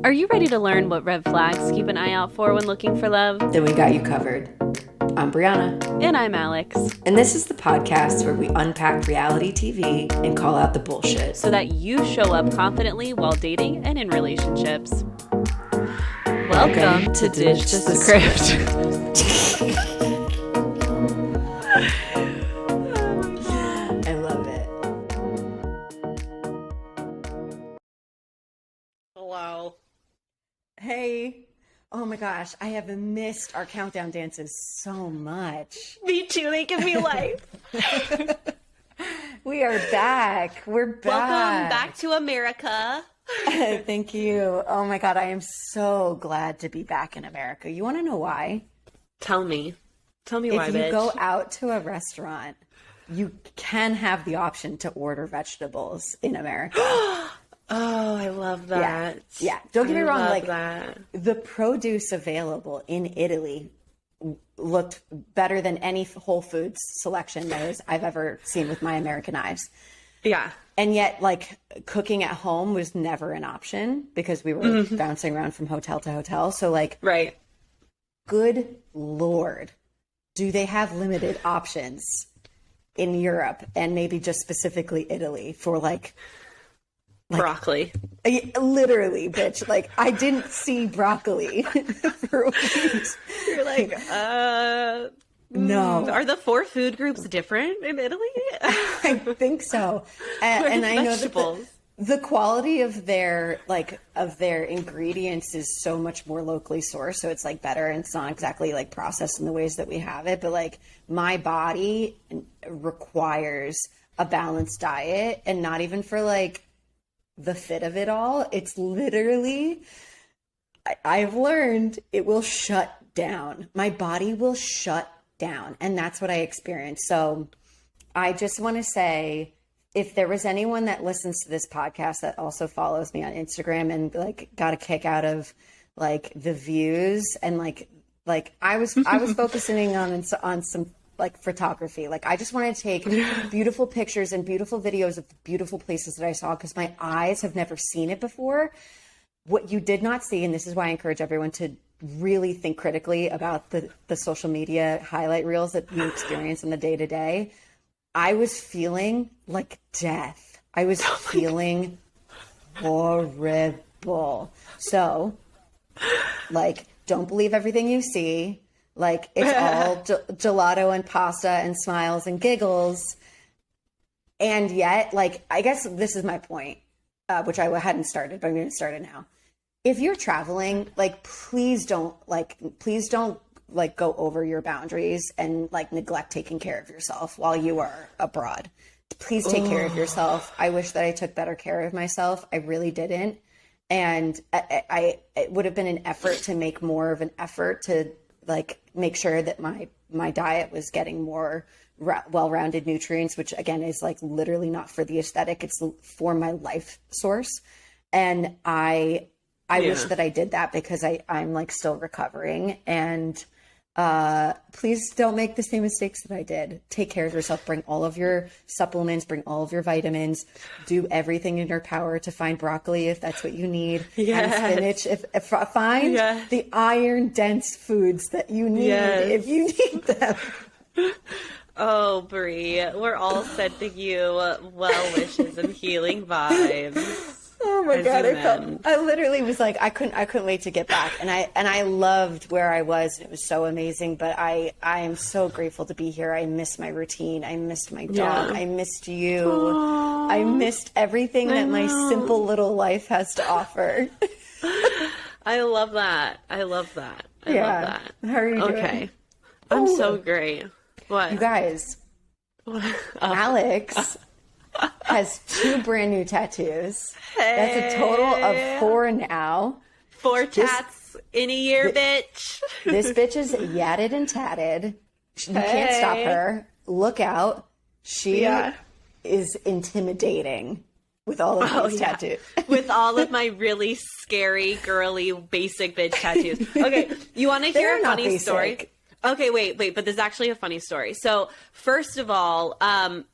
Are you ready to learn what red flags keep an eye out for when looking for love? Then we got you covered. I'm Brianna. And I'm Alex. And this is the podcast where we unpack reality TV and call out the bullshit. So that you show up confidently while dating and in relationships. Welcome to Ditch the Script. I love it. Wow. Hey. Oh my gosh, I have missed our countdown dances so much. Me too, they give me life. We are back. We're back. Welcome back to America. Thank you. Oh my God, I am so glad to be back in America. You want to know why? Tell me why, If you bitch. go out to a restaurant, you can have the option to order vegetables in America. Oh, I love that. Yeah. Don't get me wrong. Like that. the produce available in Italy looked better than any Whole Foods selection I've ever seen with my American eyes. Yeah. And yet, like, cooking at home was never an option because we were bouncing around from hotel to hotel. So, like, Right. good Lord, do they have limited options in Europe and maybe just specifically Italy for like Broccoli. literally, bitch. Like, I didn't see broccoli for weeks. You're like, No. Are the 4 food groups different in Italy? I think so. And I know that Vegetables. the quality of their ingredients is so much more locally sourced. So it's like better and it's not exactly like processed in the ways that we have it. But like my body requires a balanced diet, and not even for like the fit of it all. It's literally, I've learned it will shut down. My body will shut down. And that's what I experienced. So I just want to say, if there was anyone that listens to this podcast that also follows me on Instagram and like got a kick out of like the views and like I was focusing on some like photography. Like I just wanted to take beautiful pictures and beautiful videos of the beautiful places that I saw because my eyes have never seen it before. What you did not see, and this is why I encourage everyone to really think critically about the social media highlight reels that you experience in the day to day. I was feeling like death. I was feeling horrible. So, like, don't believe everything you see. Like, it's all gelato and pasta and smiles and giggles. And yet, like, I guess this is my point, which I hadn't started, but I'm going to start it now. If you're traveling, like, please don't go over your boundaries and like neglect taking care of yourself while you are abroad. Please take care of yourself. I wish that I took better care of myself. I really didn't. And it would have been an effort to make more of an effort to like make sure that my diet was getting more well-rounded nutrients, which again is like literally not for the aesthetic. It's for my life source. And I wish that I did that because I'm like still recovering. And please don't make the same mistakes that I did. Take care of yourself. Bring all of your supplements, bring all of your vitamins, do everything in your power to find broccoli if that's what you need. Yes. And spinach. Find the iron dense foods that you need if you need them. Oh, Brie, we're all sending you well wishes and healing vibes. Oh my God. I literally was like, I couldn't wait to get back. And I loved where I was. And it was so amazing. But I am so grateful to be here. I missed my routine. I missed my dog. I missed you. Aww. I missed everything that my simple little life has to offer. I love that. I love that. I love that. How are you doing? Okay. I'm so great. What? You guys, Alex has 2 brand new tattoos. Hey. That's a total of 4 now. 4 tats in a year, bitch. This bitch is yatted and tatted. You can't stop her. Look out. She is intimidating with all of these tattoos. With all of my really scary, girly, basic bitch tattoos. Okay, you want to hear a funny story? Okay, wait, but there's actually a funny story. So, first of all,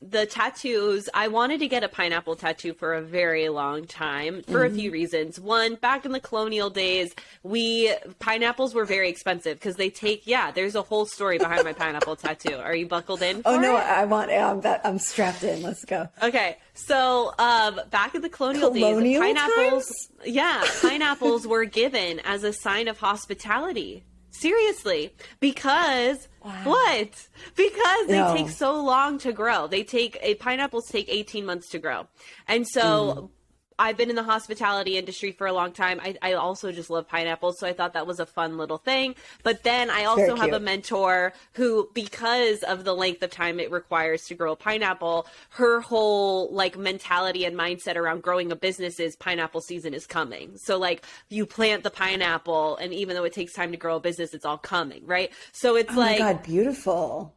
the tattoos, I wanted to get a pineapple tattoo for a very long time for a few reasons. One, back in the colonial days, pineapples were very expensive because there's a whole story behind my pineapple tattoo. Are you buckled in? Oh, no, I'm strapped in. Let's go. Okay, so back in the colonial days, pineapples were given as a sign of hospitality. Seriously, because what? Because they take so long to grow. Pineapples take 18 months to grow. And so I've been in the hospitality industry for a long time. I also just love pineapples, so I thought that was a fun little thing. But then I also have a mentor who, because of the length of time it requires to grow a pineapple, her whole like mentality and mindset around growing a business is pineapple season is coming. So like you plant the pineapple, and even though it takes time to grow a business, it's all coming, right? So it's my God, beautiful.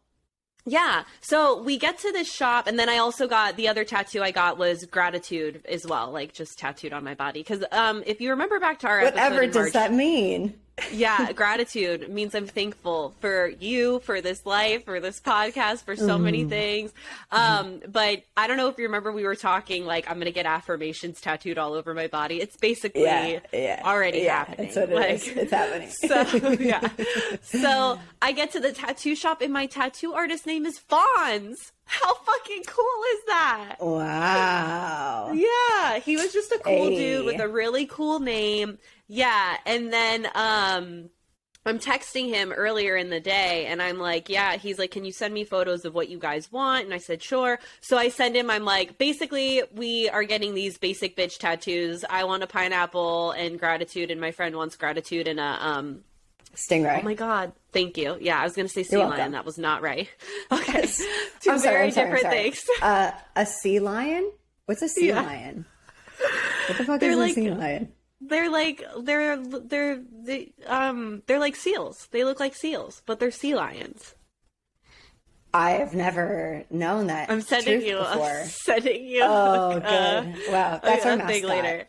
Yeah. So we get to this shop, and then I also got the other tattoo I got was gratitude as well, like just tattooed on my body. Because if you remember back to our whatever episode in March, does that mean? Yeah, gratitude means I'm thankful for you, for this life, for this podcast, for so many things. But I don't know if you remember, we were talking like I'm gonna get affirmations tattooed all over my body. It's basically already happening. That's what it is. It's happening. So I get to the tattoo shop, and my tattoo artist name is Fonz. How fucking cool is that? Wow. Yeah, he was just a cool dude with a really cool name. Yeah, and then I'm texting him earlier in the day, and I'm like, he's like, can you send me photos of what you guys want? And I said, sure. So I send him, I'm like, basically, we are getting these basic bitch tattoos. I want a pineapple and gratitude, and my friend wants gratitude and a stingray. Oh my God. Thank you. Yeah, I was going to say sea lion. That was not right. Okay. I'm sorry. Things. A sea lion? What's a sea lion? What the fuck is a sea lion? They're like seals. They look like seals, but they're sea lions. I have never known that. I'm sending you. Oh, good. Wow, that's our mascot. Thing later.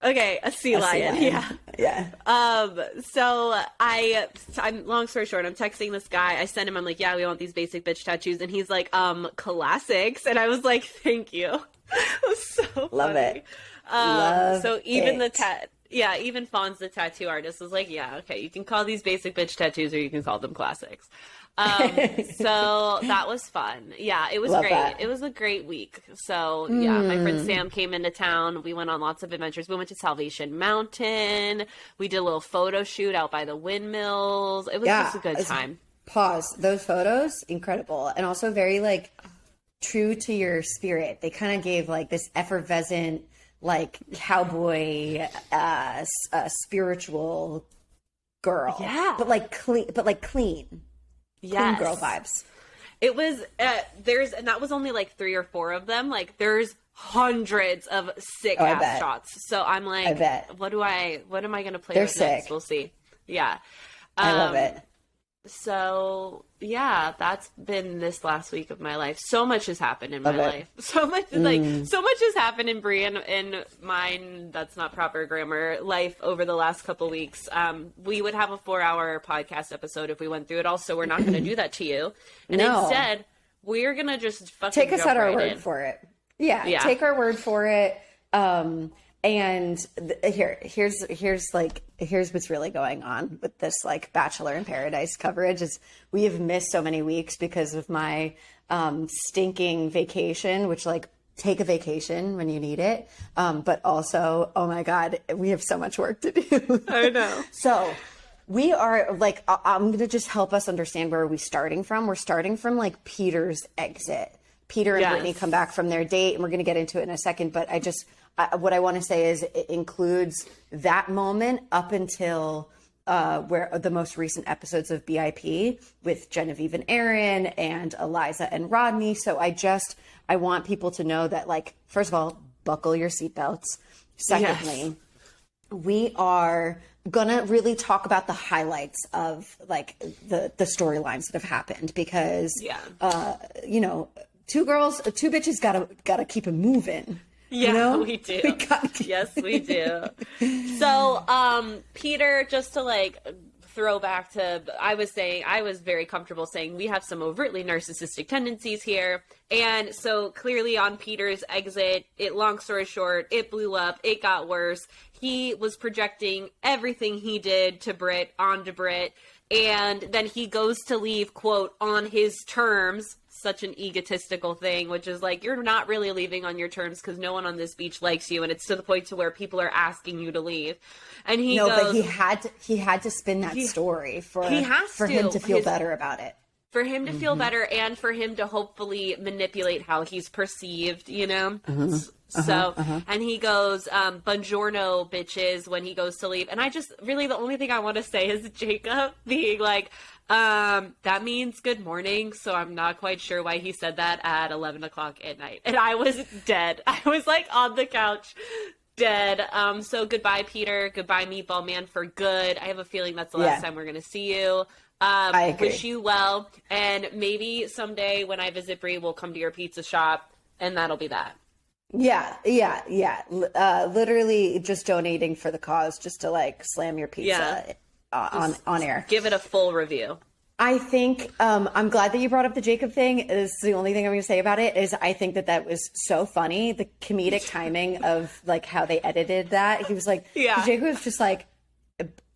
Okay, a sea lion. Yeah. So I'm long story short, I'm texting this guy. I send him, I'm like, yeah, we want these basic bitch tattoos. And he's like, classics. And I was like, thank you. It was so funny. Love it. So even even Fonz, the tattoo artist, was like, yeah, okay, you can call these basic bitch tattoos or you can call them classics. So that was fun. Yeah, it was great. That. It was a great week. So yeah, my friend Sam came into town. We went on lots of adventures. We went to Salvation Mountain. We did a little photo shoot out by the windmills. It was just a good time. Pause. Those photos, incredible. And also very like true to your spirit. They kind of gave like this effervescent, like cowboy, spiritual girl. Yeah. But like clean. Yes. Clean girl vibes. It was, and that was only like 3 or 4 of them. Like there's hundreds of sick ass shots. So I'm like, I bet. What am I going to play with next? We'll see. Yeah. I love it. So yeah, that's been this last week of my life. So much has happened in my life. So much has happened in Brie and mine. That's not proper grammar. Life over the last couple weeks. We would have a 4-hour podcast episode if we went through it all. So we're not going to do that to you. And instead, we're going to just fucking take us at our word for it. Yeah. Take our word for it. And here's what's really going on with this like Bachelor in Paradise coverage is we have missed so many weeks because of my stinking vacation, which like take a vacation when you need it. But also, oh my God, we have so much work to do. I know. So we are like, I'm going to just help us understand where are we starting from. We're starting from like Peter's exit. Peter and Brittany come back from their date, and we're going to get into it in a second. But what I want to say is it includes that moment up until where the most recent episodes of BIP with Genevieve and Aaron and Eliza and Rodney. So I want people to know that, like, first of all, buckle your seatbelts. Secondly, we are gonna really talk about the highlights of like the storylines that have happened because two bitches gotta keep it moving. Yeah, you know? We do. Yes, we do. So, Peter, just to like throwback to, I was very comfortable saying we have some overtly narcissistic tendencies here. And so clearly on Peter's exit, long story short, it blew up. It got worse. He was projecting everything he did to Britt onto Britt. And then he goes to leave, quote, on his terms. Such an egotistical thing, which is like, you're not really leaving on your terms because no one on this beach likes you, and it's to the point to where people are asking you to leave. And he goes, but he had to spin that story for him to feel better about it. For him to feel better, and for him to hopefully manipulate how he's perceived, you know? And he goes, buongiorno, bitches, when he goes to leave. And I just, really, the only thing I want to say is Jacob being like, that means good morning, so I'm not quite sure why he said that at 11 o'clock at night. And I was dead. I was like on the couch, dead. So goodbye, Peter. Goodbye, Meatball Man, for good. I have a feeling that's the last time we're going to see you. I agree. Wish you well. And maybe someday when I visit Bree, we'll come to your pizza shop, and that'll be that. Yeah. Literally just donating for the cause, just to like slam your pizza on air. Give it a full review. I think I'm glad that you brought up the Jacob thing. Is the only thing I'm going to say about it is I think that was so funny. The comedic timing of like how they edited that. He was like, Jacob was just like,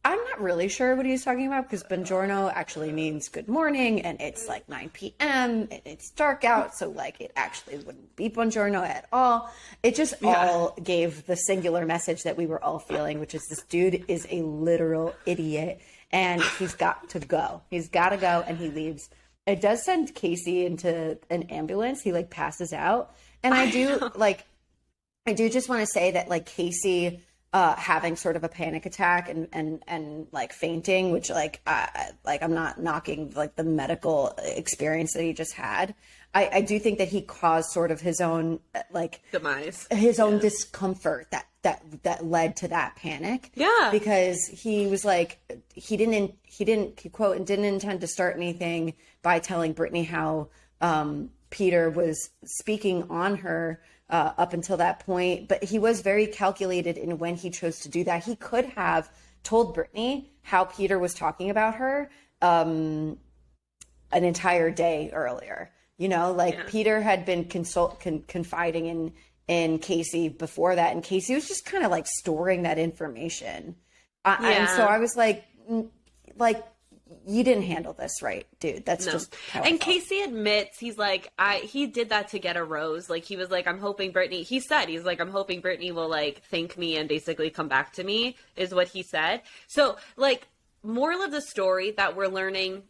I'm not really sure what he's talking about because buongiorno actually means good morning, and it's like 9 p.m. and it's dark out, so like it actually wouldn't be buongiorno at all. It just all gave the singular message that we were all feeling, which is this dude is a literal idiot, and he's got to go. He's got to go, and he leaves. It does send Casey into an ambulance. He like passes out, and I do just want to say that like Casey having sort of a panic attack and like fainting, which like I'm not knocking like the medical experience that he just had. I do think that he caused sort of his own like demise, his own discomfort that led to that panic. Yeah, because he was like he didn't quote and didn't intend to start anything by telling Brittany how Peter was speaking on her. Up until that point, but he was very calculated in when he chose to do that. He could have told Brittany how Peter was talking about her an entire day earlier. You know, like Peter had been confiding in Casey before that, and Casey was just kind of like storing that information. And so I was like, you didn't handle this right, dude. That's just how And Casey admits, he's like, he did that to get a rose. Like, he was like, I'm hoping Brittany, he's like, I'm hoping Brittany will like thank me and basically come back to me, is what he said. So like, moral of the story that we're learning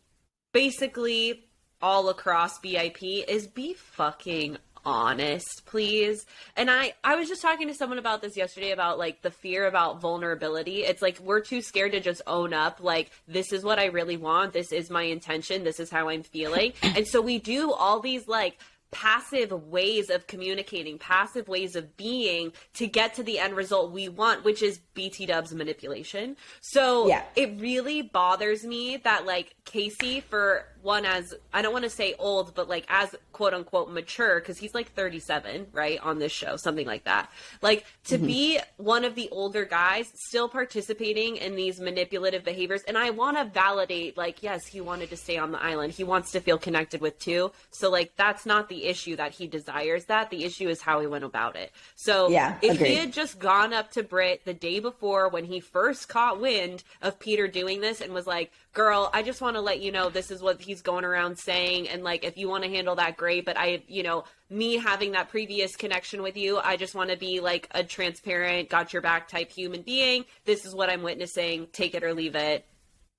basically all across BIP is be fucking honest, please. And I was just talking to someone about this yesterday about like the fear about vulnerability. It's like we're too scared to just own up like, this is what I really want, this is my intention, this is how I'm feeling. And so we do all these like passive ways of communicating, passive ways of being to get to the end result we want, which is BT Dub's manipulation. So it really bothers me that like Casey, for one, as I don't want to say old, but like as quote unquote mature, because he's like 37, right, on this show, something like that. Like to be one of the older guys still participating in these manipulative behaviors. And I want to validate, like, yes, he wanted to stay on the island. He wants to feel connected with two. So like that's not the issue that he desires that. The issue is how he went about it. So if he had just gone up to Britt the day before when he first caught wind of Peter doing this and was like, girl, I just want to let you know this is what he's going around saying, and like if you want to handle that, great, but I, you know, me having that previous connection with you, I just want to be like a transparent, got your back type human being. This is what I'm witnessing, take it or leave it,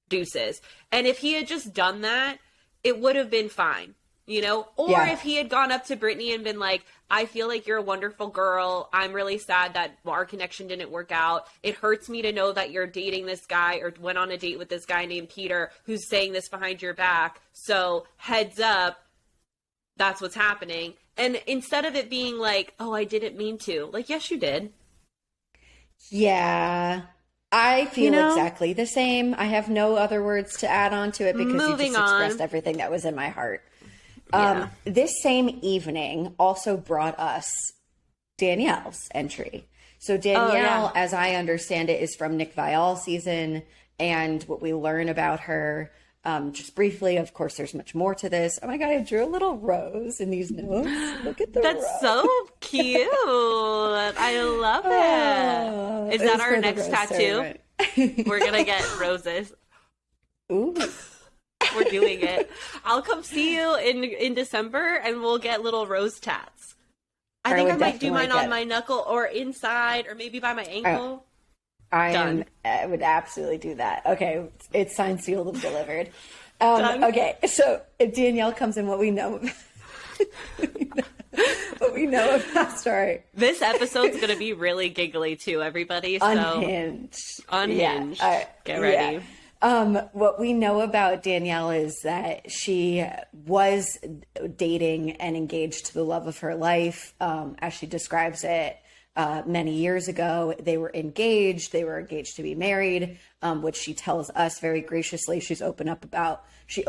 deuces. And if he had just done that, it would have been fine, you know? Or if he had gone up to Brittany and been like, I feel like you're a wonderful girl. I'm really sad that our connection didn't work out. It hurts me to know that you're dating this guy or went on a date with this guy named Peter who's saying this behind your back. So heads up, that's what's happening. And instead of it being like, oh, I didn't mean to, like, yes, you did. Yeah. I feel exactly the same. I have no other words to add on to it because you just expressed everything that was in my heart. This same evening also brought us Danielle's entry. So Danielle, as I understand it, is from Nick Viall's season. And what we learn about her, just briefly, of course, there's much more to this. Oh my God, I drew a little rose in these notes. Look at the That's rose. so cute. I love it. Is that our next tattoo? We're going to get roses. Ooh. We're doing it. I'll come see you in December and we'll get little rose tats. I think I might do mine on my knuckle or inside or maybe by my ankle. I would absolutely do that. Okay, it's signed, sealed, and delivered. Okay, so if Danielle comes in, what we know about, sorry. This episode's going to be really giggly too, everybody. So Unhinged. Yeah. Get ready. Yeah. What we know about Danielle is that she was dating and engaged to the love of her life, as she describes it. Many years ago, they were engaged to be married, which she tells us very graciously. She's open up about, she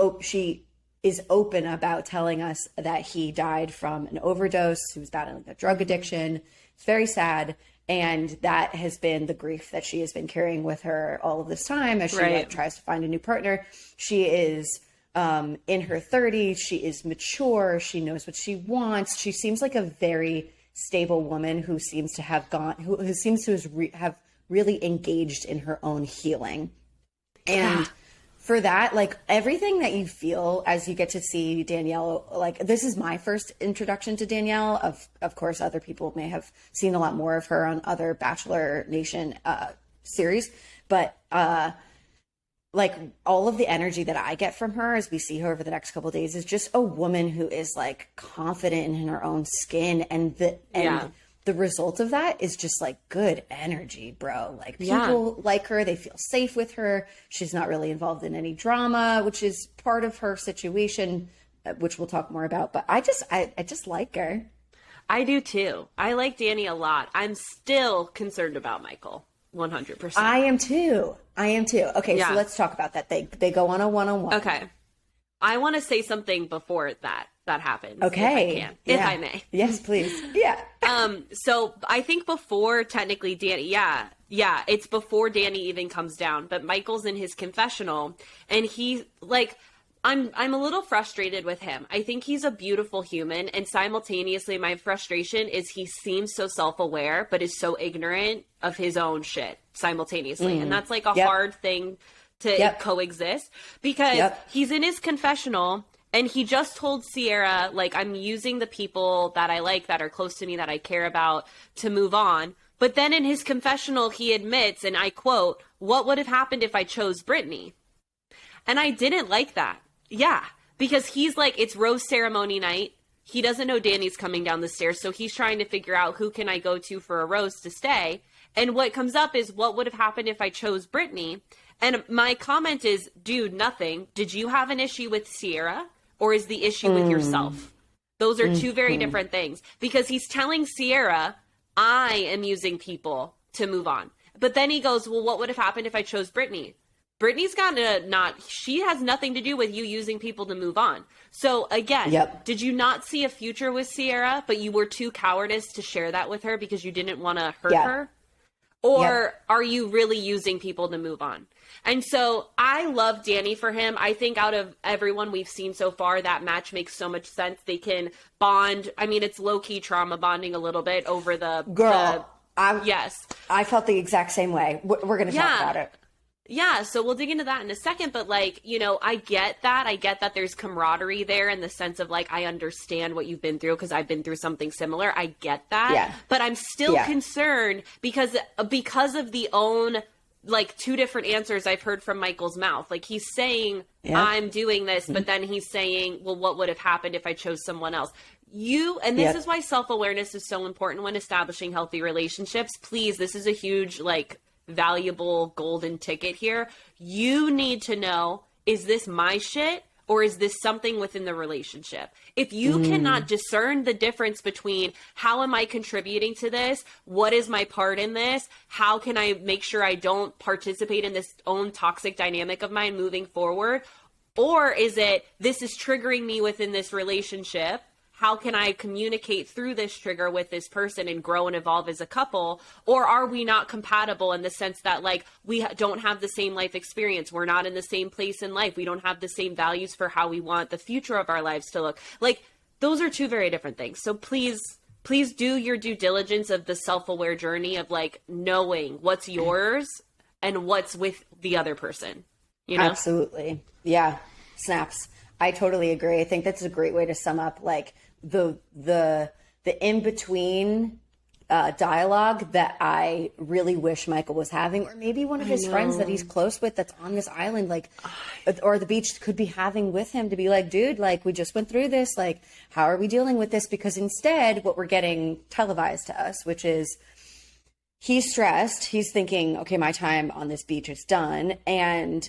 is open about telling us that he died from an overdose. He was battling a drug addiction. It's very sad. And that has been the grief that she has been carrying with her all of this time as she tries to find a new partner. She is in her 30s. She is mature. She knows what she wants. She seems like a very stable woman who seems to have who seems to have really engaged in her own healing. And for that, like everything that you feel as you get to see Danielle, like this is my first introduction to Danielle. Of course, other people may have seen a lot more of her on other Bachelor Nation series, but like all of the energy that I get from her as we see her over the next couple of days is just a woman who is like confident in her own skin, and the result of that is just like good energy, bro. Like people like her, they feel safe with her. She's not really involved in any drama, which is part of her situation, which we'll talk more about. But I just like her. I do too. I like Danny a lot. I'm still concerned about Michael. 100%. I am too. Okay, so let's talk about that. They go on a one-on-one. Okay. I want to say something before that happens. Okay. If I may. Yes, please. Yeah. So I think before technically Danny, it's before Danny even comes down, but Michael's in his confessional and he like, I'm a little frustrated with him. I think he's a beautiful human, and simultaneously my frustration is he seems so self-aware but is so ignorant of his own shit simultaneously. And that's like a hard thing to coexist because he's in his confessional and he just told Sierra, like, I'm using the people that I like, that are close to me, that I care about to move on. But then in his confessional, he admits, and I quote, "What would have happened if I chose Brittany?" And I didn't like that. Yeah, because he's like, it's rose ceremony night. He doesn't know Danny's coming down the stairs, so he's trying to figure out who can I go to for a rose to stay. And what comes up is, what would have happened if I chose Brittany? And my comment is, dude, nothing. Did you have an issue with Sierra, or is the issue with yourself? Those are two very different things. Because he's telling Sierra, I am using people to move on. But then he goes, well, what would have happened if I chose Brittany? Brittany's she has nothing to do with you using people to move on. So again, did you not see a future with Sierra, but you were too cowardice to share that with her because you didn't want to hurt her? Or are you really using people to move on? And so I love Danny for him. I think out of everyone we've seen so far, that match makes so much sense. They can bond. I mean, it's low-key trauma bonding a little bit over the... Girl, I felt the exact same way. We're going to talk about it. Yeah, so we'll dig into that in a second, but like, you know, I get that there's camaraderie there in the sense of like, I understand what you've been through because I've been through something similar. I get that. Yeah. But I'm still concerned because of the own, like, two different answers I've heard from Michael's mouth. Like, he's saying, I'm doing this, but then he's saying, well, what would have happened if I chose someone else? This is why self-awareness is so important when establishing healthy relationships. Please, this is a huge, like, valuable golden ticket here. You need to know, is this my shit or is this something within the relationship? If you cannot discern the difference between how am I contributing to this, what is my part in this, how can I make sure I don't participate in this own toxic dynamic of mine moving forward, or is it, this is triggering me within this relationship, how can I communicate through this trigger with this person and grow and evolve as a couple? Or are we not compatible in the sense that like we don't have the same life experience? We're not in the same place in life. We don't have the same values for how we want the future of our lives to look. Like, those are two very different things. So please do your due diligence of the self-aware journey of like knowing what's yours and what's with the other person. You know? Absolutely. Yeah. Snaps. I totally agree. I think that's a great way to sum up like the in-between dialogue that I really wish Michael was having, or maybe one of his friends that he's close with that's on this island, like, or the beach could be having with him, to be like, dude, like, we just went through this. Like, how are we dealing with this? Because instead what we're getting televised to us, which is he's stressed. He's thinking, okay, my time on this beach is done. And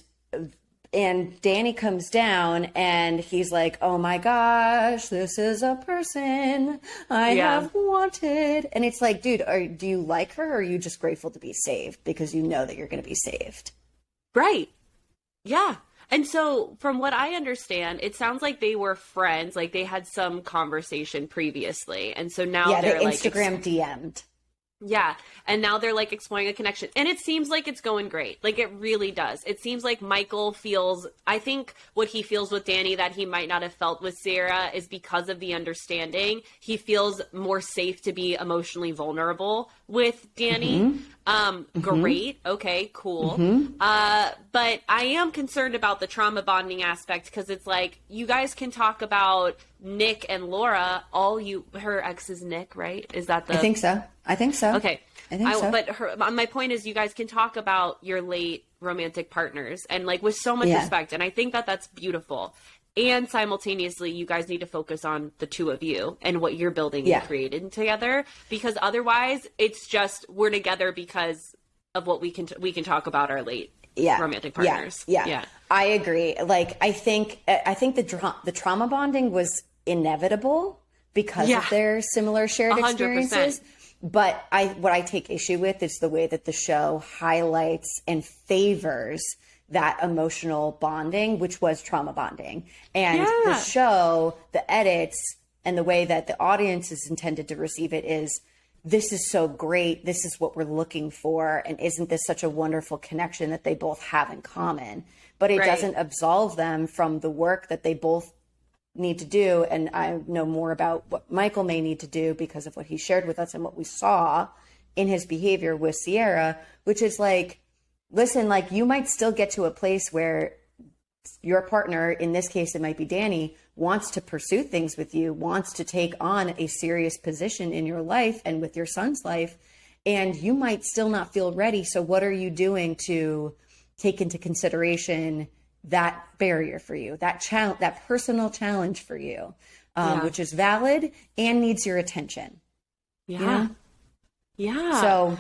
Danny comes down and he's like, oh my gosh, this is a person I have wanted. And it's like, dude, do you like her, or are you just grateful to be saved because you know that you're going to be saved? Right. Yeah. And so from what I understand, it sounds like they were friends. Like they had some conversation previously. And so now they're they like Instagram DM'd. Yeah. And now they're like exploring a connection. And it seems like it's going great. Like it really does. It seems like Michael feels, I think what he feels with Danny that he might not have felt with Sarah is because of the understanding. He feels more safe to be emotionally vulnerable with Danny. Great. Okay, cool. But I am concerned about the trauma bonding aspect, because it's like, you guys can talk about Nick and Laura, her ex is Nick, right? Is that I think so. Okay. I think so. But my point is, you guys can talk about your late romantic partners and like with so much respect. And I think that that's beautiful. And simultaneously, you guys need to focus on the two of you and what you're building and creating together, because otherwise it's just, we're together because of what we can talk about our late romantic partners. Yeah. I agree. Like, I think the trauma bonding was inevitable because of their similar shared 100%. Experiences. But what I take issue with is the way that the show highlights and favors that emotional bonding, which was trauma bonding. And the show, the edits, and the way that the audience is intended to receive it is, this is so great. This is what we're looking for. And isn't this such a wonderful connection that they both have in common? But it doesn't absolve them from the work that they both need to do. And I know more about what Michael may need to do because of what he shared with us and what we saw in his behavior with Sierra, which is like, listen, like, you might still get to a place where your partner, in this case, it might be Danny, wants to pursue things with you, wants to take on a serious position in your life and with your son's life. And you might still not feel ready. So what are you doing to take into consideration that barrier for you, that challenge, that personal challenge for you, which is valid and needs your attention? Yeah. You know? Yeah. So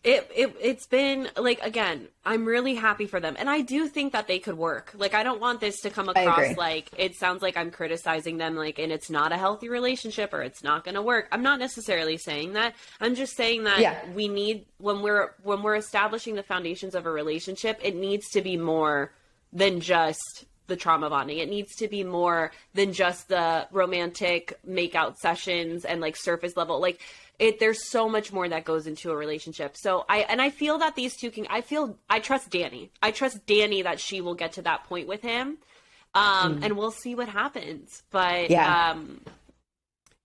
it's been like, again, I'm really happy for them. And I do think that they could work. Like, I don't want this to come across like it sounds like I'm criticizing them, like, and it's not a healthy relationship or it's not going to work. I'm not necessarily saying that. I'm just saying that we need, when we're establishing the foundations of a relationship, it needs to be more than just the trauma bonding. It needs to be more than just the romantic makeout sessions and like surface level. Like, there's so much more that goes into a relationship. So I feel that these two I trust Danny. I trust Danny that she will get to that point with him. And we'll see what happens. But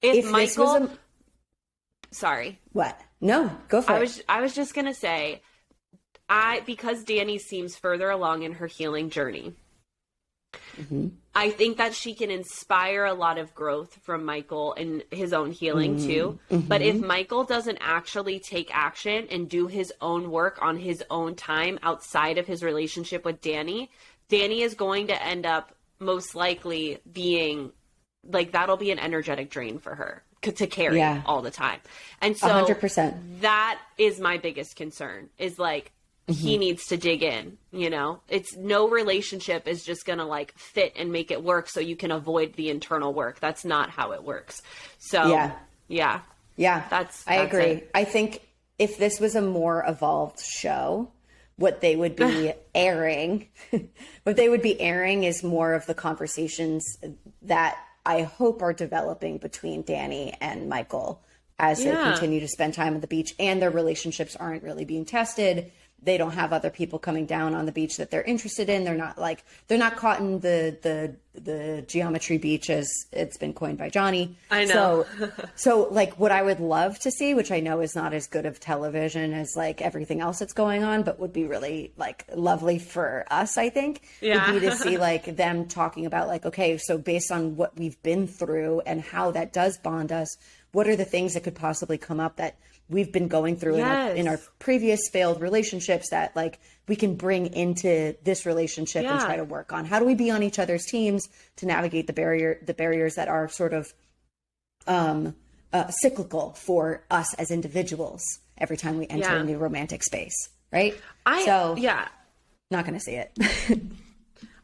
if Michael, sorry. What? No, go for it. I was just going to say, because Danny seems further along in her healing journey, I think that she can inspire a lot of growth from Michael in his own healing too. But if Michael doesn't actually take action and do his own work on his own time outside of his relationship with Danny is going to end up most likely being like, that'll be an energetic drain for her to carry all the time. And so 100%. That is my biggest concern, is like, he needs to dig in, you know? It's no relationship is just going to like fit and make it work so you can avoid the internal work. That's not how it works. So yeah. I agree. It. I think if this was a more evolved show, what they would be airing is more of the conversations that I hope are developing between Danny and Michael as they continue to spend time at the beach, and their relationships aren't really being tested. They don't have other people coming down on the beach that they're interested in. They're not caught in the geometry beach, as it's been coined by Johnny. I know. So like what I would love to see, which I know is not as good of television as like everything else that's going on, but would be really like lovely for us, I think, would be to see like them talking about like, okay, so based on what we've been through and how that does bond us, what are the things that could possibly come up that we've been going through in our previous failed relationships that like we can bring into this relationship and try to work on? How do we be on each other's teams to navigate the barriers that are sort of cyclical for us as individuals every time we enter a new romantic space, right? Not going to see it.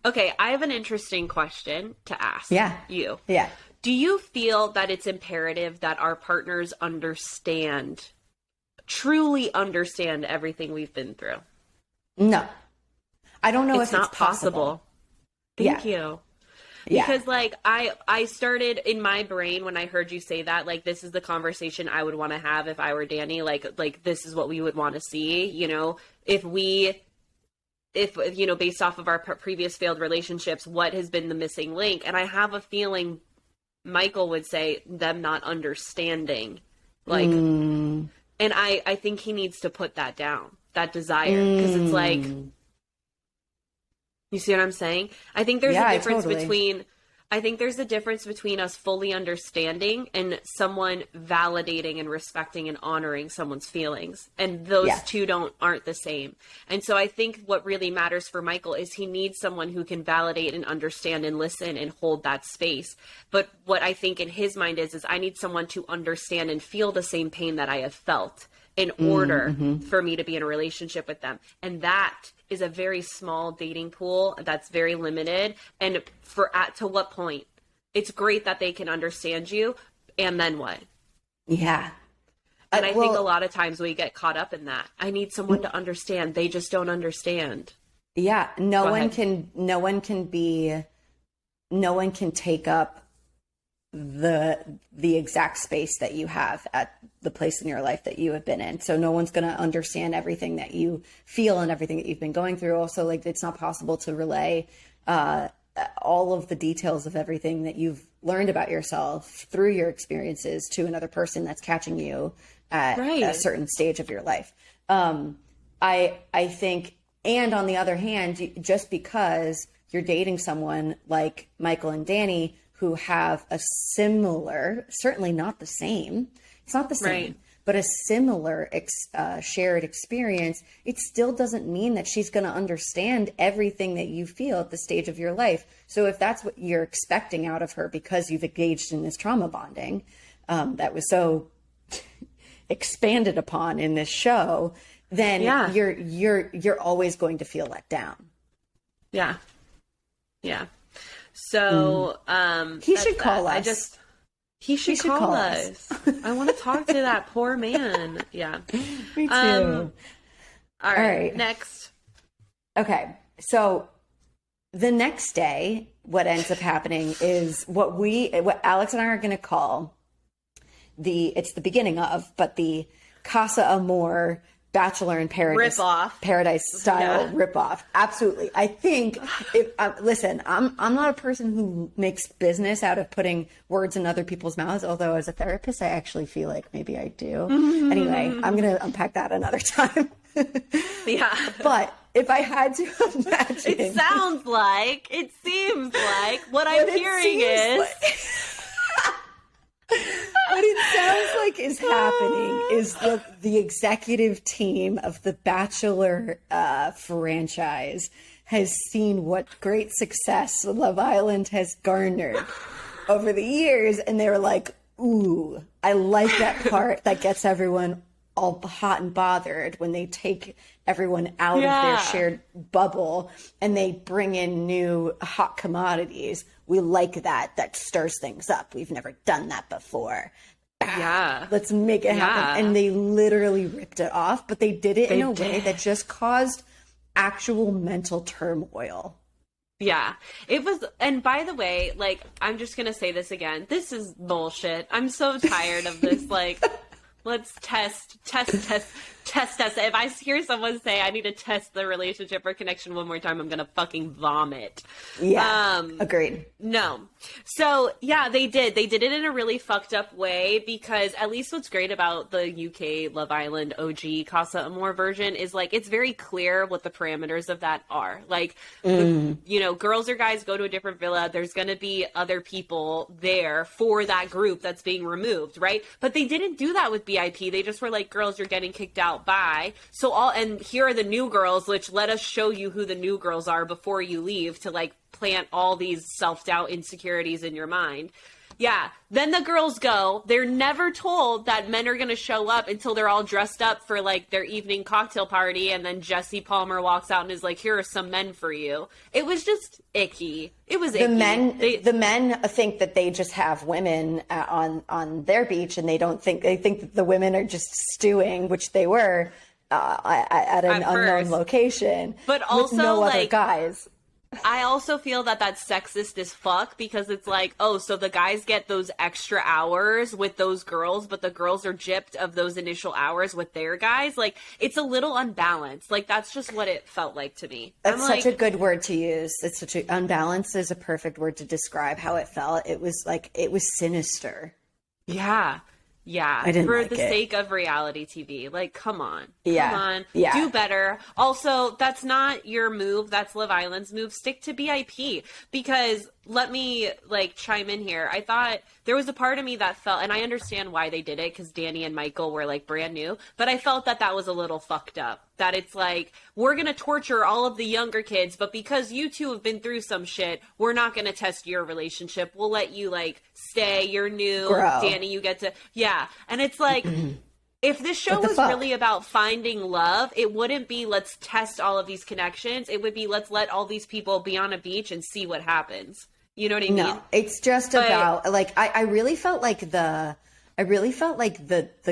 Okay, I have an interesting question to ask you. Yeah. Do you feel that it's imperative that our partners truly understand everything we've been through? No. I don't know if it's possible. Thank you. Yeah. Because like I started in my brain when I heard you say that, like, this is the conversation I would want to have if I were Danny, like this is what we would want to see, you know, if you know, based off of our previous failed relationships, what has been the missing link? And I have a feeling Michael would say them not understanding, like, and I think he needs to put that down, that desire, because it's like, you see what I'm saying? I think there's a difference between us fully understanding and someone validating and respecting and honoring someone's feelings. And those two aren't the same. And so I think what really matters for Michael is he needs someone who can validate and understand and listen and hold that space. But what I think in his mind is I need someone to understand and feel the same pain that I have felt in order for me to be in a relationship with them. And that is a very small dating pool that's very limited. And to what point? It's great that they can understand you, and then what? Yeah. And I think a lot of times we get caught up in that. I need someone to understand. They just don't understand. Yeah. No one can take up the exact space that you have at the place in your life that you have been in. So no one's going to understand everything that you feel and everything that you've been going through. Also, like, it's not possible to relay all of the details of everything that you've learned about yourself through your experiences to another person that's catching you at a certain stage of your life. I think, and on the other hand, just because you're dating someone like Michael and Danny who have a similar, certainly not the same, it's not the same, but a similar shared experience, it still doesn't mean that she's going to understand everything that you feel at the stage of your life. So if that's what you're expecting out of her because you've engaged in this trauma bonding that was so expanded upon in this show, then you're always going to feel let down. Yeah. Yeah. So he should call us. He should call us. I want to talk to that poor man. Yeah. Me too. All right. Next. Okay. So the next day, what ends up happening is what Alex and I are going to call it's the beginning of, but the Casa Amor Bachelor in Paradise style ripoff. Absolutely. I think listen, I'm not a person who makes business out of putting words in other people's mouths, although as a therapist I actually feel like maybe I do. Anyway, I'm going to unpack that another time. Yeah. But if I had to imagine, it seems like what I'm hearing is what it sounds like is happening is the executive team of the Bachelor franchise has seen what great success Love Island has garnered over the years, and they were like, ooh, I like that part that gets everyone all hot and bothered when they take everyone out of their shared bubble and they bring in new hot commodities. We like that. That stirs things up. We've never done that before. Yeah. Let's make it happen. And they literally ripped it off, but they did it in a way that just caused actual mental turmoil Yeah, it was. And by the way, like, I'm just gonna say this again. This is bullshit. I'm so tired of this. Like, let's test. If I hear someone say I need to test the relationship or connection one more time, I'm gonna fucking vomit. Yeah, agreed. No. So yeah, they did. They did it in a really fucked up way, because at least what's great about the UK Love Island OG Casa Amor version is, like, it's very clear what the parameters of that are. Like, you know, girls or guys go to a different villa. There's going to be other people there for that group that's being removed, right? But they didn't do that with BIP. They just were like, girls, you're getting kicked out. Bye. So and here are the new girls, which let us show you who the new girls are before you leave, to, like, plant all these self-doubt insecurities in your mind. Yeah. Then the girls go. They're never told that men are going to show up until they're all dressed up for, like, their evening cocktail party. And then Jesse Palmer walks out and is like, here are some men for you. It was just icky. It was icky. The men think that they just have women on their beach, and they think that the women are just stewing, which they were at an unknown location, but also, with no other like, guys. I also feel that that's sexist as fuck, because it's like, oh, so the guys get those extra hours with those girls, but the girls are gypped of those initial hours with their guys. Like, it's a little unbalanced. Like, that's just what it felt like to me. That's such a good word to use. It's such a unbalanced is a perfect word to describe how it felt. It was like, it was sinister. Yeah. Yeah, I didn't for like the it. sake of reality TV. Like, come on. Yeah. Come on. Yeah. Do better. Also, that's not your move. That's Love Island's move. Stick to BIP. Because, let me, like, chime in here. I thought there was a part of me that felt, and I understand why they did it, because Danny and Michael were, like, brand new, but I felt that that was a little fucked up. That it's like, we're going to torture all of the younger kids, but because you two have been through some shit, we're not going to test your relationship. We'll let you, like, stay. You're new. Grow. Danny, you get to, yeah. And it's like, if this show was really about finding love, it wouldn't be let's test all of these connections. It would be let's let all these people be on a beach and see what happens. You know what I mean? No, it's just about, like, I really felt like the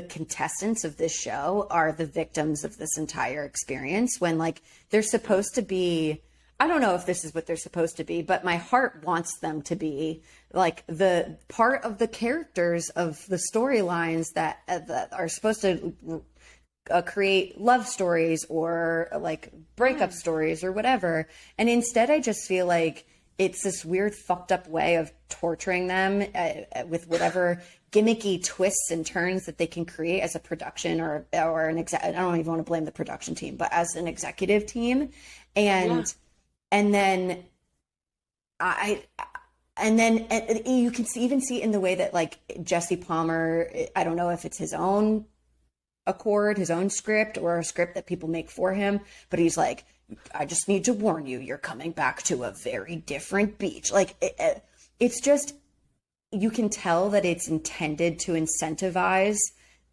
contestants of this show are the victims of this entire experience, when, like, they're supposed to be, I don't know if this is what they're supposed to be, but my heart wants them to be, like, the part of the characters of the storylines that are supposed to create love stories or, like, breakup stories or whatever. And instead, I just feel like it's this weird fucked up way of torturing them with whatever gimmicky twists and turns that they can create as a production or an I don't even want to blame the production team, but as an executive team. And then you can even see in the way that, like, Jesse Palmer, I don't know if it's his own accord, his own script, or a script that people make for him, but he's like, I just need to warn you, you're coming back to a very different beach. Like, it's just, you can tell that it's intended to incentivize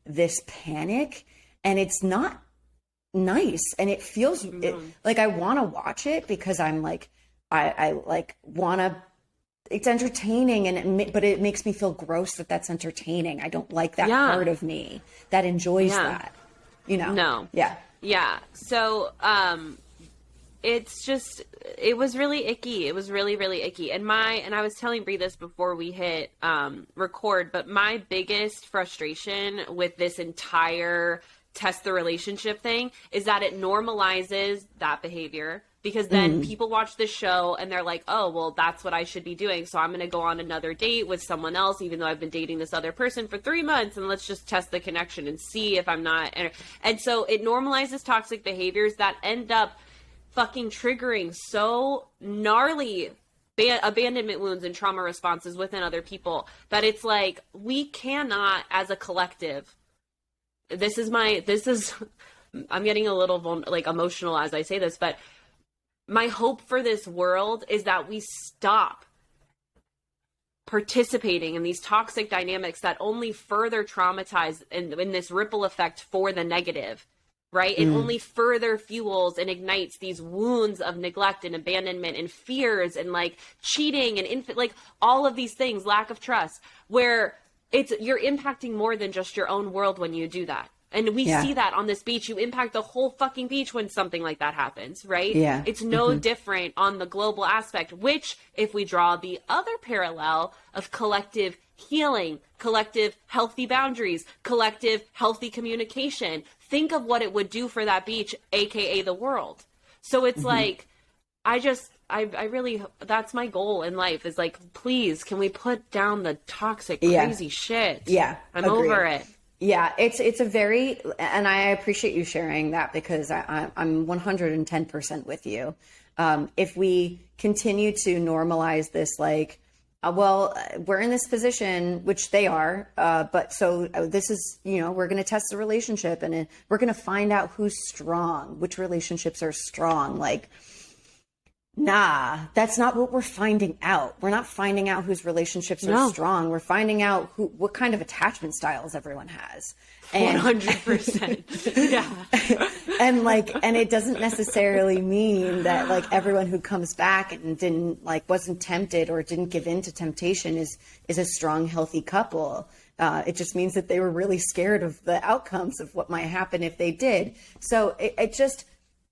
this panic, and it's not nice. And it feels like I want to watch it because I'm like, I like want to, it's entertaining, but it makes me feel gross that that's entertaining. I don't like that part of me that enjoys that, you know? No. Yeah. Yeah. So, it's just, it was really icky. It was really, really icky. And I was telling Brie this before we hit record, but my biggest frustration with this entire test the relationship thing is that it normalizes that behavior, because then people watch this show and they're like, oh, well, that's what I should be doing. So I'm going to go on another date with someone else, even though I've been dating this other person for 3 months, and let's just test the connection and see if I'm not. And so it normalizes toxic behaviors that end up fucking triggering so gnarly abandonment wounds and trauma responses within other people that it's like, we cannot, as a collective, I'm getting a little like emotional as I say this, but my hope for this world is that we stop participating in these toxic dynamics that only further traumatize in this ripple effect for the negative. Right? It only further fuels and ignites these wounds of neglect and abandonment and fears and, like, cheating and like all of these things, lack of trust, where you're impacting more than just your own world when you do that. And we see that on this beach. You impact the whole fucking beach when something like that happens, right? Yeah. It's no different on the global aspect, which, if we draw the other parallel of collective healing, collective healthy boundaries, collective healthy communication, think of what it would do for that beach, aka the world. So it's like, I really, that's my goal in life, is like, please, can we put down the toxic, crazy shit? Yeah. I'm over it. Yeah, it's a very, and I appreciate you sharing that, because I'm 110% with you. If we continue to normalize this, like, well, we're in this position, which they are, but so this is, we're going to test the relationship, and we're going to find out who's strong, which relationships are strong. Like, nah, that's not what we're finding out. We're not finding out whose relationships are strong. We're finding out what kind of attachment styles everyone has. 100%. Yeah. And it doesn't necessarily mean that like everyone who comes back and didn't wasn't tempted or didn't give in to temptation is a strong, healthy couple. It just means that they were really scared of the outcomes of what might happen if they did. So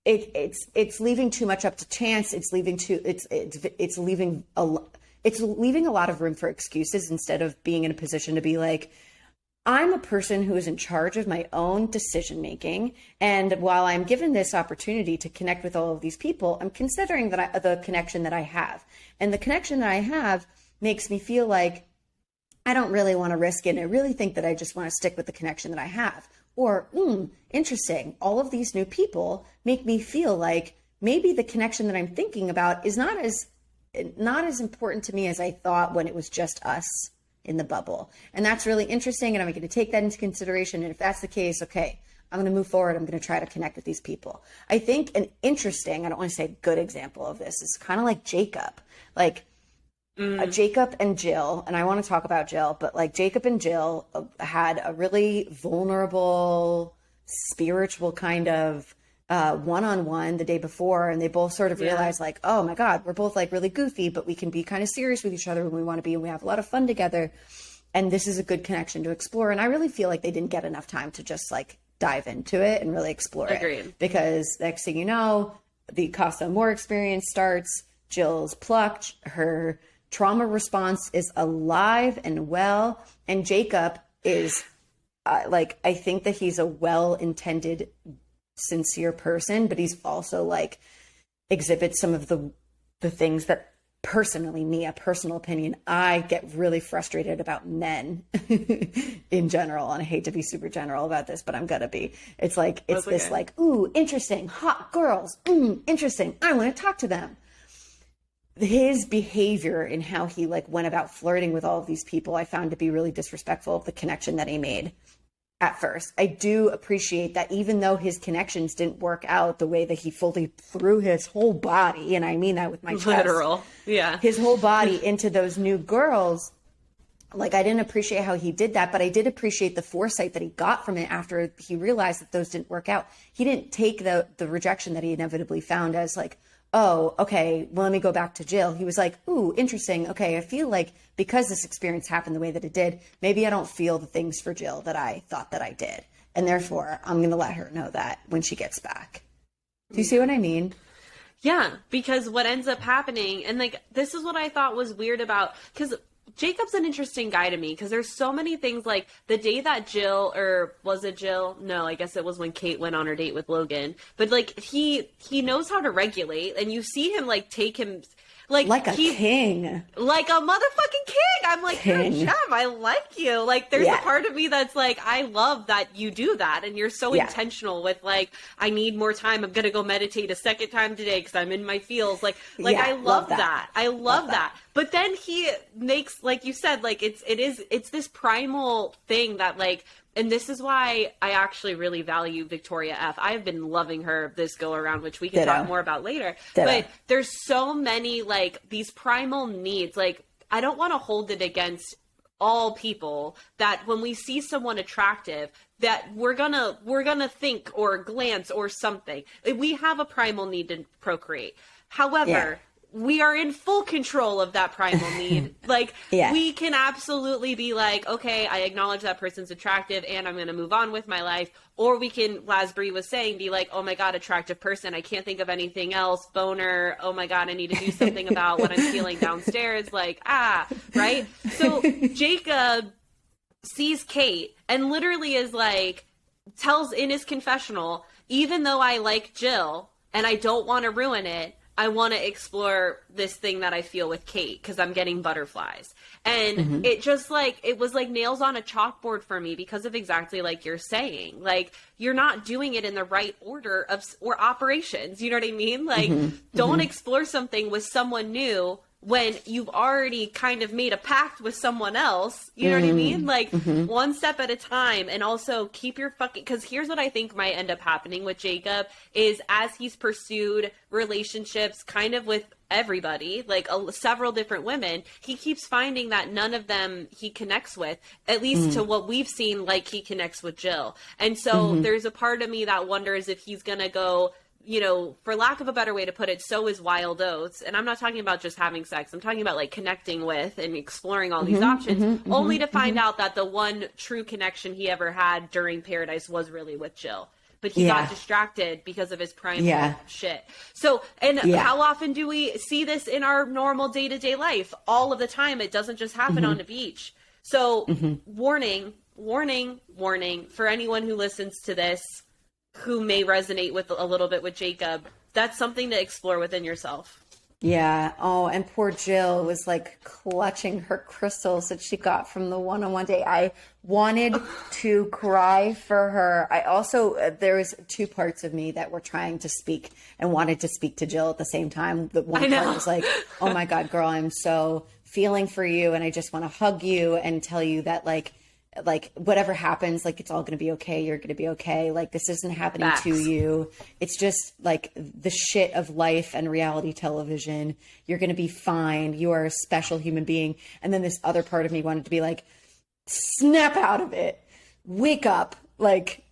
it's leaving too much up to chance. It's leaving a lot of room for excuses, instead of being in a position to be like, I'm a person who is in charge of my own decision making, and while I'm given this opportunity to connect with all of these people, I'm considering that the connection that I have, and the connection that I have makes me feel like I don't really want to risk it. And I really think that I just want to stick with the connection that I have. Or, interesting, all of these new people make me feel like maybe the connection that I'm thinking about is not as important to me as I thought when it was just us in the bubble. And that's really interesting, and I'm going to take that into consideration. And if that's the case, okay, I'm going to move forward. I'm going to try to connect with these people. I think an interesting, I don't want to say good example of this, is kind of like Jacob. Like, Jacob and Jill, and I want to talk about Jill, but like Jacob and Jill had a really vulnerable, spiritual kind of one-on-one the day before, and they both sort of realized like, oh my God, we're both like really goofy, but we can be kind of serious with each other when we want to be, and we have a lot of fun together. And this is a good connection to explore. And I really feel like they didn't get enough time to just like dive into it and really explore it. Because next thing you know, the Casa Amor experience starts. Jill's plucked. Her trauma response is alive and well. And Jacob is I think that he's a well-intended, sincere person, but he's also like exhibits some of the things that personally, me, a personal opinion, I get really frustrated about men in general. And I hate to be super general about this, but I'm gonna be. It's like, it's this okay. Like, ooh, interesting, hot girls, interesting, I want to talk to them. His behavior and how he like went about flirting with all of these people, I found to be really disrespectful of the connection that he made at first. I do appreciate that even though his connections didn't work out the way that he fully threw his whole body, and I mean that with my chest, literal, yeah, his whole body into those new girls. Like, I didn't appreciate how he did that, but I did appreciate the foresight that he got from it after he realized that those didn't work out. He didn't take the rejection that he inevitably found as like, oh, okay, well, let me go back to Jill. He was like, ooh, interesting. Okay, I feel like because this experience happened the way that it did, maybe I don't feel the things for Jill that I thought that I did. And therefore, I'm going to let her know that when she gets back. Do you see what I mean? Yeah, because what ends up happening, and like, this is what I thought was weird about, because Jacob's an interesting guy to me, because there's so many things, like the day that Jill, or was it Jill? No, I guess it was when Kate went on her date with Logan. But like, he knows how to regulate, and you see him like take him like a king, like a motherfucking king. I'm like, you're a gem. I like you. Like, there's a part of me that's like, I love that you do that, and you're so intentional with like, I need more time. I'm gonna go meditate a second time today because I'm in my feels. Like I love that. I love that. But then he makes, like you said, like it's this primal thing that like. And this is why I actually really value Victoria F. I have been loving her this go around, which we can talk more about later. But there's so many like these primal needs. Like, I don't want to hold it against all people that when we see someone attractive, that we're gonna think or glance or something. We have a primal need to procreate. However, we are in full control of that primal need. Like, we can absolutely be like, okay, I acknowledge that person's attractive and I'm going to move on with my life. Or we can, as Brie was saying, be like, oh my God, attractive person. I can't think of anything else. Boner. Oh my God, I need to do something about what I'm feeling downstairs. Like, right? So Jacob sees Kate and literally is like, tells in his confessional, even though I like Jill and I don't want to ruin it, I want to explore this thing that I feel with Kate because I'm getting butterflies. And it just like, it was like nails on a chalkboard for me because of exactly like you're saying. Like, you're not doing it in the right order or operations. You know what I mean? Like, don't explore something with someone new when you've already kind of made a pact with someone else. You know what I mean? Like, one step at a time. And also keep your fucking, because here's what I think might end up happening with Jacob is as he's pursued relationships kind of with everybody, like several different women, he keeps finding that none of them he connects with, at least to what we've seen, like he connects with Jill. And so there's a part of me that wonders if he's going to go, you know, for lack of a better way to put it, so is wild oats. And I'm not talking about just having sex. I'm talking about like connecting with and exploring all these options, only to find out that the one true connection he ever had during Paradise was really with Jill. But he got distracted because of his primal shit. So, and how often do we see this in our normal day-to-day life? All of the time. It doesn't just happen on the beach. So, warning for anyone who listens to this, who may resonate with a little bit with Jacob, that's something to explore within yourself. Yeah. Oh, and poor Jill was like clutching her crystals that she got from the one-on-one day. I wanted to cry for her. I also, there was two parts of me that were trying to speak and wanted to speak to Jill at the same time. The one part was like, oh my God, girl, I'm so feeling for you. And I just want to hug you and tell you that like whatever happens, like it's all going to be okay. You're going to be okay. Like this isn't happening to you. It's just like the shit of life and reality television. You're going to be fine. You are a special human being. And then this other part of me wanted to be like, snap out of it. Wake up. Like,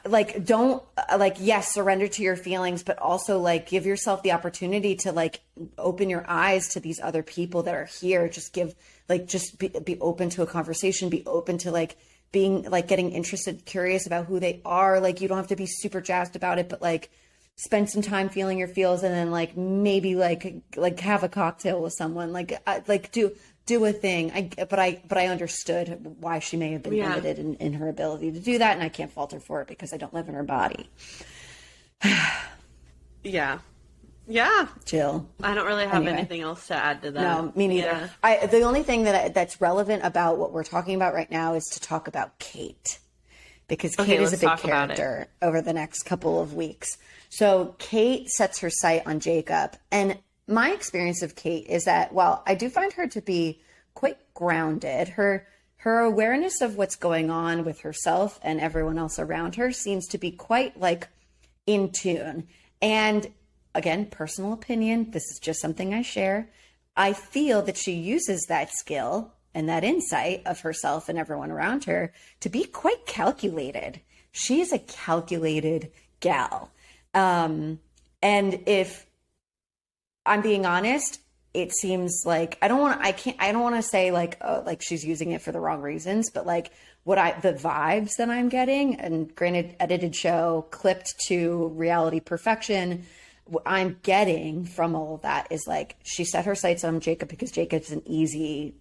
like don't like, yes, surrender to your feelings, but also like give yourself the opportunity to like open your eyes to these other people that are here. Just give, like, just be open to a conversation, be open to like being like getting interested, curious about who they are. Like, you don't have to be super jazzed about it, but like spend some time feeling your feels and then like maybe like have a cocktail with someone, like do a thing. But I understood why she may have been limited in her ability to do that. And I can't fault her for it because I don't live in her body. Yeah. Jill. I don't really have anything else to add to that. No, me neither. The only thing that's relevant about what we're talking about right now is to talk about Kate. Because Kate is a big character over the next couple of weeks. So Kate sets her sight on Jacob. And my experience of Kate is that while I do find her to be quite grounded, her awareness of what's going on with herself and everyone else around her seems to be quite like in tune. And again, personal opinion, this is just something I share. I feel that she uses that skill and that insight of herself and everyone around her to be quite calculated. She is a calculated gal. And if I'm being honest, it seems like I don't want to say like she's using it for the wrong reasons, but like the vibes that I'm getting, and granted, edited show, clipped to reality perfection, what I'm getting from all of that is like she set her sights on Jacob because Jacob's an easy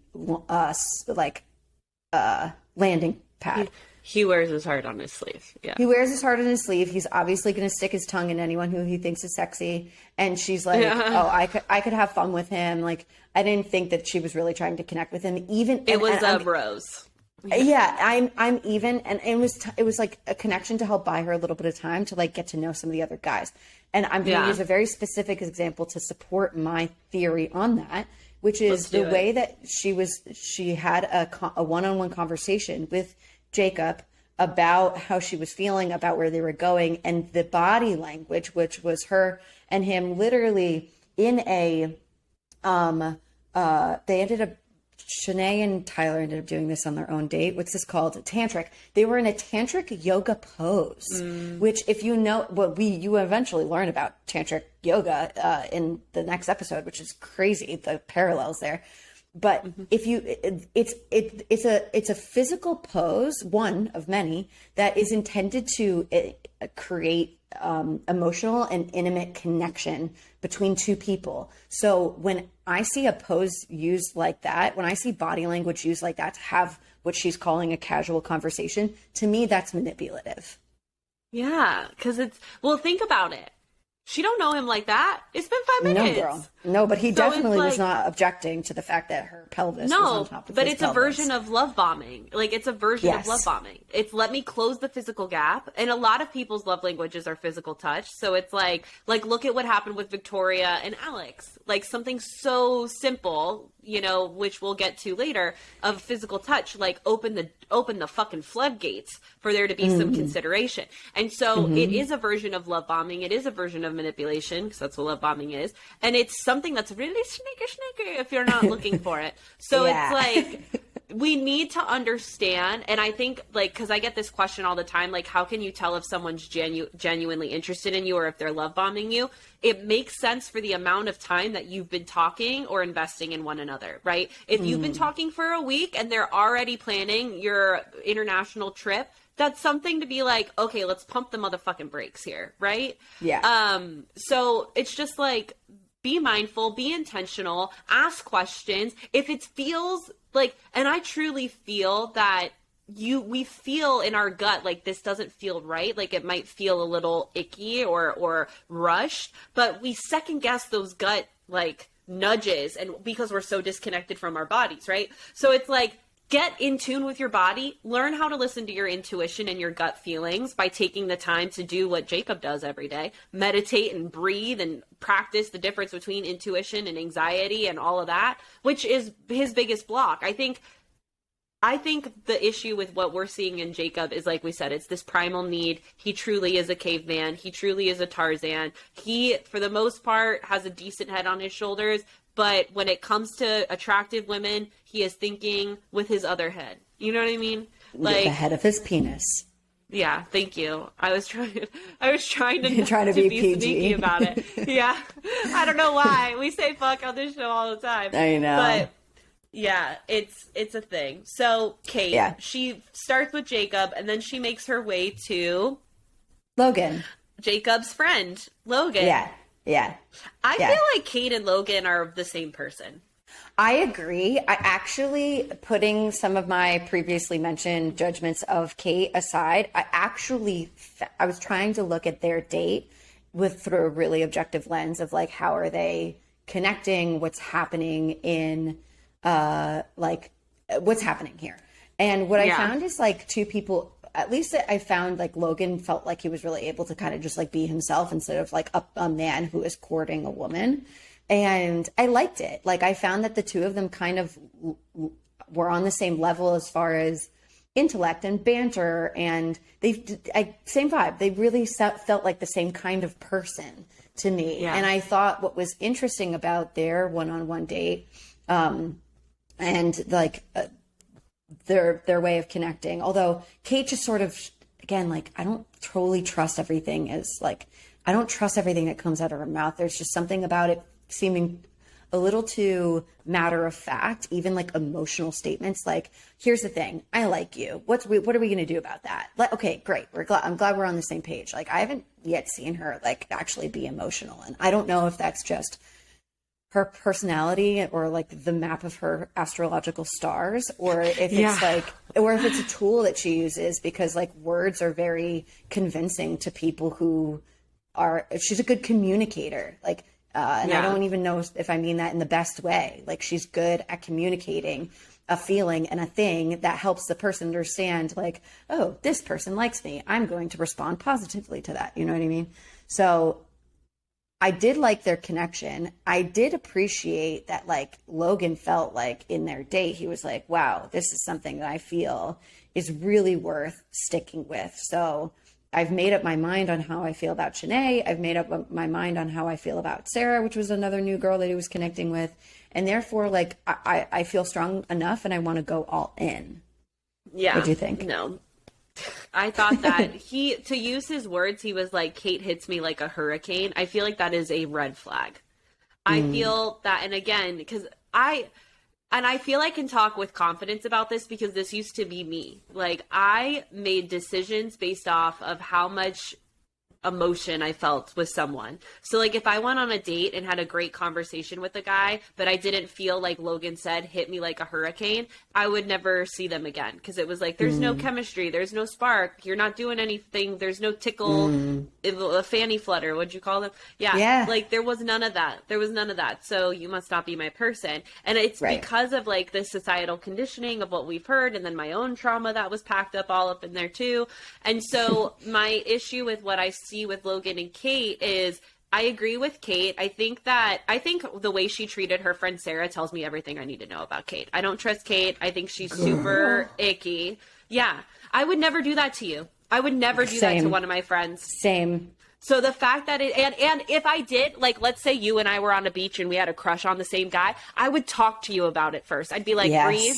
landing pad. He wears his heart on his sleeve. Yeah. He wears his heart on his sleeve. He's obviously going to stick his tongue in anyone who he thinks is sexy. And she's like, oh, I could have fun with him. Like, I didn't think that she was really trying to connect with him. It was a rose. Yeah, I'm even, and it was like a connection to help buy her a little bit of time to like get to know some of the other guys. And I'm going to use a very specific example to support my theory on that, which is the way that she had a one-on-one conversation with Jacob about how she was feeling, about where they were going, and the body language, which was her and him literally in a, they ended up Shanae and Tyler ended up doing this on their own date. What's this called? Tantric. They were in a tantric yoga pose, which, if you know, you eventually learn about tantric yoga in the next episode, which is crazy, the parallels there. But if you, it's a physical pose, one of many, that is intended to create emotional and intimate connection between two people. So when I see a pose used like that, when I see body language used like that to have what she's calling a casual conversation, to me, that's manipulative. Yeah, because well, think about it. She don't know him like that. It's been 5 minutes. No, girl. No, but he definitely was not objecting to the fact that her pelvis was on top of his pelvis. But it's a version of love bombing. Like, it's a version of love bombing. It's let me close the physical gap. And a lot of people's love languages are physical touch. So it's like look at what happened with Victoria and Alex. Like, something so simple, you know, which we'll get to later, of physical touch, like open the fucking floodgates for there to be some consideration. And so it is a version of love bombing. It is a version of manipulation, because that's what love bombing is. And it's something that's really sneaky if you're not looking for it. So it's like, we need to understand. And I think, like, because I get this question all the time, like, how can you tell if someone's genuinely interested in you or if they're love bombing you? It makes sense for the amount of time that you've been talking or investing in one another, right? If you've been talking for a week and they're already planning your international trip, that's something to be like, okay, let's pump the motherfucking brakes here, right? Yeah. So it's just like, be mindful, be intentional, ask questions. If it feels like, and I truly feel that we feel in our gut like this doesn't feel right, like it might feel a little icky or rushed, but we second guess those gut like nudges, and because we're so disconnected from our bodies, right? So it's like, get in tune with your body, learn how to listen to your intuition and your gut feelings by taking the time to do what Jacob does every day, meditate and breathe and practice the difference between intuition and anxiety and all of that, which is his biggest block. I think the issue with what we're seeing in Jacob is, like we said, it's this primal need. He truly is a caveman. He truly is a Tarzan. He, for the most part, has a decent head on his shoulders. But when it comes to attractive women, he is thinking with his other head. You know what I mean? Like the head of his penis. Yeah, thank you. I was trying to be PG. sneaky about it. Yeah. I don't know why. We say fuck on this show all the time. I know. But yeah, it's a thing. So Kate, she starts with Jacob, and then she makes her way to Logan, Jacob's friend, Logan. Yeah. I feel like Kate and Logan are the same person. I agree. I actually, putting some of my previously mentioned judgments of Kate aside, I was trying to look at their date through a really objective lens of like, how are they connecting, what's happening in what's happening here. And what I found is like two people, at least I found like Logan felt like he was really able to kind of just like be himself instead of like a man who is courting a woman. And I liked it. Like, I found that the two of them kind of were on the same level as far as intellect and banter, and same vibe. They really felt like the same kind of person to me. And I thought what was interesting about their one-on-one date, and like their way of connecting. Although Kate just sort of, again, like, I don't totally trust everything I don't trust everything that comes out of her mouth. There's just something about it seeming a little too matter of fact, even like emotional statements. Like, here's the thing, I like you. What are we going to do about that? Like, okay, great. I'm glad we're on the same page. Like, I haven't yet seen her like actually be emotional. And I don't know if that's just her personality or like the map of her astrological stars, or if it's like, or if it's a tool that she uses, because like words are very convincing to people who she's a good communicator. Like, and I don't even know if I mean that in the best way. Like, she's good at communicating a feeling and a thing that helps the person understand, like, oh, this person likes me, I'm going to respond positively to that. You know what I mean? So I did like their connection. I did appreciate that, like, Logan felt like in their date, he was like, wow, this is something that I feel is really worth sticking with. So I've made up my mind on how I feel about Shanae. I've made up my mind on how I feel about Sarah, which was another new girl that he was connecting with. And therefore, like, I feel strong enough and I want to go all in. Yeah. What do you think? No. I thought that to use his words, he was like, Kate hits me like a hurricane. I feel like that is a red flag. I feel that, and again, because I feel I can talk with confidence about this because this used to be me. Like, I made decisions based off of how much emotion I felt with someone. So like if I went on a date and had a great conversation with a guy, but I didn't feel like Logan said, hit me like a hurricane, I would never see them again. Because it was like, there's no chemistry, there's no spark, you're not doing anything, there's no tickle, a fanny flutter, what'd you call them? Yeah. Like there was none of that. So you must not be my person. And it's because of like the societal conditioning of what we've heard, and then my own trauma that was packed up all up in there too. And so my issue with what I see with Logan and Kate is, I agree with Kate. I think the way she treated her friend Sarah tells me everything I need to know about Kate. I don't trust Kate. I think she's super icky. Yeah. I would never do that to you. I would never do that to one of my friends. Same. So the fact that and if I did, like, let's say you and I were on a beach and we had a crush on the same guy, I would talk to you about it first. I'd be like, breathe.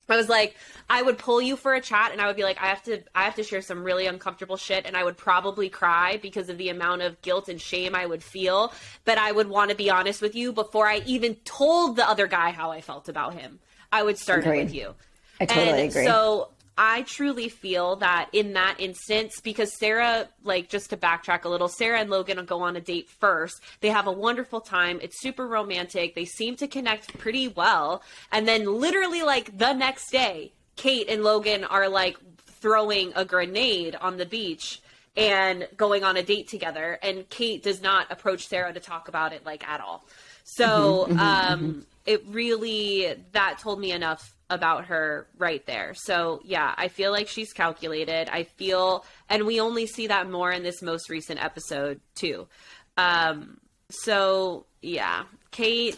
I was like, I would pull you for a chat and I would be like, I have to share some really uncomfortable shit, and I would probably cry because of the amount of guilt and shame I would feel. But I would want to be honest with you before I even told the other guy how I felt about him. I would start it with you. I totally agree. So I truly feel that in that instance, because Sarah, like, just to backtrack a little, Sarah and Logan go on a date first. They have a wonderful time. It's super romantic. They seem to connect pretty well. And then literally, like, the next day, Kate and Logan are, like, throwing a grenade on the beach and going on a date together. And Kate does not approach Sarah to talk about it, like, at all. So it really, that told me enough about her right there. So yeah, I feel like she's calculated. I feel, and we only see that more in this most recent episode too. So yeah, Kate,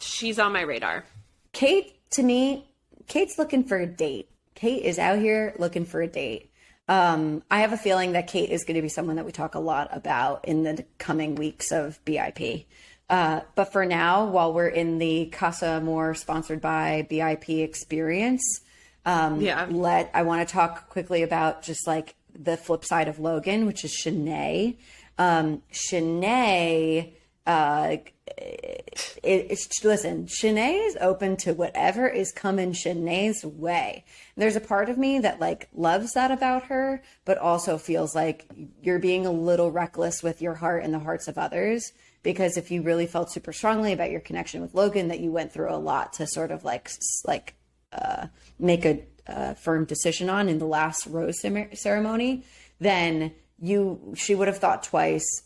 she's on my radar. Kate, to me, Kate's looking for a date. Kate is out here looking for a date. I have a feeling that Kate is going to be someone that we talk a lot about in the coming weeks of BIP. But for now, while we're in the Casa Amor sponsored by BIP experience, I want to talk quickly about just like the flip side of Logan, which is Shanae. Shanae, listen, Shanae is open to whatever is coming Shanae's way. There's a part of me that like loves that about her, but also feels like you're being a little reckless with your heart and the hearts of others. Because if you really felt super strongly about your connection with Logan, that you went through a lot to sort of make a firm decision on in the last rose ceremony, then she would have thought twice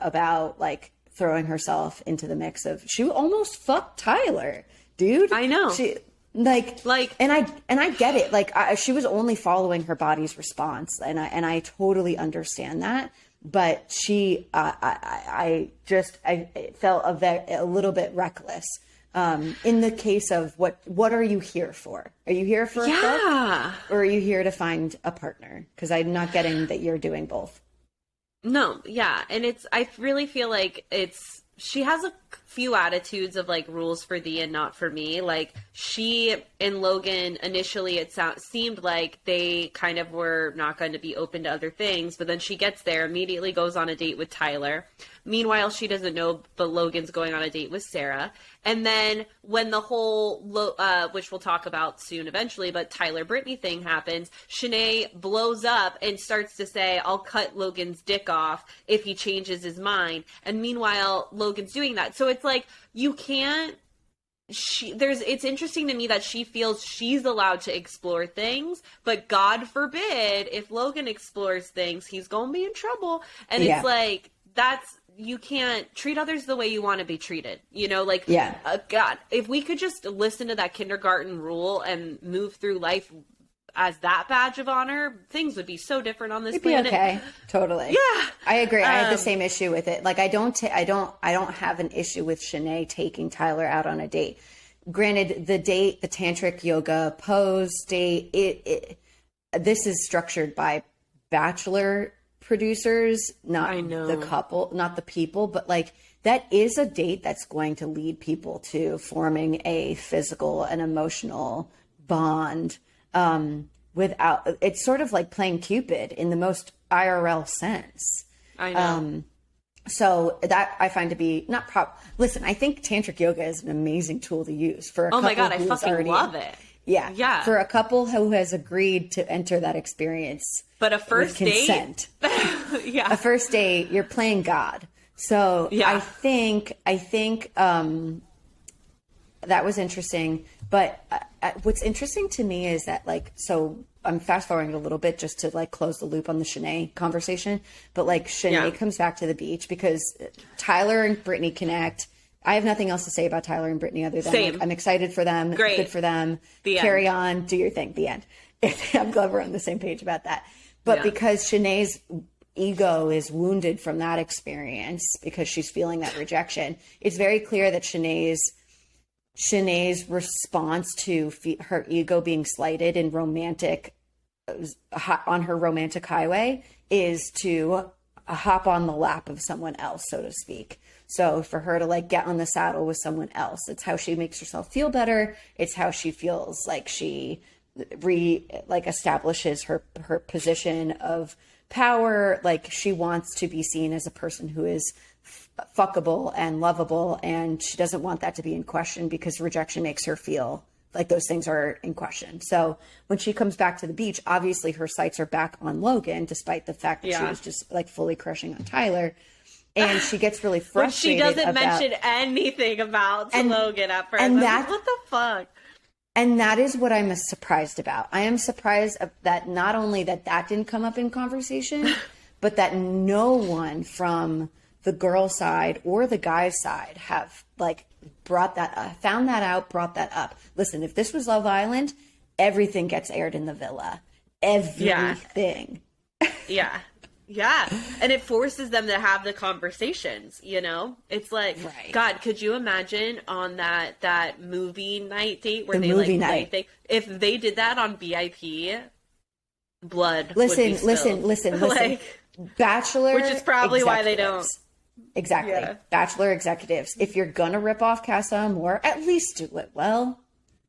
about like throwing herself into the mix of, she almost fucked Tyler, dude. I know. She and I get it. Like she was only following her body's response, and I totally understand that. But she, I felt a little bit reckless. In the case of what are you here for? Are you here for a fuck, or are you here to find a partner? Because I'm not getting that you're doing both. No, yeah, and I really feel like she has a few attitudes of like rules for thee and not for me. Like she and Logan initially, it seemed like they kind of were not going to be open to other things, but then she gets there, immediately goes on a date with Tyler. Meanwhile, she doesn't know, but Logan's going on a date with Sarah. And then when the whole, which we'll talk about soon eventually, but Tyler Brittany thing happens, Shanae blows up and starts to say, I'll cut Logan's dick off if he changes his mind. And meanwhile, Logan's doing that. So it's like, you can't, it's interesting to me that she feels she's allowed to explore things, but God forbid if Logan explores things, he's going to be in trouble. And it's like, you can't treat others the way you want to be treated, like, God, if we could just listen to that kindergarten rule and move through life as that badge of honor, things would be so different on this planet. Okay. Totally. Yeah. I agree. I have the same issue with it. Like I don't have an issue with Shanae taking Tyler out on a date. Granted, the tantric yoga pose date, this is structured by Bachelor producers, not the couple, not the people, but like that is a date that's going to lead people to forming a physical and emotional bond. Without, it's sort of like playing Cupid in the most IRL sense. I know. So that I find to be not listen, I think tantric yoga is an amazing tool to use for a couple. Oh my God, I fucking love it. Yeah. Yeah. For a couple who has agreed to enter that experience. But a first date. Consent. Yeah. A first date, you're playing God. So yeah. I think that was interesting. But what's interesting to me is that, like, so I'm fast forwarding a little bit just to like close the loop on the Shanae conversation. But like Shanae comes back to the beach because Tyler and Brittany connect. I have nothing else to say about Tyler and Brittany other than like, I'm excited for them. Great. Good for them. The Carry end. on. Do your thing. The end. I'm glad we're on the same page about that. But because Shanae's ego is wounded from that experience because she's feeling that rejection, it's very clear that Shanae's response to her ego being slighted in on her romantic highway is to hop on the lap of someone else, so to speak. So for her to like get on the saddle with someone else, it's how she makes herself feel better. It's how she feels like she establishes her position of power. Like she wants to be seen as a person who is fuckable and lovable, and she doesn't want that to be in question because rejection makes her feel like those things are in question. So when she comes back to the beach, obviously her sights are back on Logan, despite the fact that she was just like fully crushing on Tyler. And she gets really frustrated. But she doesn't mention anything about Logan at first. And that's what the fuck. And that is what I'm surprised about. I am surprised that not only that didn't come up in conversation, but that no one from the girl side or the guy's side have like brought that up, found that out, brought that up. Listen, if this was Love Island, everything gets aired in the villa. Everything. Yeah. Yeah. And it forces them to have the conversations, you know? It's like, God, could you imagine on that movie night date where if they did that on VIP, blood would be spilled. Listen. Like, Bachelor, which is probably why they don't. Exactly. Yeah. Bachelor executives. If you're going to rip off Casa Amor, at least do it well.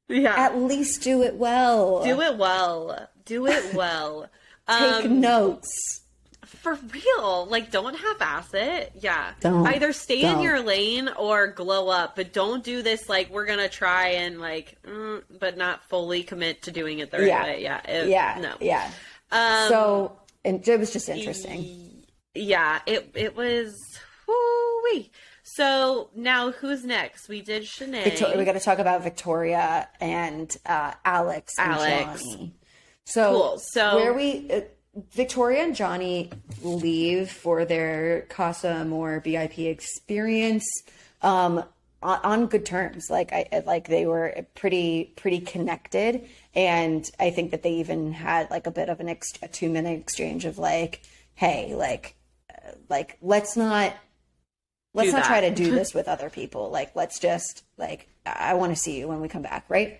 Yeah. At least do it well. Do it well. Take notes. For real. Like, don't half-ass it. Yeah. Don't. Either stay in your lane or glow up, but don't do this, like, we're going to try and, like, but not fully commit to doing it the right way. Yeah. No. Yeah. So, and it was just interesting. Yeah. It was... Woo-wee. So now who's next? We did Shanae. We got to talk about Victoria and Alex and Johnny. So, cool. So Victoria and Johnny leave for their Casa Amor VIP experience on good terms. Like they were pretty connected, and I think that they even had like a bit of a 2-minute exchange of like, hey, like let's not try to do this with other people. Like, let's just, like, I want to see you when we come back, right?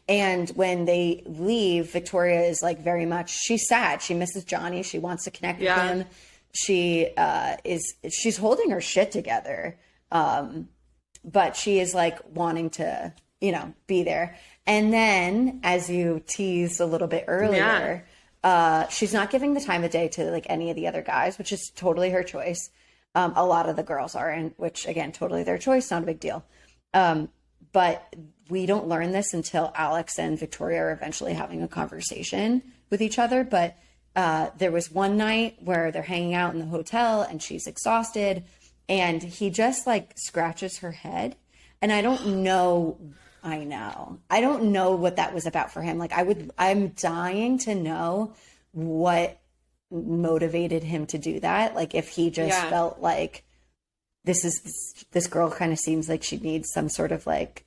And when they leave, Victoria is, like, very much, she's sad. She misses Johnny. She wants to connect with him. She's holding her shit together. But she is, like, wanting to, be there. And then, as you teased a little bit earlier, she's not giving the time of day to, like, any of the other guys, which is totally her choice. A lot of the girls are, and which again, totally their choice, not a big deal. But we don't learn this until Alex and Victoria are eventually having a conversation with each other. But there was one night where they're hanging out in the hotel and she's exhausted and he just like scratches her head. And I don't know what that was about for him. Like I'm dying to know what motivated him to do that. Like if he just felt like this girl kind of seems like she needs some sort of like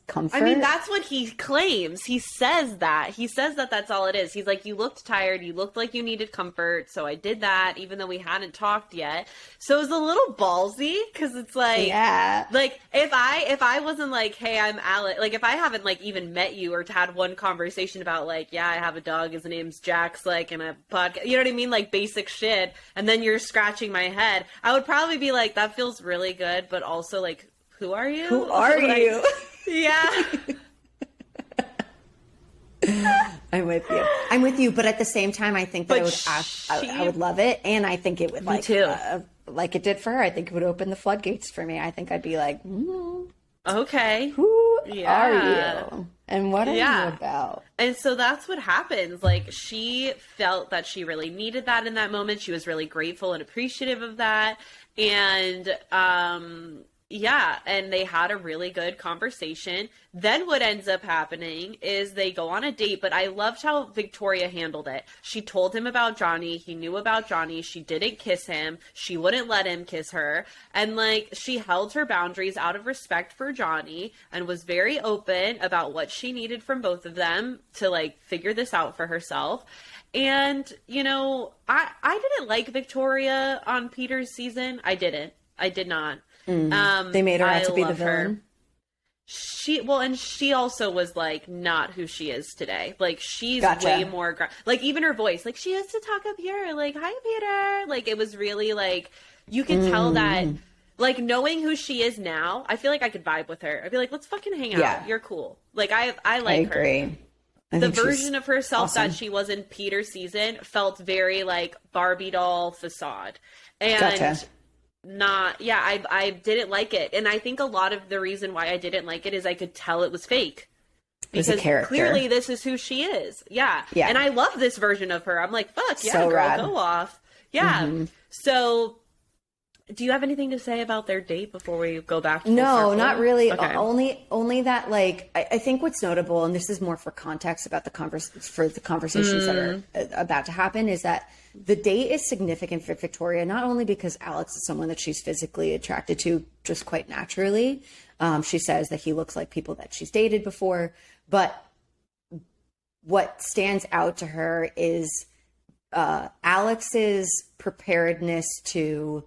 comfort. I mean, that's what he claims. He says that. He says that that's all it is. He's like, you looked tired. You looked like you needed comfort. So I did that, even though we hadn't talked yet. So it was a little ballsy because it's like, like if I wasn't like, hey, I'm Alex, like if I haven't like even met you or had one conversation about like, yeah, I have a dog. His name's Jax, like in a podcast, you know what I mean? Like basic shit. And then you're scratching my head. I would probably be like, that feels really good. But also like, who are you? Who are like, you? Yeah. I'm with you. But at the same time, I think that I would love it. And I think it would like, too. Like it did for her. I think it would open the floodgates for me. I think I'd be like, okay, who are you? And what are you about? And so that's what happens. Like she felt that she really needed that in that moment. She was really grateful and appreciative of that. And, yeah, and they had a really good conversation. Then what ends up happening is they go on a date, but I loved how Victoria handled it. She told him about Johnny. He knew about Johnny. She didn't kiss him. She wouldn't let him kiss her. And like she held her boundaries out of respect for Johnny and was very open about what she needed from both of them to like figure this out for herself. And, you know, I didn't like Victoria on Peter's season. I did not. They made her out to be the villain. She also was like not who she is today. Like she's way more like even her voice, like she used to talk up here, like hi Peter. Like it was really like you could tell that like knowing who she is now, I feel like I could vibe with her. I'd be like, let's fucking hang out. Yeah. You're cool. Like I like her. I agree. The version of herself that she was in Peter's season felt very like Barbie doll facade. And I didn't like it. And I think a lot of the reason why I didn't like it is I could tell it was fake. Because clearly this is who she is. Yeah. And I love this version of her. I'm like, fuck, yeah, so girl, rad. Go off. Yeah. So do you have anything to say about their date before we go back to No, not really. Okay. Only that like I think what's notable, and this is more for context about the conversations that are about to happen, is that the date is significant for Victoria, not only because Alex is someone that she's physically attracted to just quite naturally. She says that he looks like people that she's dated before, but what stands out to her is Alex's preparedness to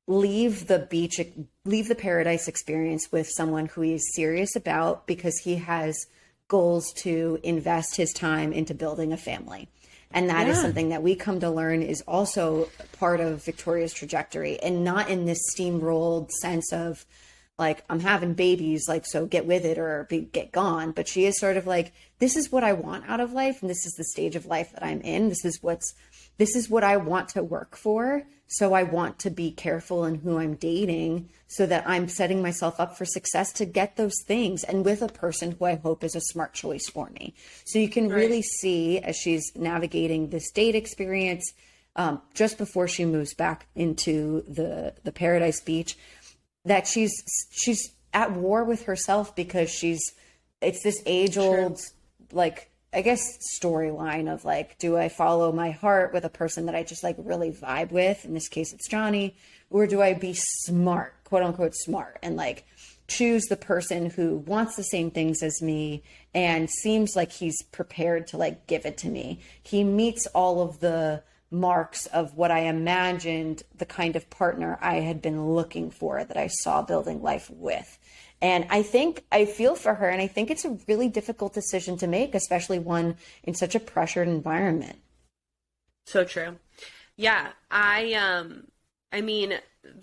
leave the paradise experience with someone who he is serious about because he has goals to invest his time into building a family. And that is something that we come to learn is also part of Victoria's trajectory, and not in this steamrolled sense of like, I'm having babies, like, so get with it or get gone. But she is sort of like, this is what I want out of life. And this is the stage of life that I'm in. This is what I want to work for. So I want to be careful in who I'm dating so that I'm setting myself up for success to get those things, and with a person who I hope is a smart choice for me. So you can really see as she's navigating this date experience, just before she moves back into the Paradise Beach, that she's at war with herself because it's this age old, like, I guess storyline of like, do I follow my heart with a person that I just like really vibe with? In this case, it's Johnny. Or do I be smart, quote unquote smart, and like choose the person who wants the same things as me and seems like he's prepared to like give it to me. He meets all of the marks of what I imagined the kind of partner I had been looking for, that I saw building life with. And I feel for her, and I think it's a really difficult decision to make, especially one in such a pressured environment. So true. Yeah. I mean,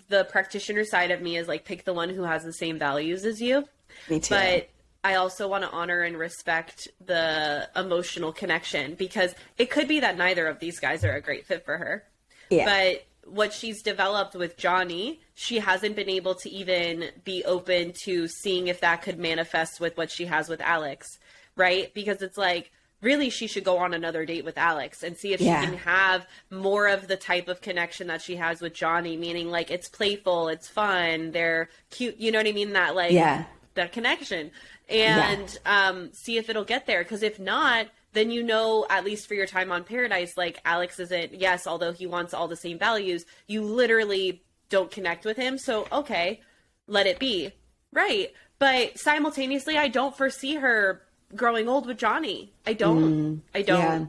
the practitioner side of me is like, pick the one who has the same values as you. Me too. But I also want to honor and respect the emotional connection, because it could be that neither of these guys are a great fit for her. Yeah. But what she's developed with Johnny, she hasn't been able to even be open to seeing if that could manifest with what she has with Alex, right? Because it's like, really, she should go on another date with Alex and see if she can have more of the type of connection that she has with Johnny, meaning like it's playful, it's fun, they're cute, you know what I mean? That like, that connection, and see if it'll get there. Because if not, then you know, at least for your time on Paradise, like Alex isn't, yes, although he wants all the same values, you literally don't connect with him. So, okay, let it be. Right. But simultaneously, I don't foresee her growing old with Johnny. I don't. Yeah.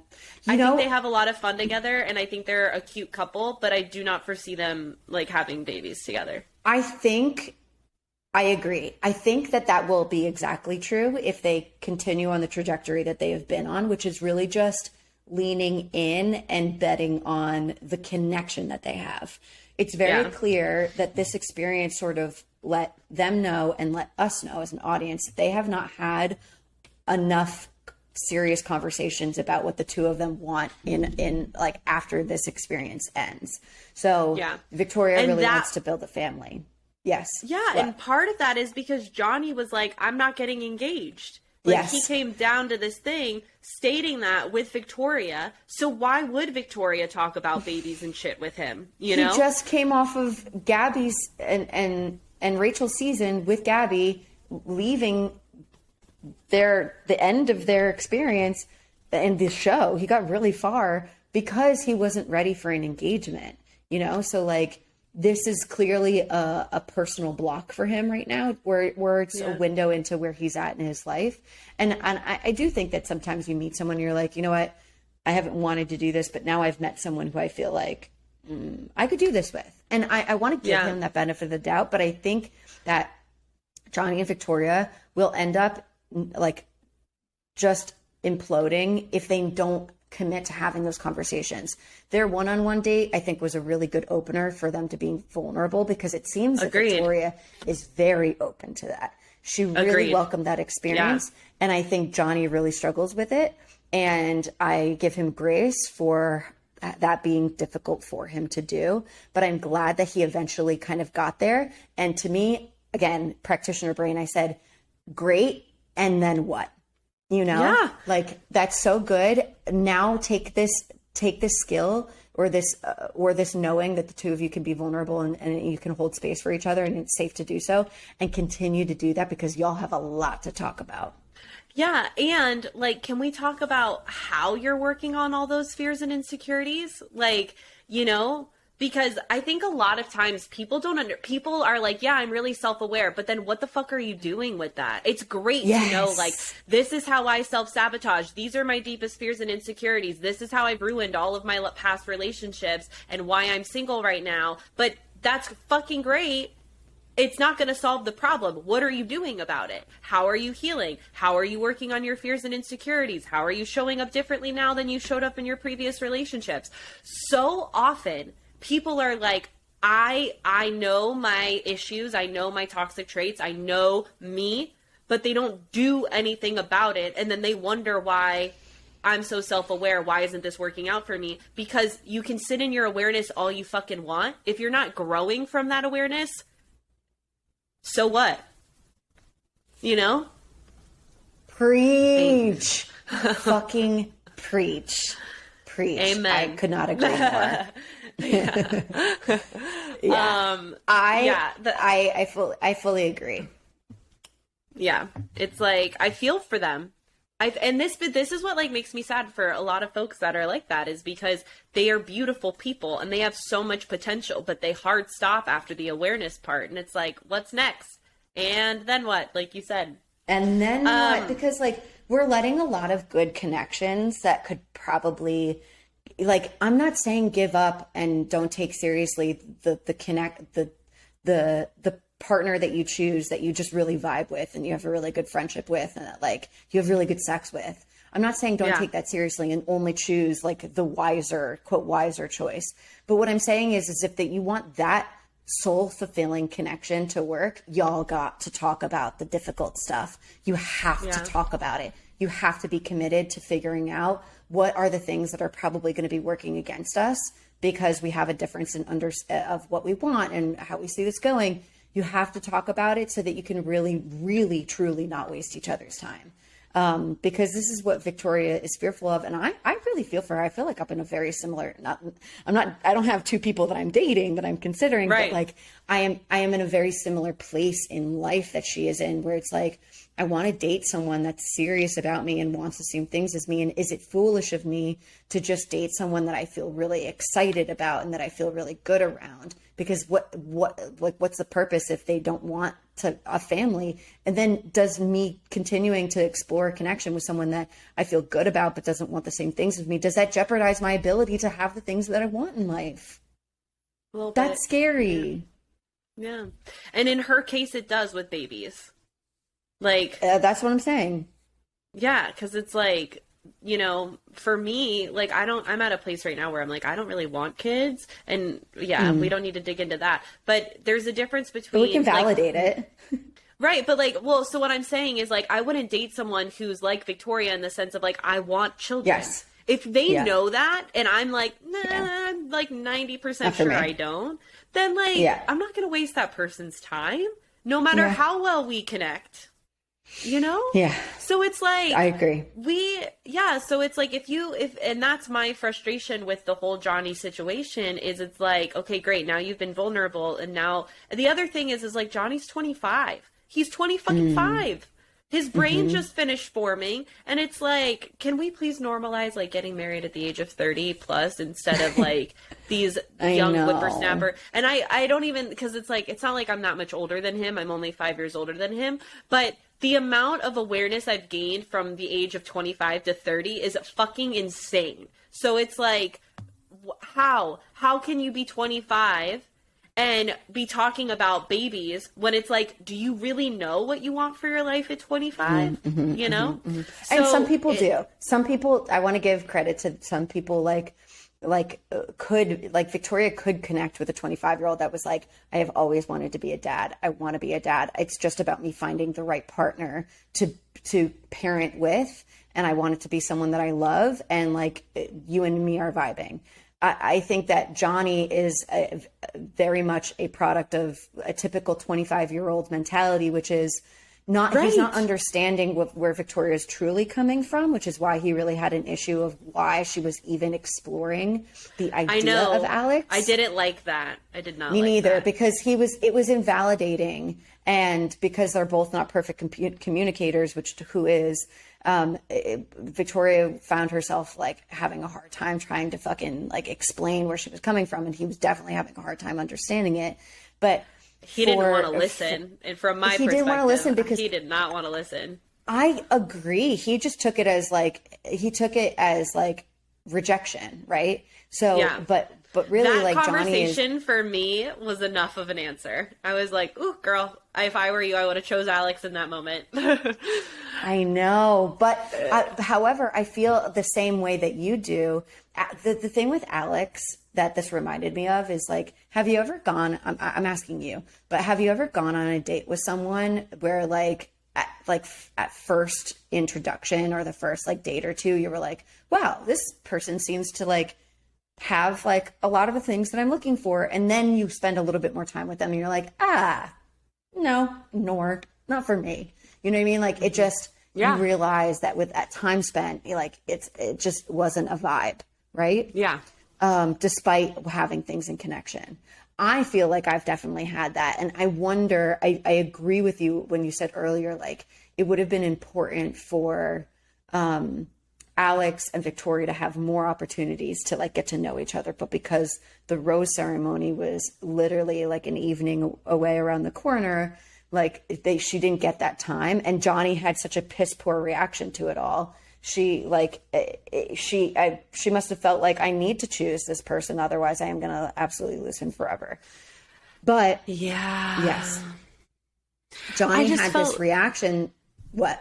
I think they have a lot of fun together, and I think they're a cute couple, but I do not foresee them like having babies together. I agree. I think that will be exactly true if they continue on the trajectory that they have been on, which is really just leaning in and betting on the connection that they have. It's very clear that this experience sort of let them know and let us know as an audience that they have not had enough serious conversations about what the two of them want in like after this experience ends. So Victoria really wants to build a family. Yes. Yeah. And part of that is because Johnny was like, I'm not getting engaged. Like he came down to this thing stating that with Victoria. So why would Victoria talk about babies and shit with him? You know, he just came off of Gabby's and Rachel's season with Gabby leaving the end of their experience in the show. He got really far because he wasn't ready for an engagement, you know? So like, this is clearly a personal block for him right now, where it's a window into where he's at in his life. And I do think that sometimes you meet someone, you're like, you know what, I haven't wanted to do this, but now I've met someone who I feel like I could do this with. And I want to give him that benefit of the doubt, but I think that Johnny and Victoria will end up like just imploding if they don't commit to having those conversations. Their one-on-one date, I think, was a really good opener for them to be vulnerable, because it seems that Victoria is very open to that. She really welcomed that experience. And I think Johnny really struggles with it. And I give him grace for that being difficult for him to do. But I'm glad that he eventually kind of got there. And to me, again, practitioner brain, I said, great. And then what? You know, like that's so good. Now take this skill or this knowing that the two of you can be vulnerable and you can hold space for each other and it's safe to do so, and continue to do that, because y'all have a lot to talk about. Yeah. And like, can we talk about how you're working on all those fears and insecurities? Like, you know, because I think a lot of times people are like, yeah, I'm really self-aware, but then what the fuck are you doing with that? It's great to know, like, this is how I self-sabotage. These are my deepest fears and insecurities. This is how I've ruined all of my past relationships and why I'm single right now. But that's fucking great. It's not going to solve the problem. What are you doing about it? How are you healing? How are you working on your fears and insecurities? How are you showing up differently now than you showed up in your previous relationships? So often, people are like, I know my issues, I know my toxic traits, I know me, but they don't do anything about it. And then they wonder why I'm so self-aware. Why isn't this working out for me? Because you can sit in your awareness all you fucking want. If you're not growing from that awareness, so what? You know? Preach. Fucking preach. Preach. Amen. I could not agree more. I fully agree. Yeah, it's like I feel for them. This is what like makes me sad for a lot of folks that are like that, is because they are beautiful people and they have so much potential, but they hard stop after the awareness part, and it's like, what's next? And then what? Like you said. And then what? Because like we're letting a lot of good connections that could probably, like, I'm not saying give up and don't take seriously the partner that you choose, that you just really vibe with and you have a really good friendship with and that like you have really good sex with. I'm not saying don't take that seriously and only choose like the wiser, quote, wiser choice. But what I'm saying is if that you want that soul fulfilling connection to work, y'all got to talk about the difficult stuff. You have to talk about it. You have to be committed to figuring out what are the things that are probably going to be working against us because we have a difference in of what we want and how we see this going. You have to talk about it so that you can really, really, truly not waste each other's time. Because this is what Victoria is fearful of. And I really feel for her. I feel like I'm in a very similar, I don't have two people that I'm dating that I'm considering, but like I am in a very similar place in life that she is in, where it's like, I want to date someone that's serious about me and wants the same things as me. And is it foolish of me to just date someone that I feel really excited about and that I feel really good around? Because what's the purpose if they don't want to a family? And then does me continuing to explore a connection with someone that I feel good about but doesn't want the same things as me, does that jeopardize my ability to have the things that I want in life? That's scary. Yeah. And in her case, it does with babies. Like, that's what I'm saying. Yeah, because it's like, you know, for me, like, I'm at a place right now where I'm like, I don't really want kids. And yeah, we don't need to dig into that. But there's a difference between. But we can validate it. Right. But like, well, so what I'm saying is like, I wouldn't date someone who's like Victoria in the sense of like, I want children. Yes. If they know that and I'm like, nah, I'm like 90% sure I don't, then like, I'm not going to waste that person's time no matter how well we connect. You know? Yeah. So it's like, I agree. So it's like, and that's my frustration with the whole Johnny situation is it's like, okay, great. Now you've been vulnerable. And now the other thing is like, Johnny's 25. He's 20 fucking 5. His brain just finished forming. And it's like, can we please normalize like getting married at the age of 30 plus instead of like these young whippersnapper. And I don't even, because it's like, it's not like I'm that much older than him. I'm only 5 years older than him. But the amount of awareness I've gained from the age of 25 to 30 is fucking insane. So it's like, how can you be 25 and be talking about babies when it's like, do you really know what you want for your life at 25? You know? So and some people do. Some people, I want to give credit to some people Victoria could connect with a 25-year-old that was like, I have always wanted to be a dad. I want to be a dad. It's just about me finding the right partner to parent with. And I want it to be someone that I love. And like, you and me are vibing. I think that Johnny is very much a product of a typical 25-year-old mentality, which is he's not understanding where Victoria is truly coming from, which is why he really had an issue of why she was even exploring the idea of Alex. I didn't like that. I did not. Me like neither, that. because it was invalidating, and because they're both not perfect communicators, who is. Victoria found herself like having a hard time trying to fucking like explain where she was coming from, and he was definitely having a hard time understanding it. But he didn't want to listen, and from my perspective, didn't want to listen because he did not want to listen. I agree. He just took it as like rejection, right? So, but really, that like conversation for me was enough of an answer. I was like, "Ooh, girl, if I were you, I would have chose Alex in that moment." I know, but however, I feel the same way that you do. The thing with Alex that this reminded me of is like, have you ever gone? I'm asking you, but have you ever gone on a date with someone where at first introduction or the first like date or two, you were like, wow, this person seems to like have like a lot of the things that I'm looking for. And then you spend a little bit more time with them and you're like, no, not for me. You know what I mean? Like it just, you realize that with that time spent, it just wasn't a vibe. Right. Yeah. Despite having things in connection. I feel like I've definitely had that. And I wonder, I agree with you when you said earlier, like it would have been important for, Alex and Victoria to have more opportunities to like get to know each other. But because the rose ceremony was literally like an evening away around the corner, like she didn't get that time. And Johnny had such a piss poor reaction to it all. She must have felt like I need to choose this person. Otherwise I am going to absolutely lose him forever. But yes, Johnny had this reaction. What?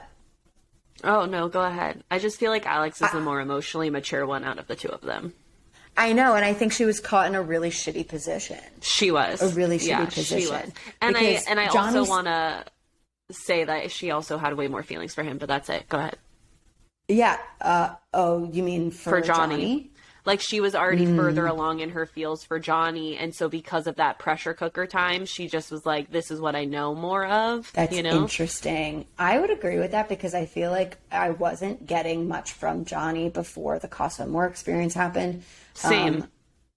Oh, no, go ahead. I just feel like Alex is the more emotionally mature one out of the two of them. I know, and I think she was caught in a really shitty position. She was. A really shitty position. She was. And I also want to say that she also had way more feelings for him, but that's it. Go ahead. Yeah. You mean for Johnny? Like she was already further along in her feels for Johnny. And so because of that pressure cooker time, she just was like, this is what I know more of. That's interesting. I would agree with that because I feel like I wasn't getting much from Johnny before the Casa Amor experience happened. Same.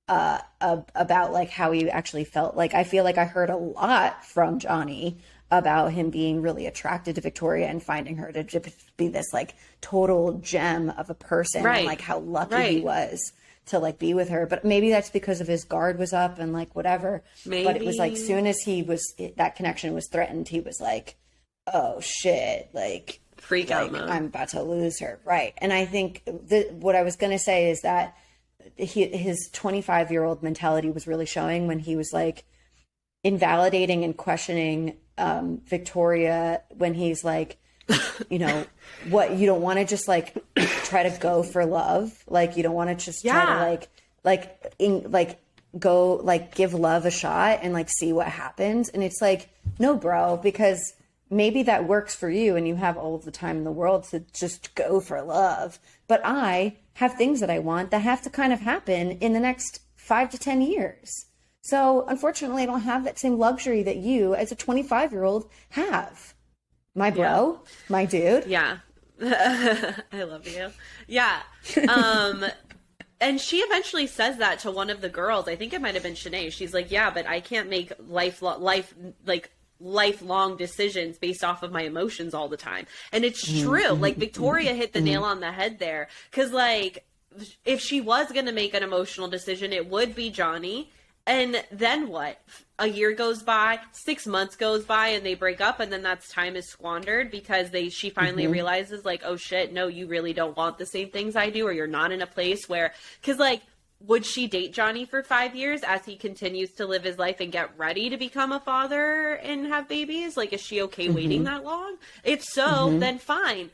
About like how he actually felt. Like I feel like I heard a lot from Johnny about him being really attracted to Victoria and finding her to be this like total gem of a person, and like how lucky he was to like be with her. But maybe that's because of his guard was up and like whatever. Maybe. But it was like soon as that connection was threatened, he was like, oh shit, like freak out mode. I'm about to lose her. Right. And I think what I was going to say is that his 25-year-old mentality was really showing when he was like invalidating and questioning Victoria, when he's like, you know, what, you don't want to just like try to go for love, like you don't want to just try to go like give love a shot and like see what happens. And it's like, no, bro, because maybe that works for you and you have all of the time in the world to just go for love. But I have things that I want that have to kind of happen in the next 5 to 10 years. So unfortunately, I don't have that same luxury that you as a 25-year-old have. My bro, my dude. Yeah. I love you. Yeah. And she eventually says that to one of the girls. I think it might have been Shanae. She's like, yeah, but I can't make lifelong decisions based off of my emotions all the time. And it's true. Like Victoria hit the nail on the head there. Cause like, if she was going to make an emotional decision, it would be Johnny. And then what? A year goes by, 6 months goes by, and they break up, and then that's time is squandered because she finally realizes, like, oh shit, no, you really don't want the same things I do, or you're not in a place where, because like, would she date Johnny for 5 years as he continues to live his life and get ready to become a father and have babies? Like, is she okay waiting that long? If so, then fine,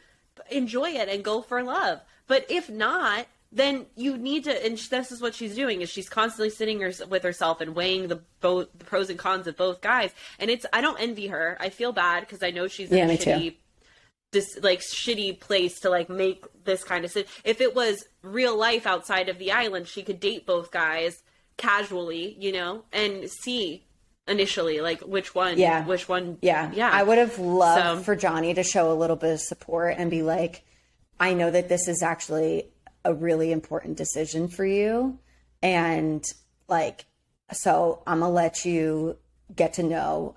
enjoy it and go for love. But if not, then you need to, and this is what she's doing, is she's constantly sitting with herself and weighing the pros and cons of both guys. And I don't envy her. I feel bad because I know she's in a shitty place to like make this kind of if it was real life outside of the island, she could date both guys casually, you know, and see initially like which one. Yeah. I would have loved for Johnny to show a little bit of support and be like, I know that this is actually a really important decision for you. And like, so I'm going to let you get to know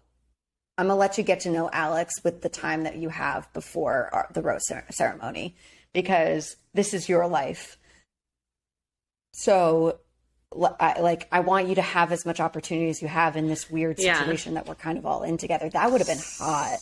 Alex with the time that you have before the rose ceremony, because this is your life. So I want you to have as much opportunity as you have in this weird situation that we're kind of all in together. That would have been hot.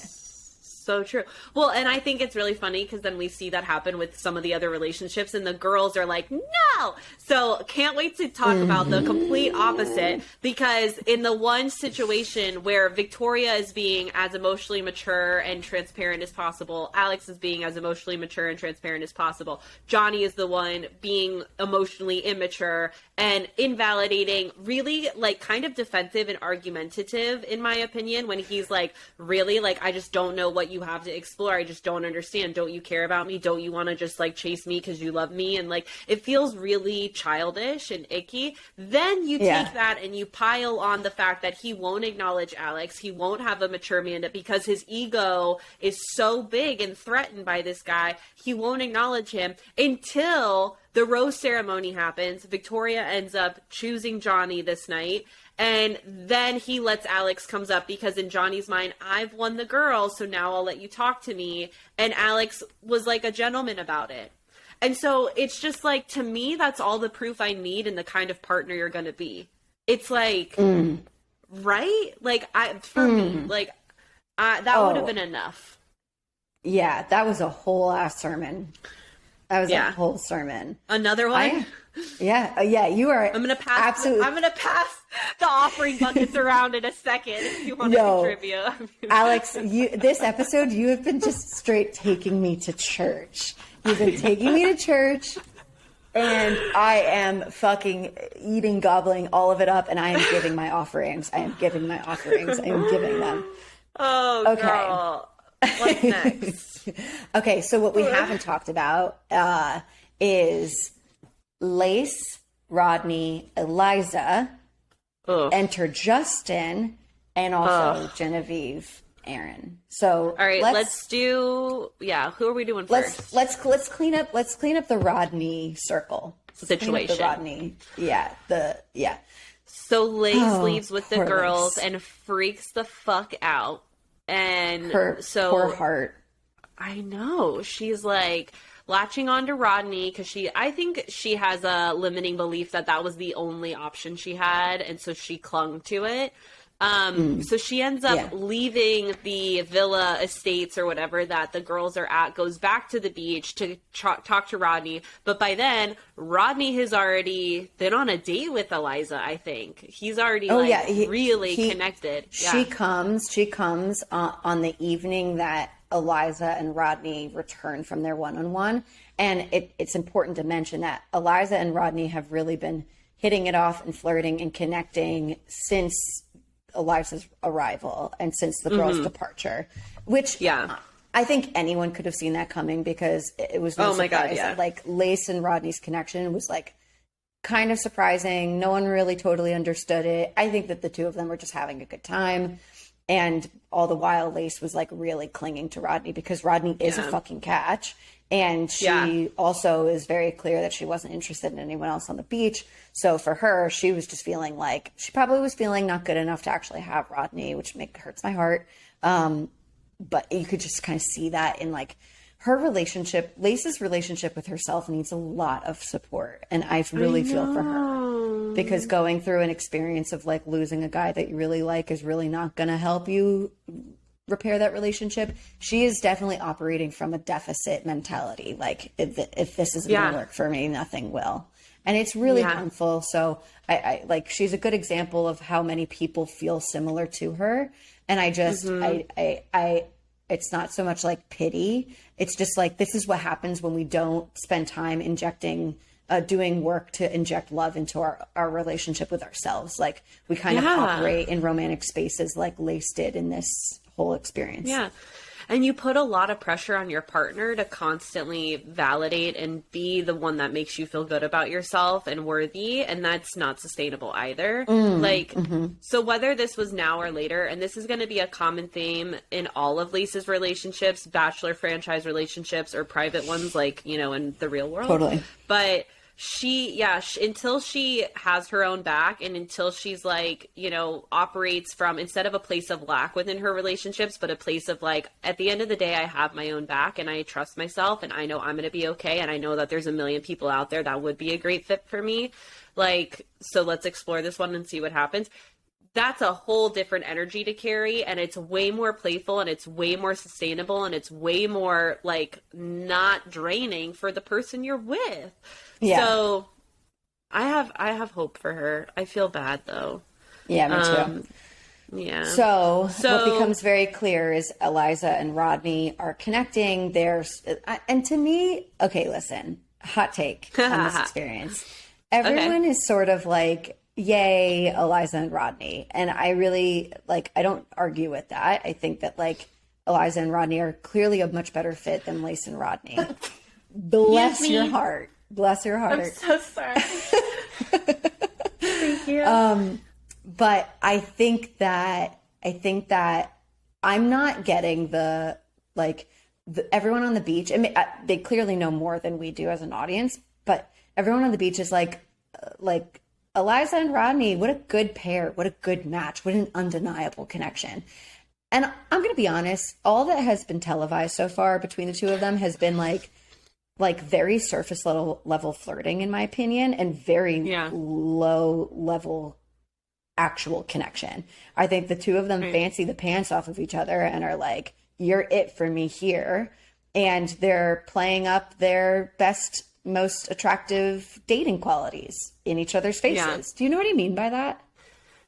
So true. Well, and I think it's really funny because then we see that happen with some of the other relationships and the girls are like, no. So can't wait to talk about the complete opposite, because in the one situation where Victoria is being as emotionally mature and transparent as possible, Alex is being as emotionally mature and transparent as possible, Johnny is the one being emotionally immature and invalidating, really like kind of defensive and argumentative, in my opinion, when he's like, really, like, I just don't know what you have to explore. I just don't understand. Don't you care about me? Don't you want to just like chase me because you love me? And like, it feels really childish and icky. Then you take that and you pile on the fact that he won't acknowledge Alex. He won't have a mature man because his ego is so big and threatened by this guy. He won't acknowledge him until the rose ceremony happens. Victoria ends up choosing Johnny this night. And then he lets Alex comes up because in Johnny's mind, I've won the girl, so now I'll let you talk to me. And Alex was like a gentleman about it. And so it's just like, to me, that's all the proof I need in the kind of partner you're going to be. It's like, right? Like, for me, like, that would have been enough. Yeah, that was a whole ass sermon. That was a whole sermon. Another one? You are. I'm gonna pass the offering buckets around in a second if you want to contribute. Alex, this episode, you have been just straight taking me to church. You've been taking me to church, and I am fucking eating, gobbling all of it up, and I am giving my offerings. I am giving them. Oh, okay. Girl. What's next? Okay, so what we haven't talked about is Lace, Rodney, Eliza, enter Justin, and also Genevieve, Aaron. So all right, let's do. Yeah, who are we doing first? Let's clean up the Rodney circle situation. The Rodney, So Lace leaves with the girls and freaks the fuck out, and poor heart. I know. She's like, latching on to Rodney because I think she has a limiting belief that that was the only option she had, and so she clung to it. So she ends up leaving the villa estates or whatever that the girls are at, goes back to the beach to talk to Rodney. But by then, Rodney has already been on a date with Eliza, I think. He's already really connected. She comes on the evening that Eliza and Rodney return from their one-on-one. And it's important to mention that Eliza and Rodney have really been hitting it off and flirting and connecting since Eliza's arrival and since the girl's departure, which I think anyone could have seen that coming because it was no surprise. Like Lace and Rodney's connection was like kind of surprising. No one really totally understood it. I think that the two of them were just having a good time. And all the while Lace was like really clinging to Rodney because Rodney is a fucking catch. And she also is very clear that she wasn't interested in anyone else on the beach. So for her, she was just feeling like, she probably was feeling not good enough to actually have Rodney, which hurts my heart. But you could just kind of see that in like her relationship. Lace's relationship with herself needs a lot of support. And I really feel for her because going through an experience of like losing a guy that you really like is really not going to help you repair that relationship. She is definitely operating from a deficit mentality. Like if this isn't going to work for me, nothing will. And it's really harmful. So I like, she's a good example of how many people feel similar to her. And I just, it's not so much like pity. It's just like, this is what happens when we don't spend time doing work to inject love into our relationship with ourselves. Like we kind of operate in romantic spaces like Lace did in this whole experience. Yeah. And you put a lot of pressure on your partner to constantly validate and be the one that makes you feel good about yourself and worthy. And that's not sustainable either. So whether this was now or later, and this is going to be a common theme in all of Lisa's relationships, Bachelor franchise relationships or private ones, like, you know, in the real world. Totally. But until she has her own back and until she's like, you know, operates from instead of a place of lack within her relationships, but a place of like, at the end of the day, I have my own back and I trust myself and I know I'm going to be okay. And I know that there's a million people out there that would be a great fit for me. Like, so let's explore this one and see what happens. That's a whole different energy to carry, and it's way more playful and it's way more sustainable and it's way more like not draining for the person you're with. Yeah. So I have hope for her. I feel bad though. Yeah, me too. Yeah. So what becomes very clear is Eliza and Rodney are connecting. And to me, okay, listen, hot take on this experience. Everyone is sort of like, yay, Eliza and Rodney. And I really I don't argue with that. I think that like Eliza and Rodney are clearly a much better fit than Lace and Rodney. Bless your heart. Bless your heart. I'm so sorry. Thank you. But I think that I'm not getting everyone on the beach. I mean, they clearly know more than we do as an audience, but everyone on the beach is like Eliza and Rodney, what a good pair, what a good match, what an undeniable connection. And I'm going to be honest, all that has been televised so far between the two of them has been like very surface level flirting, in my opinion, and very low level actual connection. I think the two of them fancy the pants off of each other and are like, you're it for me here. And they're playing up their best, most attractive dating qualities in each other's faces. Yeah. Do you know what I mean by that?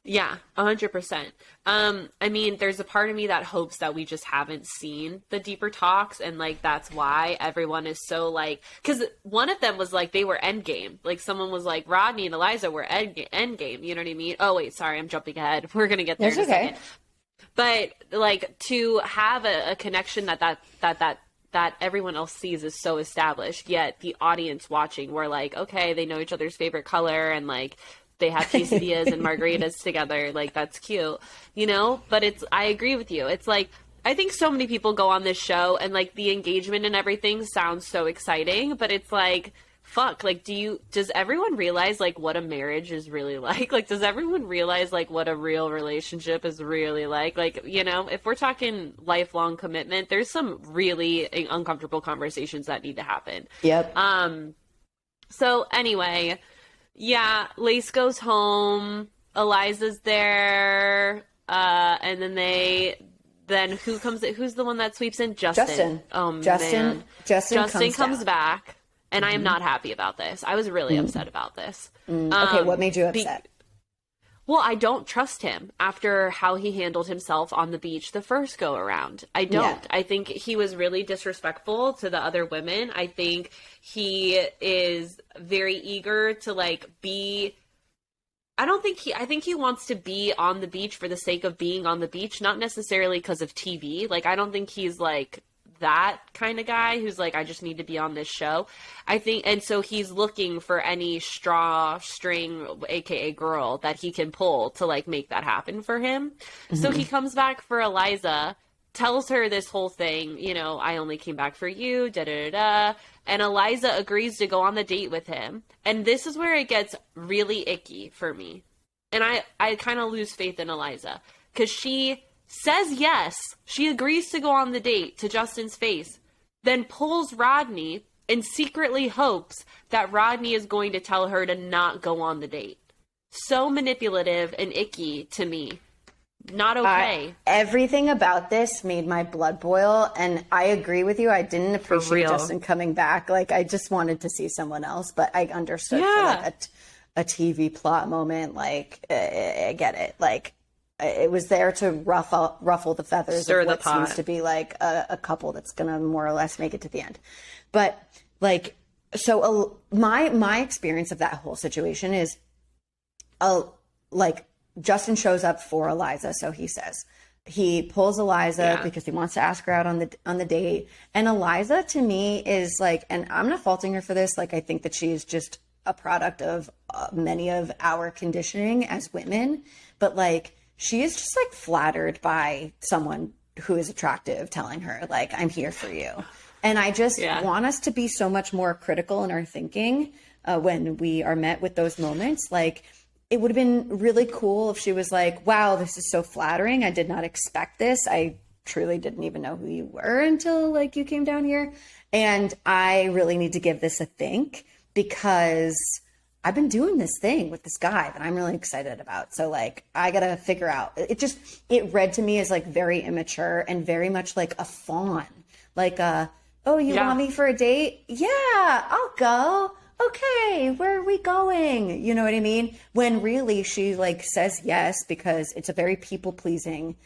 Yeah, 100%. I mean, there's a part of me that hopes that we just haven't seen the deeper talks, and like that's why everyone is so like, because one of them was like they were endgame. Like someone was like Rodney and Eliza were endgame. You know what I mean? Oh wait, sorry, I'm jumping ahead. We're gonna get there in a second. But like to have a connection that everyone else sees is so established, yet the audience watching were like, okay, they know each other's favorite color and like they have quesadillas and margaritas together. Like, that's cute, you know? But I agree with you. It's like, I think so many people go on this show and like the engagement and everything sounds so exciting, but it's like, fuck, like, does everyone realize, like, what a marriage is really like? Like, does everyone realize, like, what a real relationship is really like? Like, you know, if we're talking lifelong commitment, there's some really uncomfortable conversations that need to happen. Yep. So anyway, yeah, Lace goes home, Eliza's there, and then who's the one that sweeps in? Justin. Oh, Justin. man. Justin comes back. And I am not happy about this. I was really upset about this. Okay, what made you upset? Well, I don't trust him after how he handled himself on the beach the first go around. I don't. Yeah. I think he was really disrespectful to the other women. I think he is very eager to, like, be... I think he wants to be on the beach for the sake of being on the beach, not necessarily because of TV. Like, I don't think he's, like, that kind of guy who's like, I just need to be on this show. I think, and so he's looking for any string, aka girl, that he can pull to, like, make that happen for him. Mm-hmm. So he comes back for Eliza, tells her this whole thing, you know, I only came back for you, da-da-da-da. And Eliza agrees to go on the date with him. And this is where it gets really icky for me. And I kind of lose faith in Eliza. Because she says yes, she agrees to go on the date to Justin's face, then pulls Rodney and secretly hopes that Rodney is going to tell her to not go on the date. So manipulative and icky to me. Not okay. Everything about this made my blood boil, and I agree with you. I didn't appreciate Justin coming back. Like, I just wanted to see someone else, but I understood for, like, a TV plot moment. Like, I get it. Like, it was there to ruffle the feathers of what seems to be, like, a couple that's gonna more or less make it to the end. But, like, so my experience of that whole situation is, like, Justin shows up for Eliza, so he says. He pulls Eliza because he wants to ask her out on the date. And Eliza, to me, is like, and I'm not faulting her for this. Like, I think that she is just a product of many of our conditioning as women. But, like, she is just, like, flattered by someone who is attractive telling her, like, I'm here for you. And I just want us to be so much more critical in our thinking when we are met with those moments. Like, it would have been really cool if she was like, wow, this is so flattering. I did not expect this. I truly didn't even know who you were until, like, you came down here. And I really need to give this a think because I've been doing this thing with this guy that I'm really excited about. So, like, I got to figure out. It read to me as, like, very immature and very much like a fawn. Like, oh, you want me for a date? Yeah, I'll go. Okay, where are we going? You know what I mean? When really she, like, says yes because it's a very people-pleasing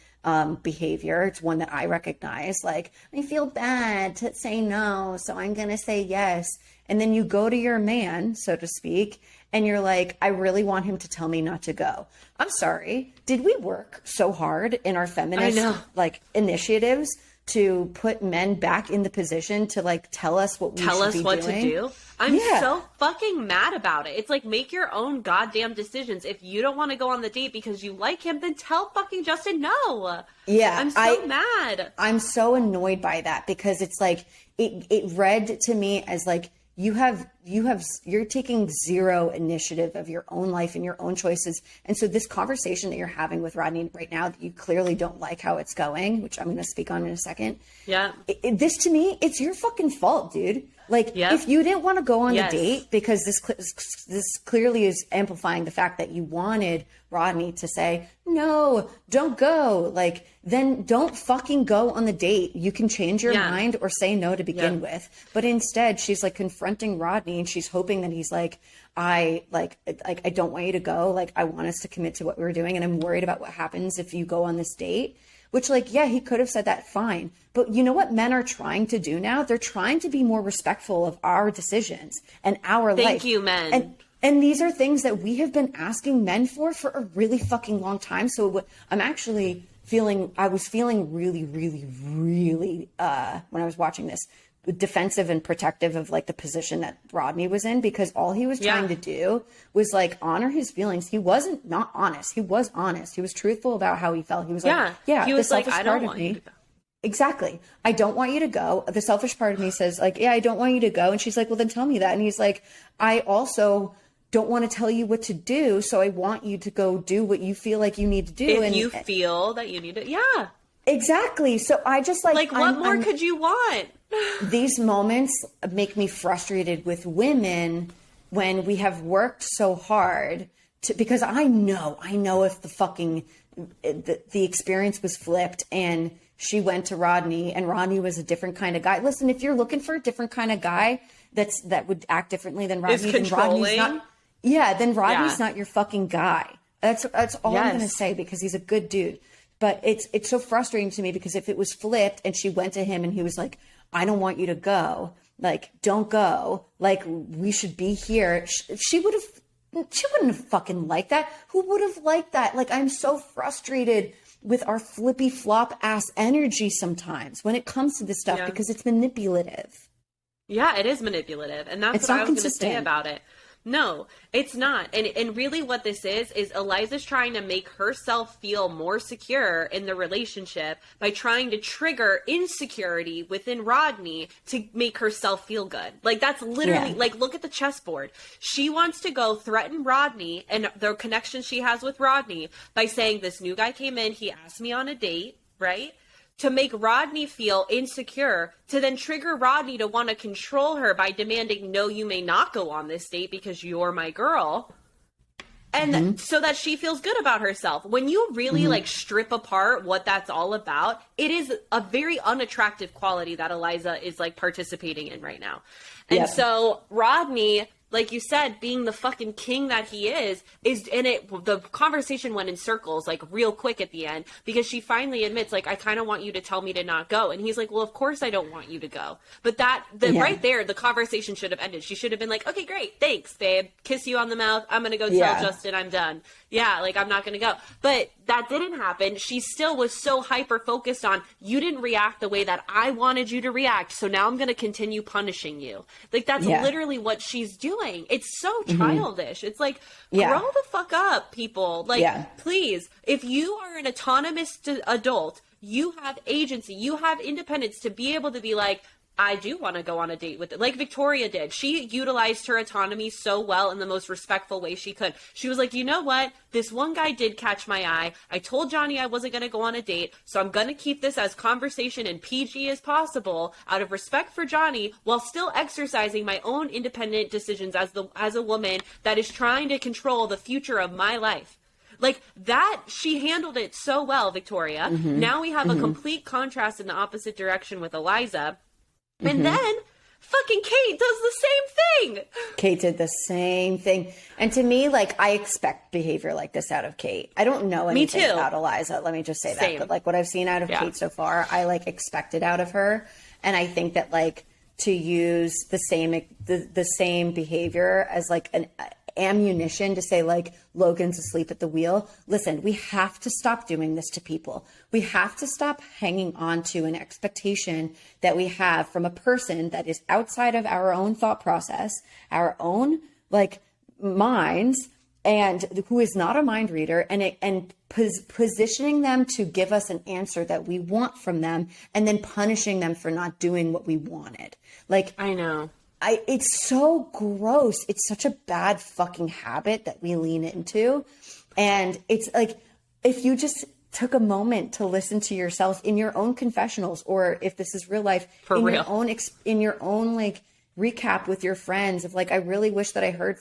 behavior. It's one that I recognize. Like, I feel bad to say no, so I'm going to say yes. And then you go to your man, so to speak, and you're like, I really want him to tell me not to go. I'm sorry. Did we work so hard in our feminist, like, initiatives to put men back in the position to, like, tell us what we should be doing? Tell us what to do? I'm so fucking mad about it. It's like, make your own goddamn decisions. If you don't want to go on the date because you like him, then tell fucking Justin no. Yeah. I'm so mad. I'm so annoyed by that because it's like, it read to me as like, you're taking zero initiative of your own life and your own choices. And so this conversation that you're having with Rodney right now, that you clearly don't like how it's going, which I'm going to speak on in a second. Yeah. This to me, it's your fucking fault, dude. Like, if you didn't want to go on the date because this clearly is amplifying the fact that you wanted Rodney to say, no, don't go. Like, then don't fucking go on the date. You can change your mind or say no to begin with. But instead, she's, like, confronting Rodney and she's hoping that he's like, I don't want you to go. Like, I want us to commit to what we were doing. And I'm worried about what happens if you go on this date. Which, like, yeah, he could have said that, fine. But you know what men are trying to do now? They're trying to be more respectful of our decisions and our life. Thank you, men. And these are things that we have been asking men for a really fucking long time. So I'm actually I was feeling really, really, really, when I was watching this, defensive and protective of, like, the position that Rodney was in, because all he was trying to do was, like, honor his feelings. He wasn't not honest. He was honest. He was truthful about how he felt. He was like, he was like, I don't want you to go. exactly. I don't want you to go. The selfish part of me says like, yeah, I don't want you to go. And she's like, well, then tell me that. And he's like, I also don't want to tell you what to do. So I want you to go do what you feel like you need to do. If you feel that you need to, yeah. Exactly. So I just like what more could you want? These moments make me frustrated with women when we have worked so hard because I know if the experience was flipped and she went to Rodney and Rodney was a different kind of guy. Listen, if you're looking for a different kind of guy that would act differently than Rodney, then Rodney's not your fucking guy. That's all I'm going to say, because he's a good dude. But it's so frustrating to me, because if it was flipped and she went to him and he was like, I don't want you to go, like, don't go, like, we should be here, she wouldn't have fucking liked that. Who would have liked that? Like, I'm so frustrated with our flippy flop ass energy sometimes when it comes to this stuff, because it's manipulative. Yeah, it is manipulative. And that's what I was going to say about it. No, it's not. And really what this is Eliza's trying to make herself feel more secure in the relationship by trying to trigger insecurity within Rodney to make herself feel good. Like, that's literally, like, look at the chessboard. She wants to go threaten Rodney and the connection she has with Rodney by saying, this new guy came in, he asked me on a date, right? To make Rodney feel insecure, to then trigger Rodney to want to control her by demanding, no, you may not go on this date because you're my girl. And so that she feels good about herself. When you really like strip apart what that's all about, it is a very unattractive quality that Eliza is like participating in right now. And so Rodney, like you said, being the fucking king that he is the conversation went in circles, like, real quick at the end, because she finally admits, like, I kind of want you to tell me to not go. And he's like, well, of course I don't want you to go. But right there, the conversation should have ended. She should have been like, okay, great. Thanks, babe. Kiss you on the mouth. I'm going to go tell Justin I'm done. Yeah, like, I'm not going to go. But that didn't happen. She still was so hyper focused on, you didn't react the way that I wanted you to react, so now I'm going to continue punishing you. Like, that's literally what she's doing. It's so childish. It's like, grow the fuck up, people. Like, please, if you are an autonomous adult, you have agency, you have independence to be able to be like, I do want to go on a date with it. Like Victoria did. She utilized her autonomy so well in the most respectful way she could. She was like, you know what? This one guy did catch my eye. I told Johnny I wasn't going to go on a date, so I'm going to keep this as conversation and PG as possible out of respect for Johnny, while still exercising my own independent decisions as a woman that is trying to control the future of my life. Like that, she handled it so well, Victoria. Now we have a complete contrast in the opposite direction with Eliza. And then fucking Kate does the same thing. Kate did the same thing. And to me, like, I expect behavior like this out of Kate. I don't know anything about Eliza. Let me just say that. But like what I've seen out of Kate so far, I like expect it out of her. And I think that like to use the same behavior as like an ammunition to say like Logan's asleep at the wheel. Listen, we have to stop doing this to people. We have to stop hanging on to an expectation that we have from a person that is outside of our own thought process, our own like minds, and who is not a mind reader, and positioning them to give us an answer that we want from them, and then punishing them for not doing what we wanted. Like, I know. It's so gross. It's such a bad fucking habit that we lean into. And it's like, if you just took a moment to listen to yourself in your own confessionals, or if this is real life, in your own like recap with your friends of like, I really wish that I heard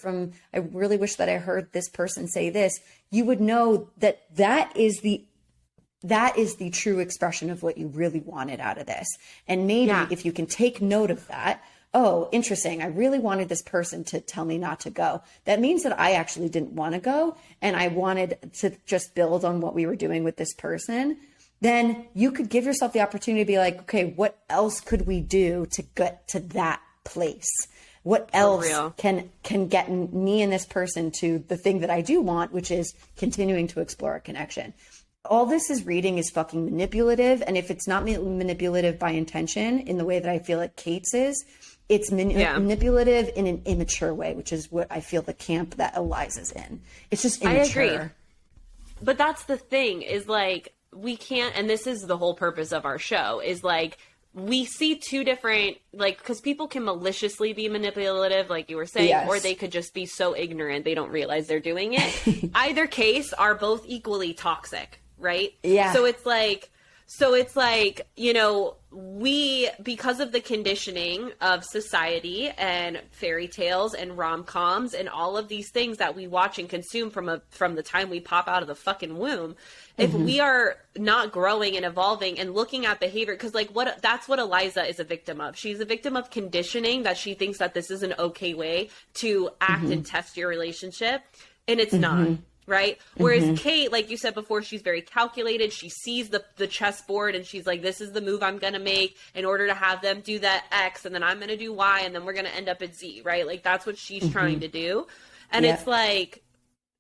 this person say this, you would know that is the true expression of what you really wanted out of this. And maybe if you can take note of that, oh, interesting, I really wanted this person to tell me not to go. That means that I actually didn't want to go, and I wanted to just build on what we were doing with this person. Then you could give yourself the opportunity to be like, okay, what else could we do to get to that place? What else can get me and this person to the thing that I do want, which is continuing to explore a connection? All this is reading is fucking manipulative. And if it's not manipulative by intention in the way that I feel like Kate's is, it's manipulative in an immature way, which is what I feel the camp that Eliza's in. It's just immature. I agree. But that's the thing is like, we can't, and this is the whole purpose of our show, is like, we see two different, like, because people can maliciously be manipulative, like you were saying, Yes. or they could just be so ignorant they don't realize they're doing it. Either case are both equally toxic, right? Yeah. So it's like, you know, we, because of the conditioning of society and fairy tales and rom-coms and all of these things that we watch and consume from the time we pop out of the fucking womb, if we are not growing and evolving and looking at behavior, because like that's what Eliza is a victim of. She's a victim of conditioning, that she thinks that this is an okay way to act and test your relationship, and it's not. Right? Whereas Kate, like you said before, she's very calculated. She sees the chessboard and she's like, this is the move I'm going to make in order to have them do that X, and then I'm going to do Y, and then we're going to end up at Z, right? Like, that's what she's trying to do. And it's like,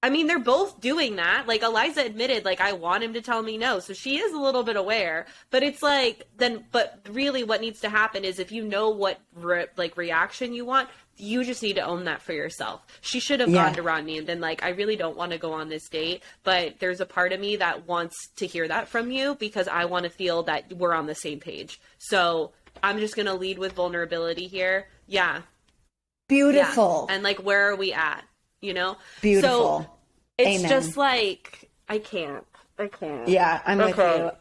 I mean, they're both doing that. Like, Eliza admitted, like, I want him to tell me no. So she is a little bit aware. But it's like, but really what needs to happen is, if you know what, reaction you want, you just need to own that for yourself. She should have gone to Rodney and been like, I really don't want to go on this date, but there's a part of me that wants to hear that from you, because I want to feel that we're on the same page. So I'm just going to lead with vulnerability here. Yeah. Beautiful. Yeah. And like, where are we at? You know? Beautiful. So it's Amen. just like, I can't. Yeah, I'm with you.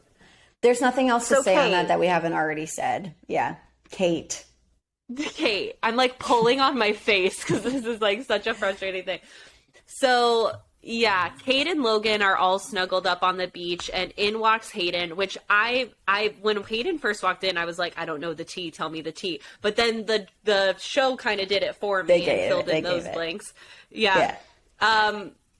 There's nothing else to say on Kate. that we haven't already said. Yeah. Kate. I'm like pulling on my face because this is like such a frustrating thing. So yeah, Kate and Logan are all snuggled up on the beach, and in walks Hayden, which I when Hayden first walked in, I was like, I don't know the tea, tell me the tea. But then the show kind of did it for me and filled in those blanks. Yeah.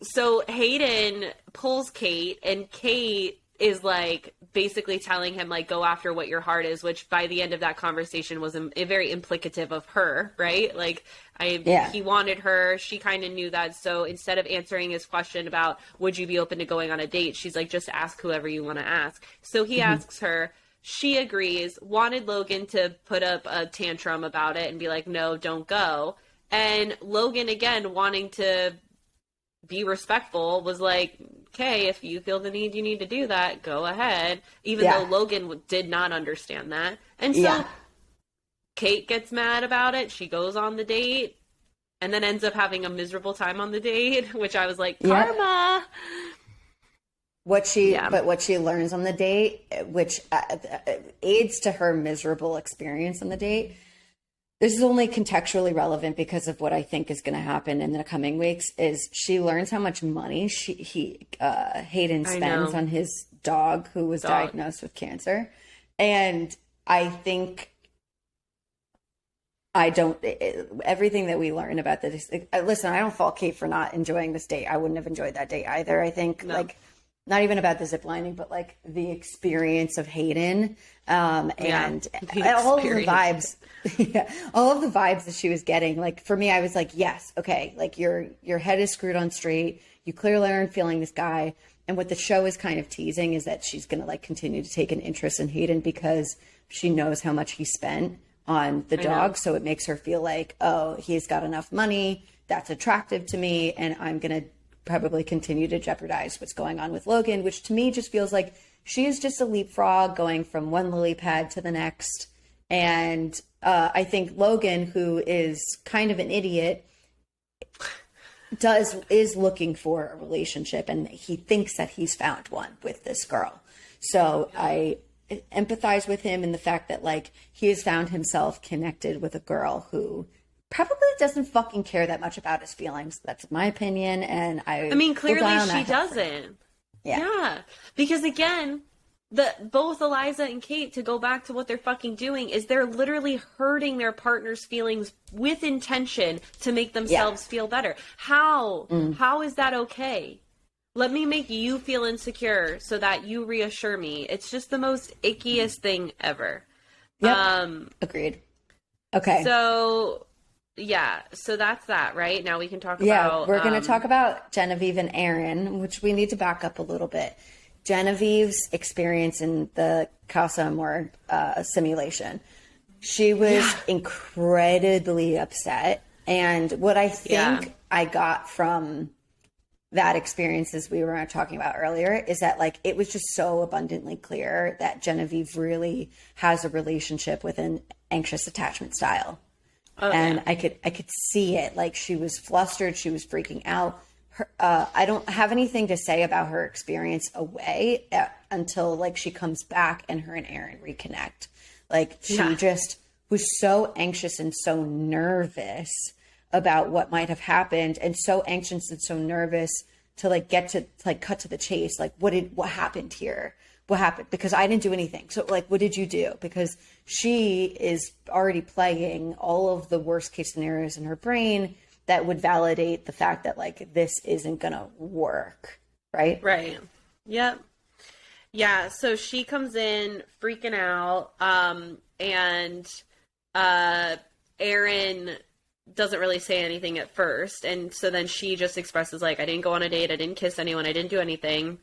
So Hayden pulls Kate, and Kate is like basically telling him, like, go after what your heart is, which by the end of that conversation was very implicative of her, right? Like, he wanted her, she kind of knew that. So instead of answering his question about would you be open to going on a date, she's like, just ask whoever you want to ask. So he asks her, she agrees, wanted Logan to put up a tantrum about it and be like, no, don't go. And Logan, again, wanting to be respectful, was like, okay, if you feel the need, you need to do that, go ahead. Even though Logan did not understand that. And so Kate gets mad about it. She goes on the date and then ends up having a miserable time on the date, which I was like, karma. What she learns on the date, which aids to her miserable experience on the date. This is only contextually relevant because of what I think is going to happen in the coming weeks, is she learns how much money Hayden spends on his dog who was diagnosed with cancer. And I think everything that we learn about this, listen, I don't fault Kate for not enjoying this date. I wouldn't have enjoyed that date either. I think not even about the zip lining, but like the experience of Hayden, and all of the vibes, all of the vibes that she was getting. Like, for me, I was like, yes, okay, like your head is screwed on straight. You clearly aren't feeling this guy. And what the show is kind of teasing is that she's going to like continue to take an interest in Hayden because she knows how much he spent on the dog. So it makes her feel like, oh, he's got enough money. That's attractive to me. And I'm going to probably continue to jeopardize what's going on with Logan, which to me just feels like she is just a leapfrog going from one lily pad to the next. And I think Logan, who is kind of an idiot, is looking for a relationship, and he thinks that he's found one with this girl. So I empathize with him in the fact that like he has found himself connected with a girl who probably doesn't fucking care that much about his feelings. That's my opinion, and I mean, clearly she doesn't. Yeah, because again, both Eliza and Kate, to go back to what they're fucking doing, is they're literally hurting their partner's feelings with intention to make themselves feel better. How is that okay? Let me make you feel insecure so that you reassure me. It's just the most ickiest thing ever. Agreed. Okay. So that's that, right? Now we can talk about... Yeah, we're going to talk about Genevieve and Aaron, which we need to back up a little bit. Genevieve's experience in the Casa Amor simulation. She was incredibly upset. And what I think I got from that experience, as we were talking about earlier, is that like it was just so abundantly clear that Genevieve really has a relationship with an anxious attachment style. Oh, and yeah. I could see it. Like she was flustered, she was freaking out. I don't have anything to say about her experience away until like she comes back and her and Aaron reconnect. Like she just was so anxious and so nervous about what might have happened, and so anxious and so nervous to like get to like cut to the chase. Like what happened here? What happened? Because I didn't do anything. So like, what did you do? Because she is already playing all of the worst case scenarios in her brain that would validate the fact that like, this isn't going to work. Right. Right. Yep. Yeah. So she comes in freaking out. And Aaron doesn't really say anything at first. And so then she just expresses like, I didn't go on a date. I didn't kiss anyone. I didn't do anything.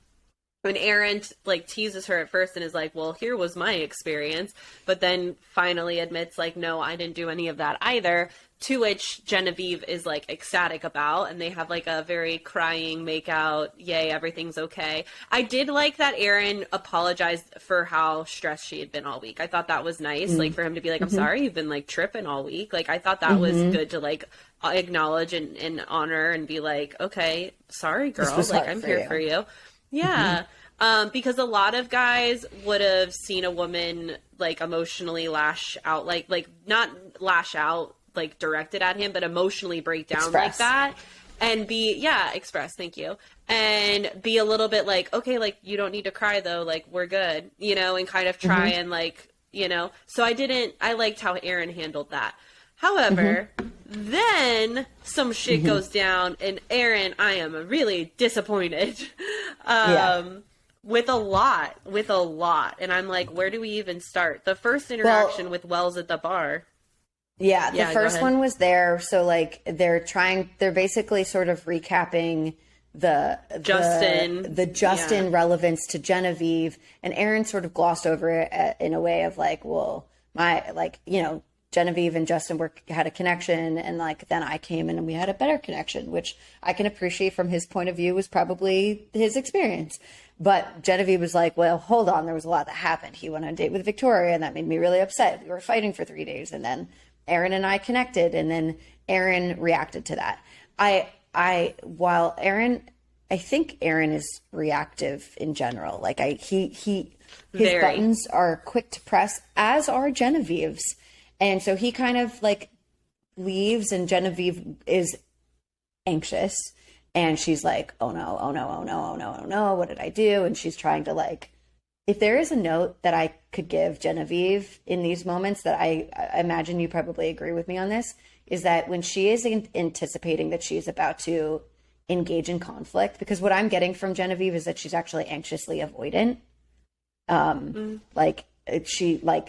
And Aaron like teases her at first and is like, well, here was my experience. But then finally admits like, no, I didn't do any of that either. To which Genevieve is like ecstatic about, and they have like a very crying make out. Yay, everything's okay. I did like that Aaron apologized for how stressed she had been all week. I thought that was nice. Like for him to be like, I'm sorry, you've been like tripping all week. Like I thought that was good to like acknowledge and honor and be like, okay, sorry girl. Like I'm here for you. Yeah. Because a lot of guys would have seen a woman like emotionally lash out, like not lash out, like directed at him, but emotionally break down like that and be, express, thank you. And be a little bit like, okay, like you don't need to cry though. Like we're good, you know, and kind of try and like, you know, so I liked how Aaron handled that. However, then some shit goes down, and Aaron, I am really disappointed with a lot. And I'm like, where do we even start? The first interaction with Wells at the bar. Yeah, the first one was there. So like they're basically sort of recapping the Justin relevance to Genevieve, and Aaron sort of glossed over it in a way of like, well, Genevieve and Justin had a connection, and like then I came in and we had a better connection, which I can appreciate from his point of view was probably his experience. But Genevieve was like, well, hold on, there was a lot that happened. He went on a date with Victoria, and that made me really upset. We were fighting for 3 days, and then Aaron and I connected, and then Aaron reacted to that. I think Aaron is reactive in general. Like his buttons are quick to press, as are Genevieve's. And so he kind of like leaves, and Genevieve is anxious, and she's like, oh no, oh no, oh no, oh no, oh no, what did I do? And she's trying to like, if there is a note that I could give Genevieve in these moments that I imagine you probably agree with me on this, is that when she is anticipating that she's about to engage in conflict, because what I'm getting from Genevieve is that she's actually anxiously avoidant.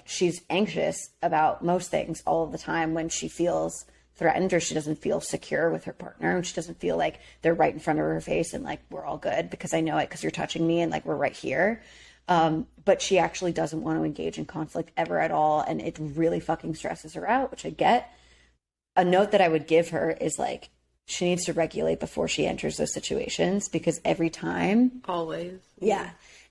She's anxious about most things all of the time when she feels threatened or she doesn't feel secure with her partner, and she doesn't feel like they're right in front of her face and like, we're all good because I know it because you're touching me and like, we're right here. But she actually doesn't want to engage in conflict ever at all. And it really fucking stresses her out, which I get. A note that I would give her is like, she needs to regulate before she enters those situations, because every time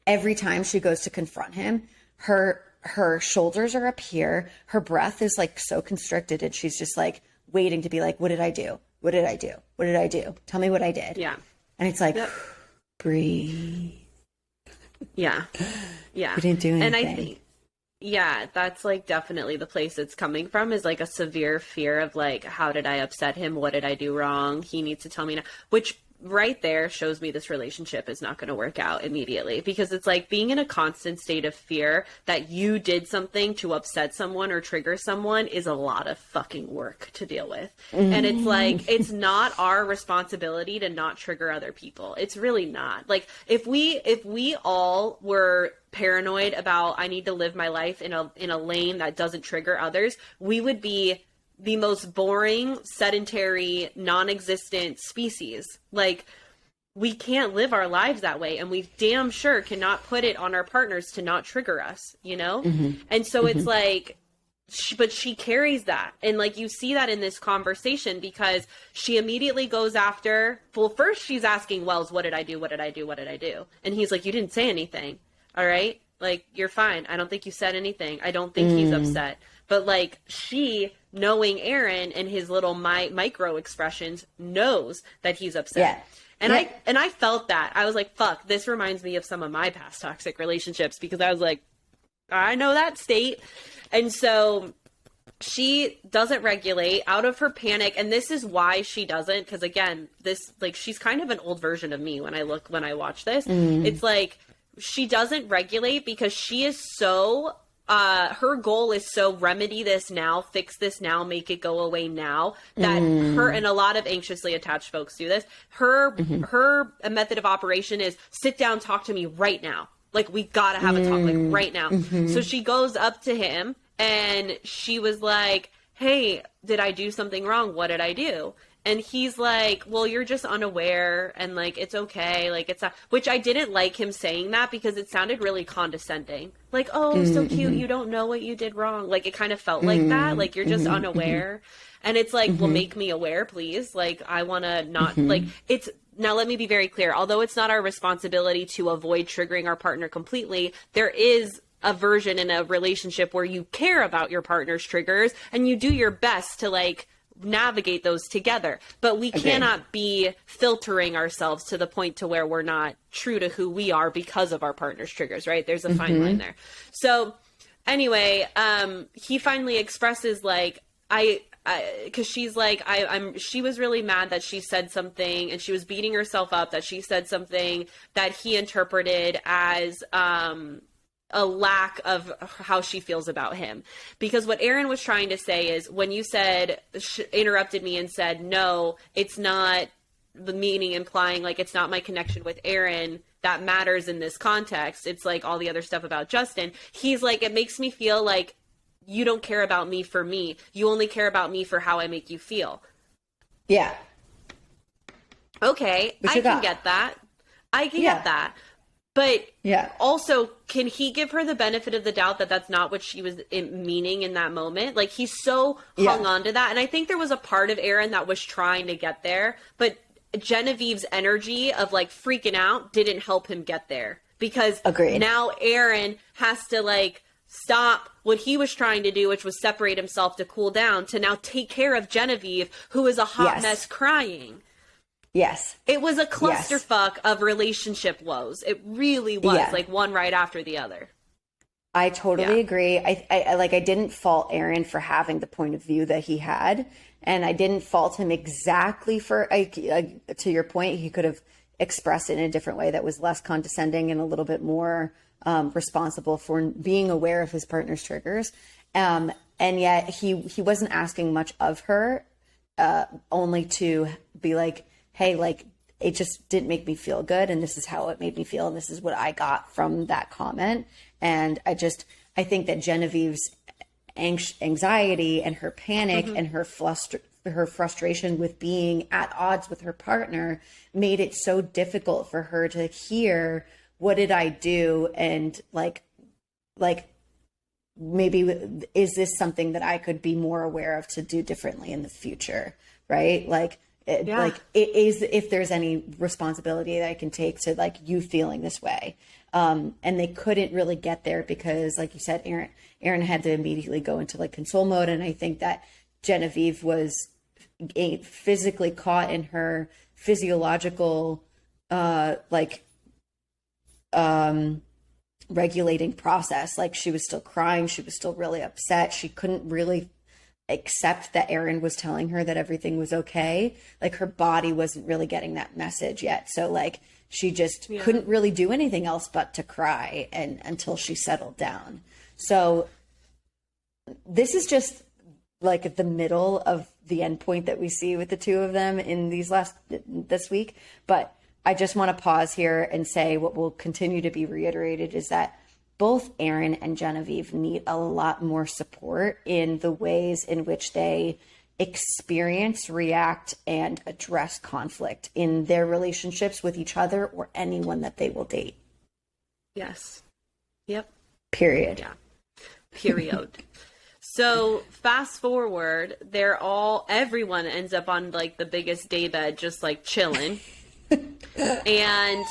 every time she goes to confront him, her shoulders are up here. Her breath is like so constricted, and she's just like waiting to be like, what did I do? What did I do? What did I do? Tell me what I did. Yeah. And it's like, breathe. Yeah. Yeah. We didn't do anything. And I think, that's like definitely the place it's coming from, is like a severe fear of like, how did I upset him? What did I do wrong? He needs to tell me now, which right there shows me this relationship is not going to work out immediately, because it's like being in a constant state of fear that you did something to upset someone or trigger someone is a lot of fucking work to deal with. And it's like, it's not our responsibility to not trigger other people. It's really not. Like if we all were paranoid about, I need to live my life in a lane that doesn't trigger others, we would be the most boring, sedentary, non-existent species. Like, we can't live our lives that way, and we damn sure cannot put it on our partners to not trigger us, you know? And so it's like, but she carries that. And like, you see that in this conversation, because she immediately goes after, well, first she's asking Wells, what did I do? What did I do? What did I do? And he's like, you didn't say anything. All right. Like, you're fine. I don't think you said anything. I don't think he's upset. But like, she, knowing Aaron and his little micro expressions, knows that he's upset. Yeah. And I felt that. I was like, fuck, this reminds me of some of my past toxic relationships, because I was like, I know that state. And so she doesn't regulate out of her panic. And this is why she doesn't. Because again, this, like, she's kind of an old version of me when I watch this. It's like, she doesn't regulate because she is so, her goal is so remedy this now, fix this now, make it go away now, that her, and a lot of anxiously attached folks do this. Her method of operation is sit down, talk to me right now. Like, we gotta have a talk, like, right now. So she goes up to him and she was like, hey, did I do something wrong? What did I do? And he's like, well, you're just unaware, and like, it's okay. Like, it's not, which I didn't like him saying that, because it sounded really condescending. Like, oh, so cute. You don't know what you did wrong. Like, it kind of felt like that. Like, you're just unaware. And it's like, well, make me aware, please. Like, I want to not, like, it's, now let me be very clear. Although it's not our responsibility to avoid triggering our partner completely, there is a version in a relationship where you care about your partner's triggers and you do your best to, like, navigate those together, but we cannot be filtering ourselves to the point to where we're not true to who we are because of our partner's triggers, right? There's a fine line there. So anyway, he finally expresses, like, because she's like, she was really mad that she said something, and she was beating herself up that she said something that he interpreted as a lack of how she feels about him. Because what Aaron was trying to say is, when you said, interrupted me and said, no, it's not, the meaning implying, like, it's not my connection with Aaron that matters in this context. It's like all the other stuff about Justin. He's like, it makes me feel like you don't care about me for me. You only care about me for how I make you feel. Yeah. Okay. I can get that. I can get that. But also, can he give her the benefit of the doubt that that's not what she was meaning in that moment? Like, he's so hung on to that. And I think there was a part of Aaron that was trying to get there, but Genevieve's energy of, like, freaking out didn't help him get there. Because now Aaron has to, like, stop what he was trying to do, which was separate himself to cool down, to now take care of Genevieve, who is a hot mess crying. Yes. It was a clusterfuck of relationship woes. It really was, like, one right after the other. I totally agree. I didn't fault Aaron for having the point of view that he had, and I didn't fault him exactly for, to your point, he could have expressed it in a different way that was less condescending and a little bit more responsible for being aware of his partner's triggers. And yet he wasn't asking much of her, only to be like, hey, like, it just didn't make me feel good, and this is how it made me feel, and this is what I got from that comment. And I think that Genevieve's anxiety and her panic and her frustration with being at odds with her partner made it so difficult for her to hear, what did I do? And like maybe, is this something that I could be more aware of to do differently in the future? Right? Like, like, it is, if there's any responsibility that I can take to, like, you feeling this way. And they couldn't really get there because, like you said, Aaron had to immediately go into, like, console mode. And I think that Genevieve was physically caught in her physiological, regulating process. Like, she was still crying. She was still really upset. She couldn't really accept that Aaron was telling her that everything was okay. Like, her body wasn't really getting that message yet. So, like, she just couldn't really do anything else but to cry until she settled down. So this is just, like, the middle of the endpoint that we see with the two of them in this week. But I just want to pause here and say what will continue to be reiterated is that both Aaron and Genevieve need a lot more support in the ways in which they experience, react, and address conflict in their relationships with each other or anyone that they will date. Yes. Yep. Period. Yeah. Period. So fast forward, everyone ends up on like the biggest daybed, just like chilling. And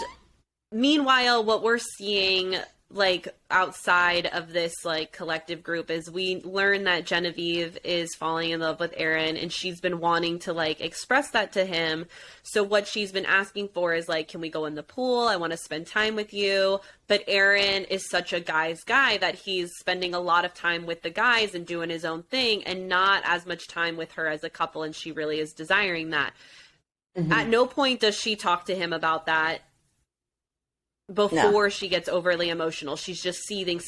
meanwhile, what we're seeing like outside of this like collective group is we learn that Genevieve is falling in love with Aaron, and she's been wanting to like express that to him. So what she's been asking for is like, can we go in the pool? I want to spend time with you. But Aaron is such a guy's guy that he's spending a lot of time with the guys and doing his own thing and not as much time with her as a couple. And she really is desiring that. Mm-hmm. At no point does she talk to him about that before she gets overly emotional. She's just seething.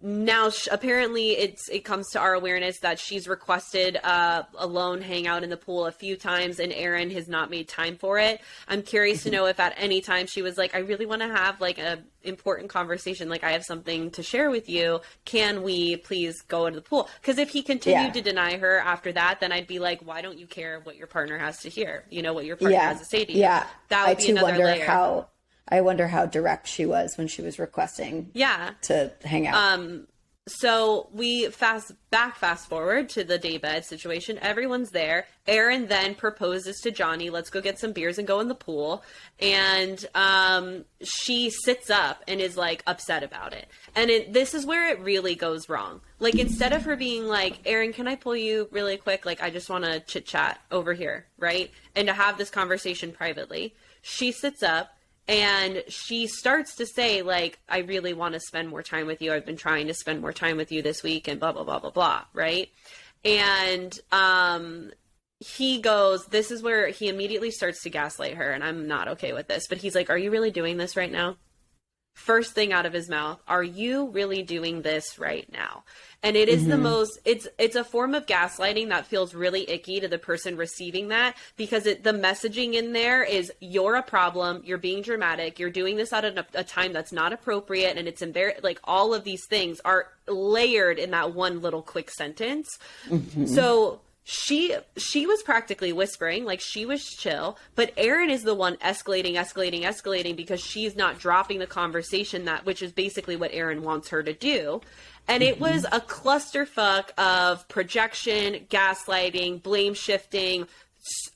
Now, apparently it comes to our awareness that she's requested a lone hangout in the pool a few times, and Aaron has not made time for it. I'm curious to know if at any time she was like, I really want to have like a important conversation. Like, I have something to share with you. Can we please go into the pool? Because if he continued to deny her after that, then I'd be like, why don't you care what your partner has to hear? You know, what your partner has to say to you. Yeah. That would be another layer. I wonder how direct she was when she was requesting to hang out. So we fast forward to the daybed situation. Everyone's there. Aaron then proposes to Johnny, let's go get some beers and go in the pool. And she sits up and is like upset about it. And this is where it really goes wrong. Like, instead of her being like, Aaron, can I pull you really quick? Like, I just want to chit chat over here, right? And to have this conversation privately. She sits up. And she starts to say, like, I really want to spend more time with you. I've been trying to spend more time with you this week and blah, blah, blah, blah, blah, right? And he goes, this is where he immediately starts to gaslight her, and I'm not okay with this. But he's like, are you really doing this right now? First thing out of his mouth, are you really doing this right now? And it is the most, it's a form of gaslighting that feels really icky to the person receiving that, because the messaging in there is, you're a problem, you're being dramatic, you're doing this at a time that's not appropriate, and it's like all of these things are layered in that one little quick sentence. So she was practically whispering, like she was chill, but Aaron is the one escalating because she's not dropping the conversation, which is basically what Aaron wants her to do. And it was a clusterfuck of projection, gaslighting, blame shifting,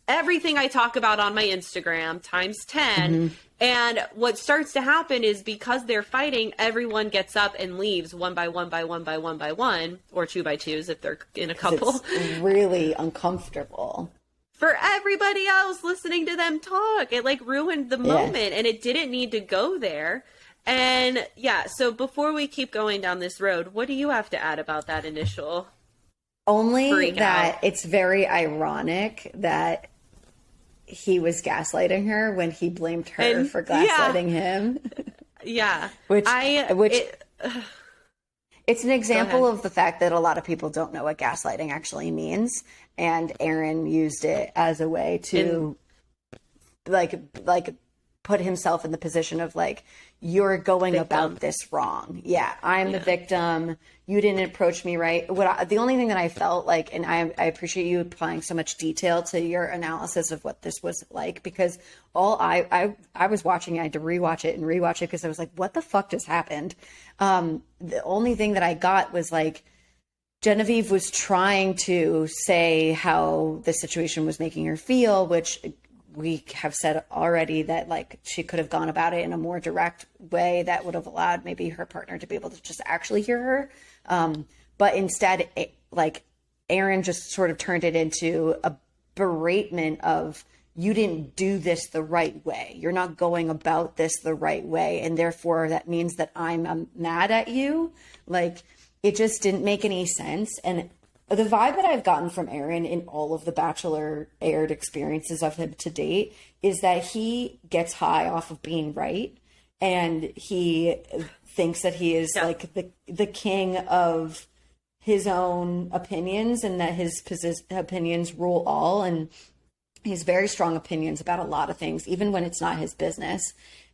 everything I talk about on my Instagram times 10. And what starts to happen is, because they're fighting, everyone gets up and leaves one by one, or 2 by 2s if they're in a couple. It's really uncomfortable for everybody else listening to them talk. It like ruined the moment, and it didn't need to go there. And so before we keep going down this road, what do you have to add about that initial? Only that it's very ironic that he was gaslighting her when he blamed her for gaslighting him. It's an example of the fact that a lot of people don't know what gaslighting actually means, and Aaron used it as a way to like put himself in the position of like, you're going about this wrong. I'm the victim. You didn't approach me right. The only thing that I felt like, and I appreciate you applying so much detail to your analysis of what this was like, because I was watching, I had to rewatch it because I was like, what the fuck just happened? The only thing that I got was like, Genevieve was trying to say how the situation was making her feel, which we have said already that like she could have gone about it in a more direct way that would have allowed maybe her partner to be able to just actually hear her. But instead, like Aaron just sort of turned it into a beratement of, you didn't do this the right way. You're not going about this the right way. And therefore that means that I'm mad at you. Like, it just didn't make any sense. And the vibe that I've gotten from Aaron in all of the Bachelor aired experiences of him to date is that he gets high off of being right. And he thinks that he is like the king of his own opinions, and that his opinions rule all. And he has very strong opinions about a lot of things, even when it's not his business.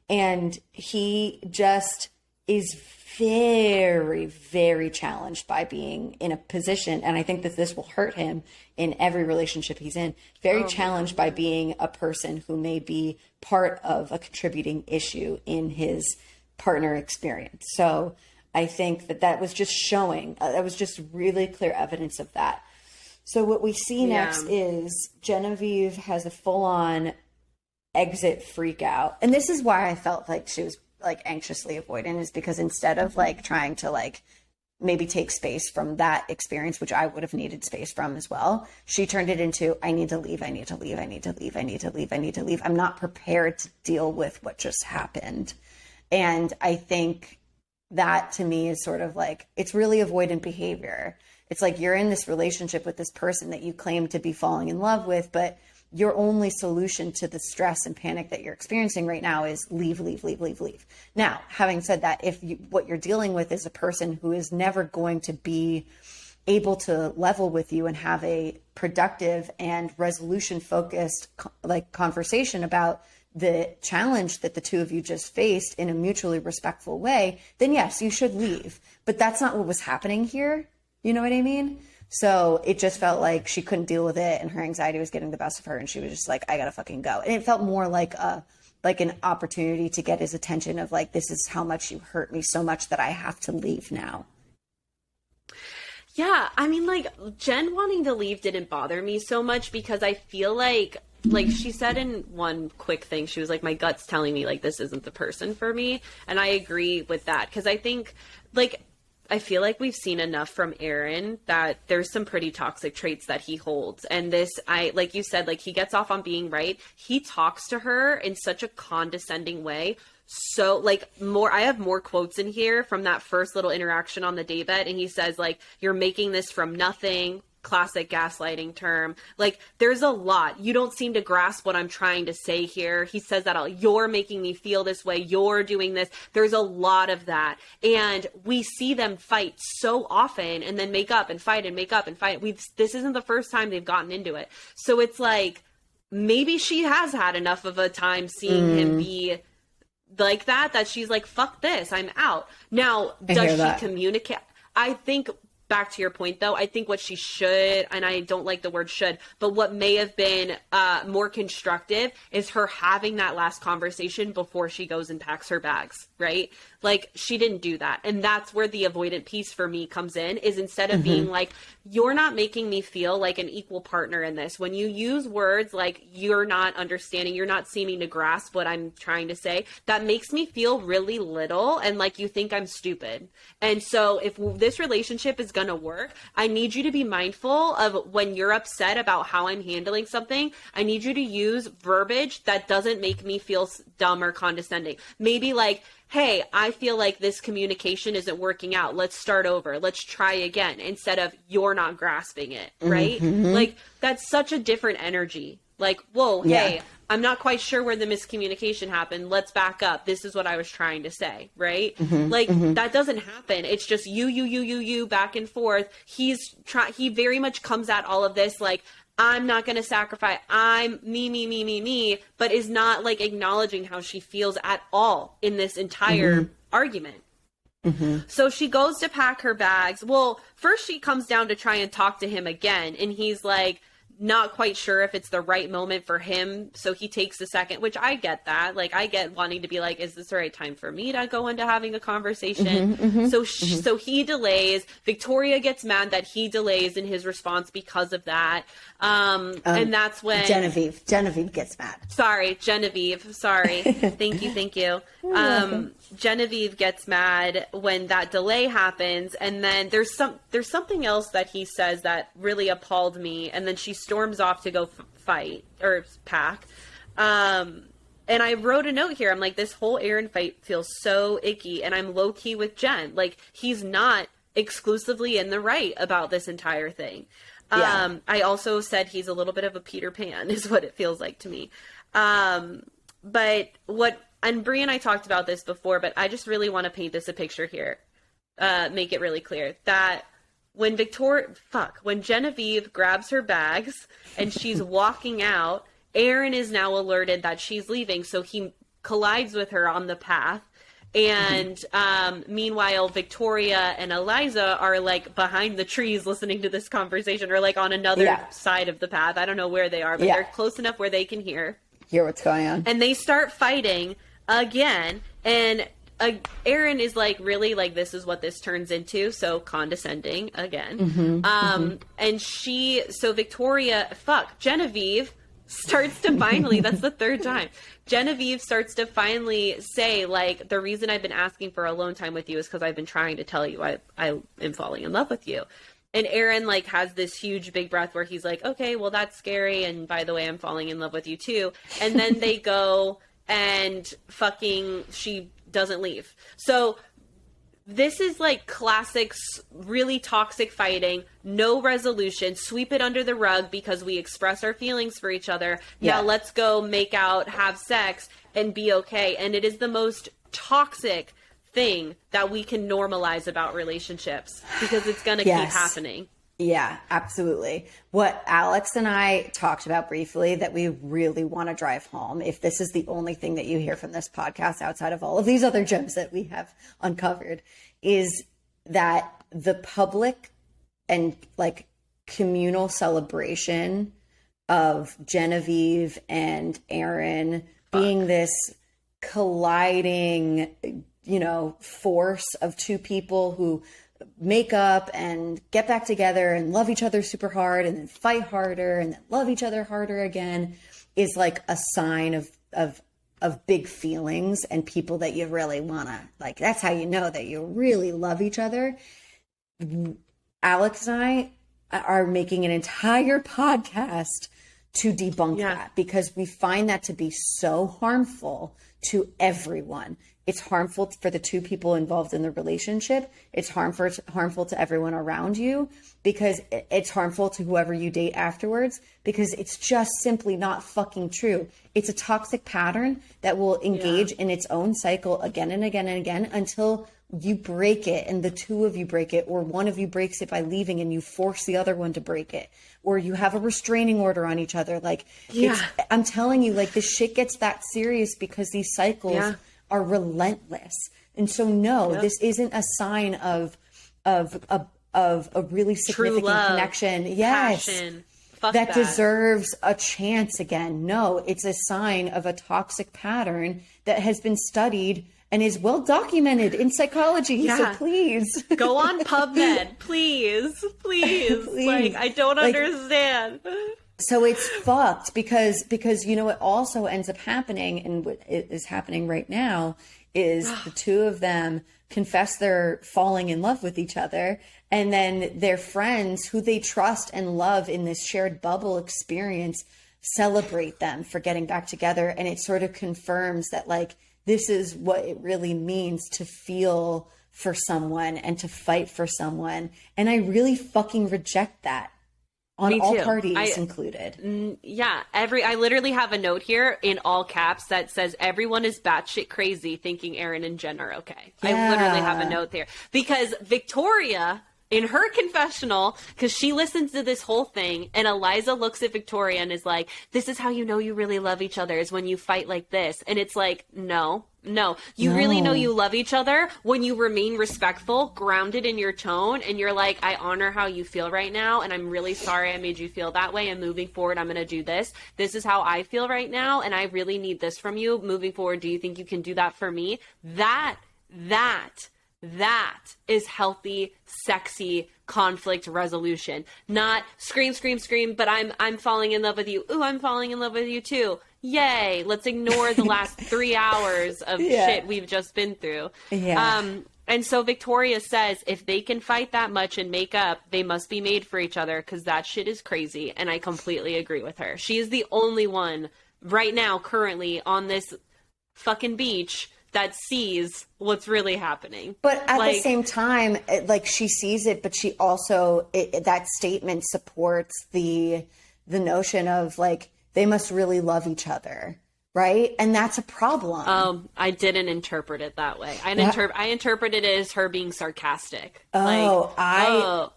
And he just is very, very challenged by being in a position, and I think that this will hurt him in every relationship he's in, very challenged by being a person who may be part of a contributing issue in his partner experience. So I think that was just showing, that was just really clear evidence of that. So what we see next is Genevieve has a full-on exit freak out. And this is why I felt like she was like anxiously avoidant, is because instead of like trying to like maybe take space from that experience, which I would have needed space from as well, she turned it into, I need to leave, I need to leave, I need to leave, I need to leave, I need to leave. I'm not prepared to deal with what just happened. And I think that to me is sort of like, it's really avoidant behavior. It's like you're in this relationship with this person that you claim to be falling in love with, but your only solution to the stress and panic that you're experiencing right now is leave, leave, leave, leave, leave. Now, having said that, if what you're dealing with is a person who is never going to be able to level with you and have a productive and resolution focused like conversation about the challenge that the two of you just faced in a mutually respectful way, then yes, you should leave. But that's not what was happening here. You know what I mean? So it just felt like she couldn't deal with it and her anxiety was getting the best of her. And she was just like, I gotta fucking go. And it felt more like an opportunity to get his attention of like, this is how much you hurt me so much that I have to leave now. Yeah. I mean, like Jen wanting to leave didn't bother me so much because I feel like she said in one quick thing, she was like, my gut's telling me like, this isn't the person for me. And I agree with that. Cause I think like, I feel like we've seen enough from Aaron that there's some pretty toxic traits that he holds. And this, like you said, like he gets off on being right. He talks to her in such a condescending way. So like I have more quotes in here from that first little interaction on the daybed. And he says like, you're making this from nothing. Classic gaslighting term. Like there's a lot. You don't seem to grasp what I'm trying to say here. He says that you're making me feel this way. You're doing this. There's a lot of that. And we see them fight so often and then make up and fight and make up and fight. This isn't the first time they've gotten into it. So it's like, maybe she has had enough of a time seeing him be like that she's like, fuck this, I'm out. Now, does she communicate? I think, back to your point, though, I think what she should, and I don't like the word should, but what may have been more constructive is her having that last conversation before she goes and packs her bags, right? Like, she didn't do that. And that's where the avoidant piece for me comes in, is instead of being like, you're not making me feel like an equal partner in this. When you use words like, you're not understanding, you're not seeming to grasp what I'm trying to say, that makes me feel really little and like you think I'm stupid. And so if this relationship is going to work, I need you to be mindful of when you're upset about how I'm handling something. I need you to use verbiage that doesn't make me feel dumb or condescending. Maybe like, hey, I feel like this communication isn't working out. Let's start over. Let's try again, instead of you're not grasping it, right? Like, that's such a different energy. Like, whoa, hey, I'm not quite sure where the miscommunication happened. Let's back up. This is what I was trying to say, right? That doesn't happen. It's just you, back and forth. He very much comes at all of this like, I'm not going to sacrifice. I'm me, but is not like acknowledging how she feels at all in this entire argument. So she goes to pack her bags. Well, first she comes down to try and talk to him again. And he's like, not quite sure if it's the right moment for him. So he takes a second, which I get that. Like, I get wanting to be like, is this the right time for me to go into having a conversation? So he delays. Victoria gets mad that he delays in his response because of that. And that's when Genevieve gets mad. Sorry, Genevieve. Sorry. Thank you. Genevieve gets mad when that delay happens. And then there's something else that he says that really appalled me. And then she storms off to go fight or pack. And I wrote a note here. I'm like, this whole Aaron fight feels so icky. And I'm low key with Jen. Like, he's not exclusively in the right about this entire thing. I also said he's a little bit of a Peter Pan is what it feels like to me. But and Brie and I talked about this before, but I just really want to paint this a picture here. Make it really clear that when Genevieve grabs her bags and she's walking out, Aaron is now alerted that she's leaving. So he collides with her on the path. And meanwhile, Victoria and Eliza are like behind the trees listening to this conversation, or like on another side of the path. I don't know where they are, but they're close enough where they can hear what's going on. And they start fighting again. And Aaron is like, really, like, this is what this turns into. So condescending again. And so Victoria, Genevieve starts to finally, that's the third time. Genevieve starts to finally say, like, the reason I've been asking for alone time with you is because I've been trying to tell you I am falling in love with you. And Aaron, like, has this huge big breath where he's like, okay, well, that's scary. And by the way, I'm falling in love with you too. And then they go and she doesn't leave. So this is like classic, really toxic fighting, no resolution, sweep it under the rug because we express our feelings for each other. Yeah. Now let's go make out, have sex, and be okay. And it is the most toxic thing that we can normalize about relationships because it's going to keep happening. Yeah, absolutely. What Alex and I talked about briefly that we really want to drive home, if this is the only thing that you hear from this podcast outside of all of these other gems that we have uncovered, is that the public and like communal celebration of Genevieve and Aaron being this colliding, force of two people who make up and get back together and love each other super hard and then fight harder and then love each other harder again is like a sign of big feelings and people that you really want to, like, that's how you know that you really love each other. Alex and I are making an entire podcast to debunk that because we find that to be so harmful to everyone. It's harmful for the two people involved in the relationship. It's harmful to everyone around you because it's harmful to whoever you date afterwards because it's just simply not fucking true. It's a toxic pattern that will engage in its own cycle again and again and again until you break it and the two of you break it, or one of you breaks it by leaving and you force the other one to break it, or you have a restraining order on each other. Like, I'm telling you, like, this shit gets that serious because these cycles are relentless. And so this isn't a sign of a really significant connection. Yes. Passion. That deserves a chance again. No, it's a sign of a toxic pattern that has been studied and is well documented in psychology. Yeah. So please go on PubMed, please. Like, I don't understand. So it's fucked because what also ends up happening, and what is happening right now, is the two of them confess they're falling in love with each other, and then their friends who they trust and love in this shared bubble experience celebrate them for getting back together, and it sort of confirms that, like, this is what it really means to feel for someone and to fight for someone. And I really fucking reject that. On all parties included. Yeah. I literally have a note here in all caps that says everyone is batshit crazy thinking Aaron and Jen are okay. Yeah. I literally have a note there. Because Victoria, in her confessional, because she listens to this whole thing, and Eliza looks at Victoria and is like, this is how you know you really love each other, is when you fight like this. And it's like, no. You really know you love each other when you remain respectful, grounded in your tone, and you're like, I honor how you feel right now, and I'm really sorry I made you feel that way, and moving forward, I'm going to do this. This is how I feel right now, and I really need this from you. Moving forward, do you think you can do that for me? That is healthy, sexy conflict resolution. Not scream, but I'm falling in love with you. Ooh, I'm falling in love with you too. Yay. Let's ignore the last 3 hours of shit we've just been through. Yeah. And so Victoria says if they can fight that much and make up, they must be made for each other because that shit is crazy. And I completely agree with her. She is the only one right now currently on this fucking beach that sees what's really happening. But at the same time, like, she sees it, but she also, that statement supports the notion of, like, they must really love each other, right? And that's a problem. I didn't interpret it that way. I interpreted it as her being sarcastic. I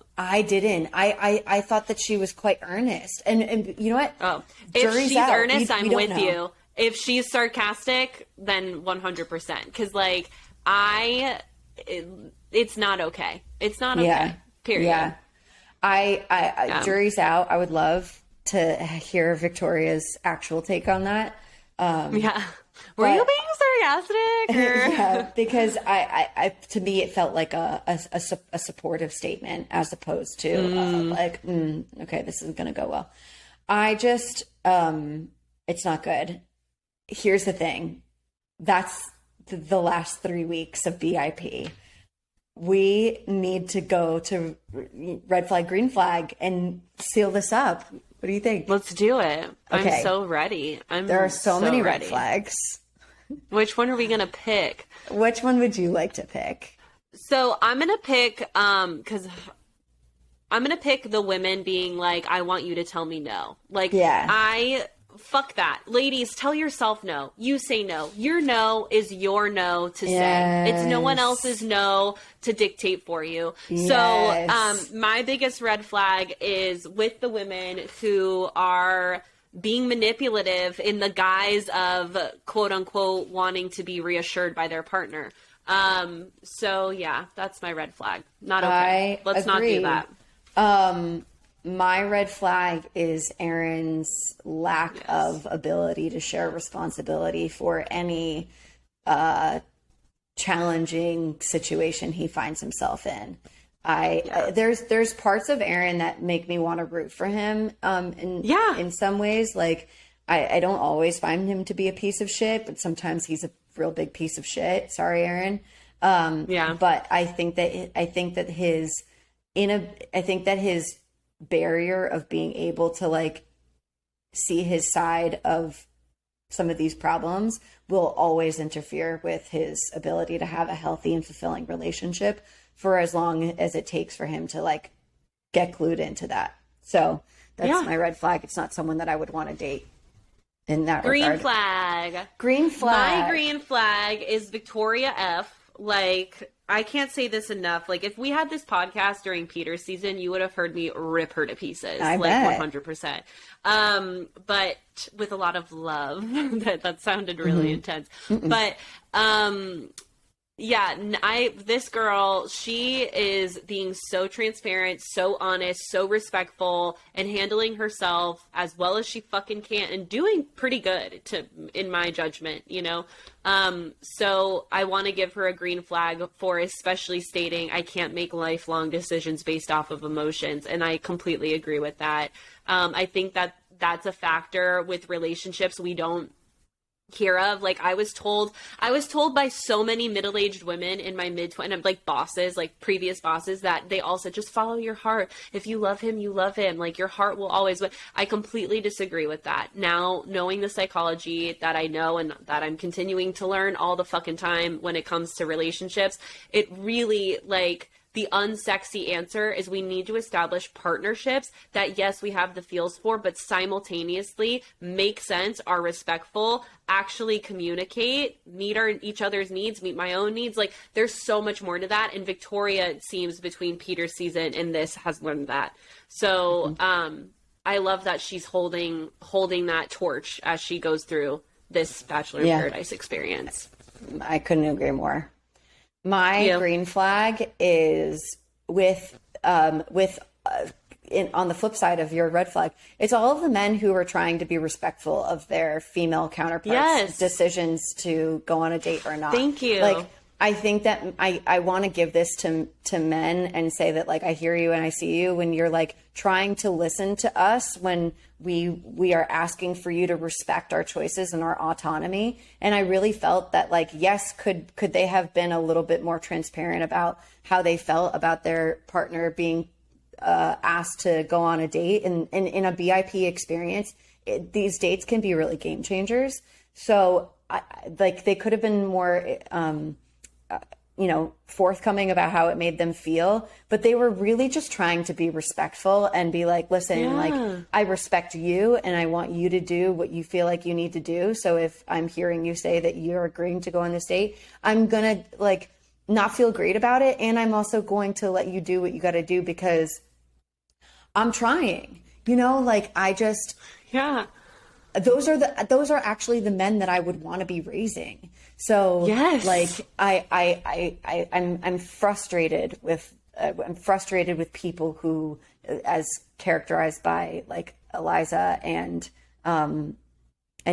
didn't. I thought that she was quite earnest. And you know what? Oh, if she's out. Earnest, I'm with you. If she's sarcastic, then 100%. Because, like, it's not okay. It's not okay. Yeah. Period. Yeah. Jury's out. I would love to hear Victoria's actual take on that. Were you being sarcastic? Or? Yeah, because I to me it felt like a supportive statement as opposed to okay, this isn't going to go well. I just it's not good. Here's the thing. That's the last 3 weeks of BIP. We need to go to red flag, green flag and seal this up. What do you think? Let's do it. Okay. I'm so ready. There are so many red flags. Which one are we going to pick? Which one would you like to pick? So I'm going to pick, because I'm going to pick the women being like, I want you to tell me no. Like, fuck that. Ladies, tell yourself no. You say no. Your no is your no to say. It's no one else's no to dictate for you. Yes. So my biggest red flag is with the women who are being manipulative in the guise of quote unquote wanting to be reassured by their partner. So yeah, that's my red flag. Not okay. Let's agree. Not do that. My red flag is Aaron's lack of ability to share responsibility for any challenging situation he finds himself in. There's parts of Aaron that make me want to root for him. In some ways, like I don't always find him to be a piece of shit, but sometimes he's a real big piece of shit. Sorry, Aaron. But I think that his barrier of being able to like see his side of some of these problems will always interfere with his ability to have a healthy and fulfilling relationship for as long as it takes for him to like get glued into that. So that's my red flag. It's not someone that I would want to date in that regard. Green flag. My green flag is Victoria F. Like, I can't say this enough. Like, if we had this podcast during Peter's season, you would have heard me rip her to pieces. I bet. 100%. But with a lot of love. that sounded really intense. But, this girl, she is being so transparent, so honest, so respectful, and handling herself as well as she fucking can, and doing pretty good in my judgment, you know? So I want to give her a green flag for especially stating I can't make lifelong decisions based off of emotions. And I completely agree with that. I think that that's a factor with relationships we don't hear of. Like I was told by so many middle-aged women in my mid-20s, like bosses, like previous bosses, that they all said, just follow your heart. If you love him, you love him. Like your heart will always win. I completely disagree with that. Now, knowing the psychology that I know and that I'm continuing to learn all the fucking time when it comes to relationships, it really like the unsexy answer is we need to establish partnerships that, yes, we have the feels for, but simultaneously make sense, are respectful, actually communicate, meet each other's needs, meet my own needs. Like, there's so much more to that. And Victoria, it seems, between Peter's season and this, has learned that. So I love that she's holding that torch as she goes through this Bachelor in Paradise experience. I couldn't agree more. My green flag is on the flip side of your red flag. It's all of the men who are trying to be respectful of their female counterparts' decisions to go on a date or not. Thank you. Like, I think that I want to give this to men and say that, like, I hear you and I see you when you're like trying to listen to us when we are asking for you to respect our choices and our autonomy. And I really felt that, like, yes, could they have been a little bit more transparent about how they felt about their partner being asked to go on a date? And in a BIP experience, these dates can be really game changers. So they could have been more forthcoming about how it made them feel, but they were really just trying to be respectful and be like, listen, like, I respect you and I want you to do what you feel like you need to do. So if I'm hearing you say that you're agreeing to go on this date, I'm going to like not feel great about it. And I'm also going to let you do what you got to do because I'm trying, like I just, those are actually the men that I would want to be raising. So like I'm frustrated with people who, as characterized by like Eliza and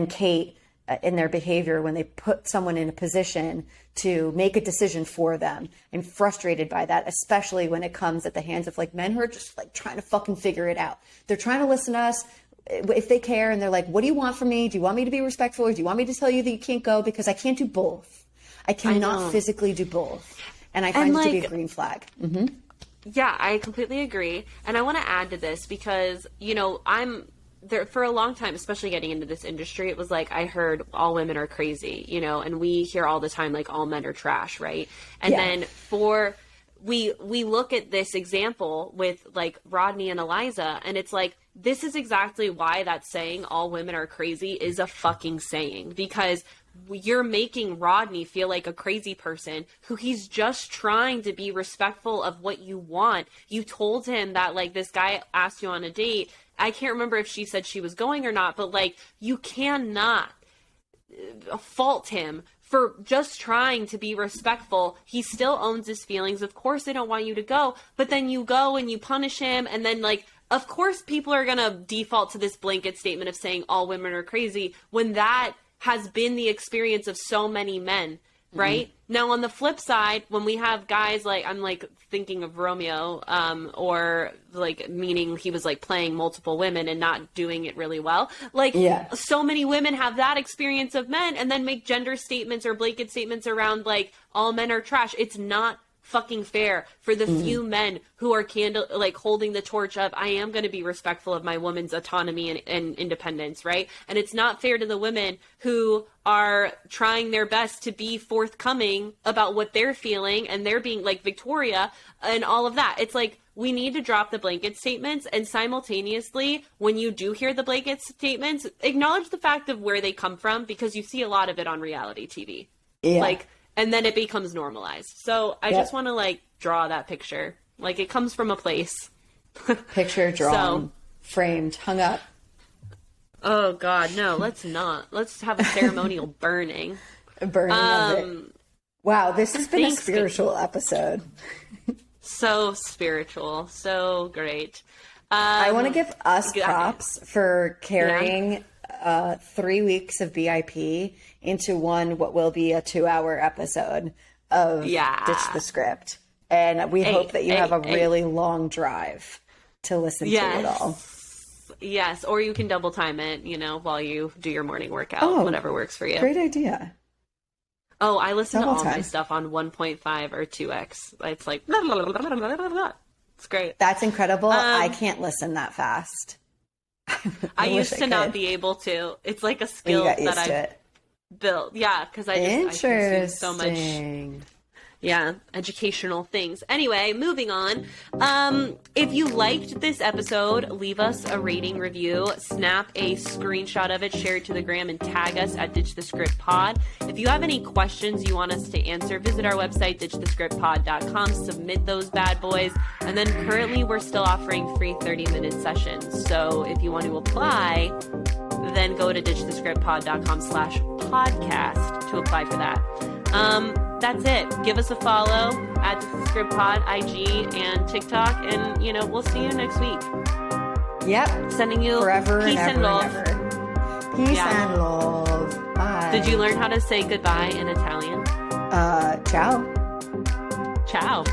Kate, in their behavior when they put someone in a position to make a decision for them. I'm frustrated by that, especially when it comes at the hands of like men who are just like trying to fucking figure it out. They're trying to listen to us if they care, and they're like, what do you want from me? Do you want me to be respectful, or do you want me to tell you that you can't go? Because I can't do both. I cannot physically do both. And I find it to be a green flag. Mm-hmm. Yeah, I completely agree. And I want to add to this because, you know, I'm there for a long time, especially getting into this industry. It was like, I heard all women are crazy, you know, and we hear all the time, like all men are trash. Right. And then we look at this example with like Rodney and Eliza, and it's like, this is exactly why that saying all women are crazy is a fucking saying, because you're making Rodney feel like a crazy person who he's just trying to be respectful of what you want. You told him that like this guy asked you on a date. I can't remember if she said she was going or not, but like you cannot fault him for just trying to be respectful. He still owns his feelings. Of course they don't want you to go, but then you go and you punish him, and then like, of course people are going to default to this blanket statement of saying all women are crazy when that has been the experience of so many men, right? Mm-hmm. Now, on the flip side, when we have guys like, I'm like thinking of Romeo, or like meaning he was like playing multiple women and not doing it really well. Like so many women have that experience of men and then make gender statements or blanket statements around like all men are trash. It's not fucking fair for the few men who are holding the torch of, I am going to be respectful of my woman's autonomy and independence, right? And it's not fair to the women who are trying their best to be forthcoming about what they're feeling, and they're being like Victoria and all of that. It's like, we need to drop the blanket statements, and simultaneously, when you do hear the blanket statements, acknowledge the fact of where they come from, because you see a lot of it on reality TV. Yeah. Like, and then it becomes normalized. So I just want to like draw that picture. Like, it comes from a place. Picture drawn, framed, hung up. Oh God, no, let's not. Let's have a ceremonial burning. A burning of it. Wow, this has been a spiritual episode. So spiritual. So great. I want to give us props for carrying 3 weeks of BIP into what will be a 2-hour episode of Ditch the Script. And we hope that you have a really long drive to listen to it all. Yes, or you can double time it, you know, while you do your morning workout, whatever works for you. Great idea. Oh, I listen to all my stuff on 1.5 or 2x. It's like, blah, blah, blah, blah, blah, blah. It's great. That's incredible. I can't listen that fast. I used to not be able to. It's like a skill that I built. Yeah, because I consume so much. Yeah, educational things. Anyway, moving on. If you liked this episode, leave us a rating review, snap a screenshot of it, share it to the gram, and tag us at Ditch the Script Pod. If you have any questions you want us to answer, visit our website, ditchthescriptpod.com, submit those bad boys. And then currently we're still offering free 30-minute sessions. So if you want to apply, then go to ditchthescriptpod.com/podcast to apply for that. That's it. Give us a follow at the Script Pod, IG, and TikTok, and we'll see you next week. Yep. Sending you forever peace and love. Peace and love. Bye. Did you learn how to say goodbye in Italian? Ciao. Ciao.